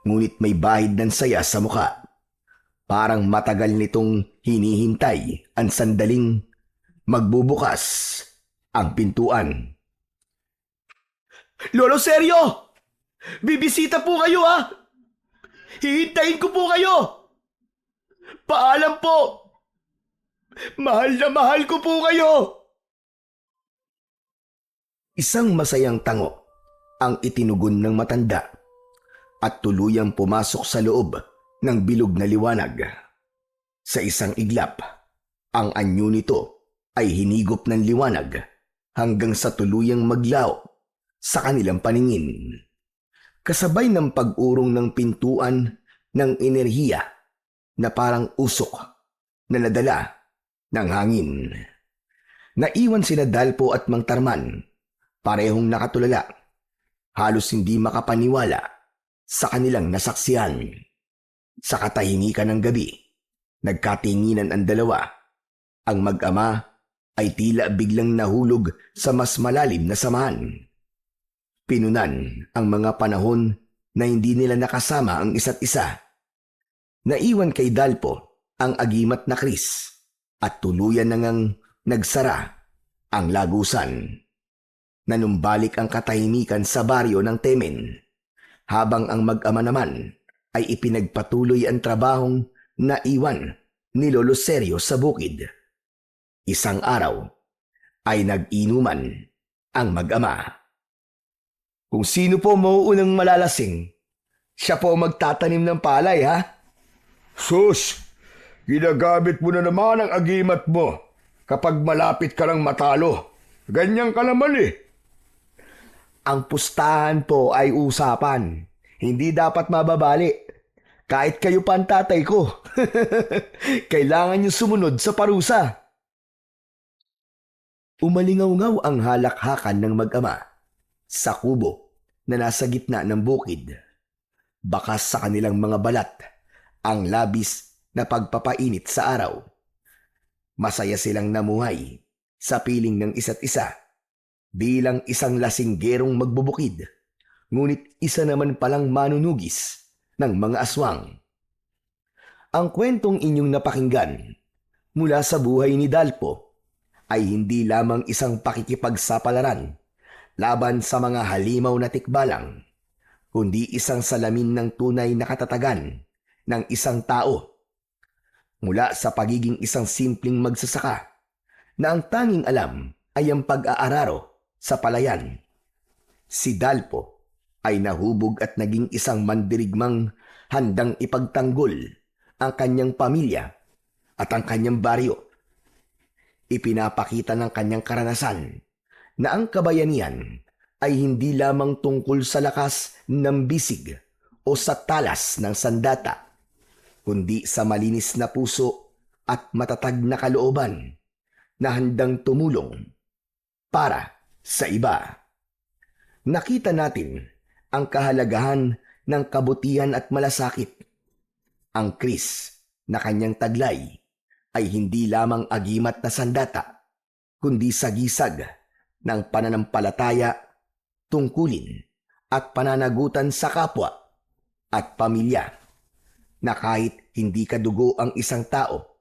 ngunit may bahid ng saya sa muka. Parang matagal nitong hinihintay ang sandaling magbubukas ang pintuan. Lolo Sergio! Bibisita po kayo, ha! Hihintayin ko po kayo! Paalam po! Mahal na mahal ko po kayo! Isang masayang tango ang itinugon ng matanda at tuluyang pumasok sa loob ng bilog na liwanag. Sa isang iglap, ang anyo nito ay hinigop ng liwanag hanggang sa tuluyang maglaw sa kanilang paningin. Kasabay ng pag-urong ng pintuan ng enerhiya na parang usok na nadala ng hangin. Naiwan sina Dalpo at Mang Tarman, parehong nakatulala, halos hindi makapaniwala sa kanilang nasaksihan. Sa katahimikan ng gabi, nagkatinginan ang dalawa. Ang mag-ama ay tila biglang nahulog sa mas malalim na samahan. Pinunan ang mga panahon na hindi nila nakasama ang isa't isa. Naiwan kay Dalpo ang agimat na Chris at tuluyan na ngang nagsara ang lagusan. Nanumbalik ang katahimikan sa baryo ng Temen, habang ang mag-ama naman ay ipinagpatuloy ang trabahong naiwan ni Lolo Sergio sa bukid. Isang araw ay nag-inuman ang mag-ama. Kung sino po mauunang malalasing, siya po magtatanim ng palay, ha? Sus, ginagamit mo na naman ang agimat mo kapag malapit ka lang matalo. Ganyan ka naman eh. Ang pustahan po ay usapan. Hindi dapat mababali. Kahit kayo pa ang tatay ko. Kailangan niyo sumunod sa parusa. Umalingaw-ngaw ang halakhakan ng mag-ama sa kubo na nasa gitna ng bukid. Bakas sa kanilang mga balat ang labis na pagpapainit sa araw. Masaya silang namuhay sa piling ng isa't isa bilang isang lasinggerong magbubukid, ngunit isa naman palang manunugis ng mga aswang. Ang kwentong inyong napakinggan mula sa buhay ni Dalpo ay hindi lamang isang pakikipagsapalaran laban sa mga halimaw na tikbalang, kundi isang salamin ng tunay na katatagan ng isang tao. Mula sa pagiging isang simpleng magsasaka na ang tanging alam ay ang pag-aararo sa palayan, si Dalpo ay nahubog at naging isang mandirigmang handang ipagtanggol ang kanyang pamilya at ang kanyang baryo. Ipinapakita ng kanyang karanasan na ang kabayanihan ay hindi lamang tungkol sa lakas ng bisig o sa talas ng sandata, kundi sa malinis na puso at matatag na kalooban na handang tumulong para sa iba. Nakita natin ang kahalagahan ng kabutihan at malasakit. Ang Chris na kanyang taglay ay hindi lamang agimat na sandata, kundi sagisag ng pananampalataya, tungkulin at pananagutan sa kapwa at pamilya, na kahit hindi kadugo ang isang tao,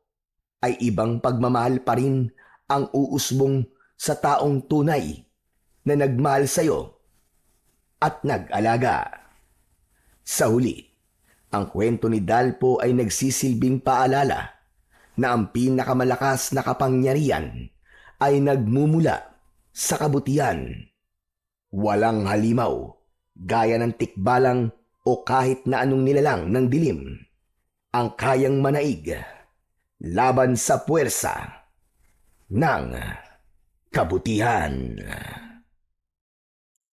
ay ibang pagmamahal pa rin ang uusbong sa taong tunay na nagmahal sa'yo at nag-alaga. Sa huli, ang kwento ni Dalpo ay nagsisilbing paalala na ang pinakamalakas na kapangyarihan ay nagmumula sa kabutihan. Walang halimaw, gaya ng tikbalang o kahit na anong nilalang ng dilim, ang kayang manaig laban sa puwersa ng kabutihan.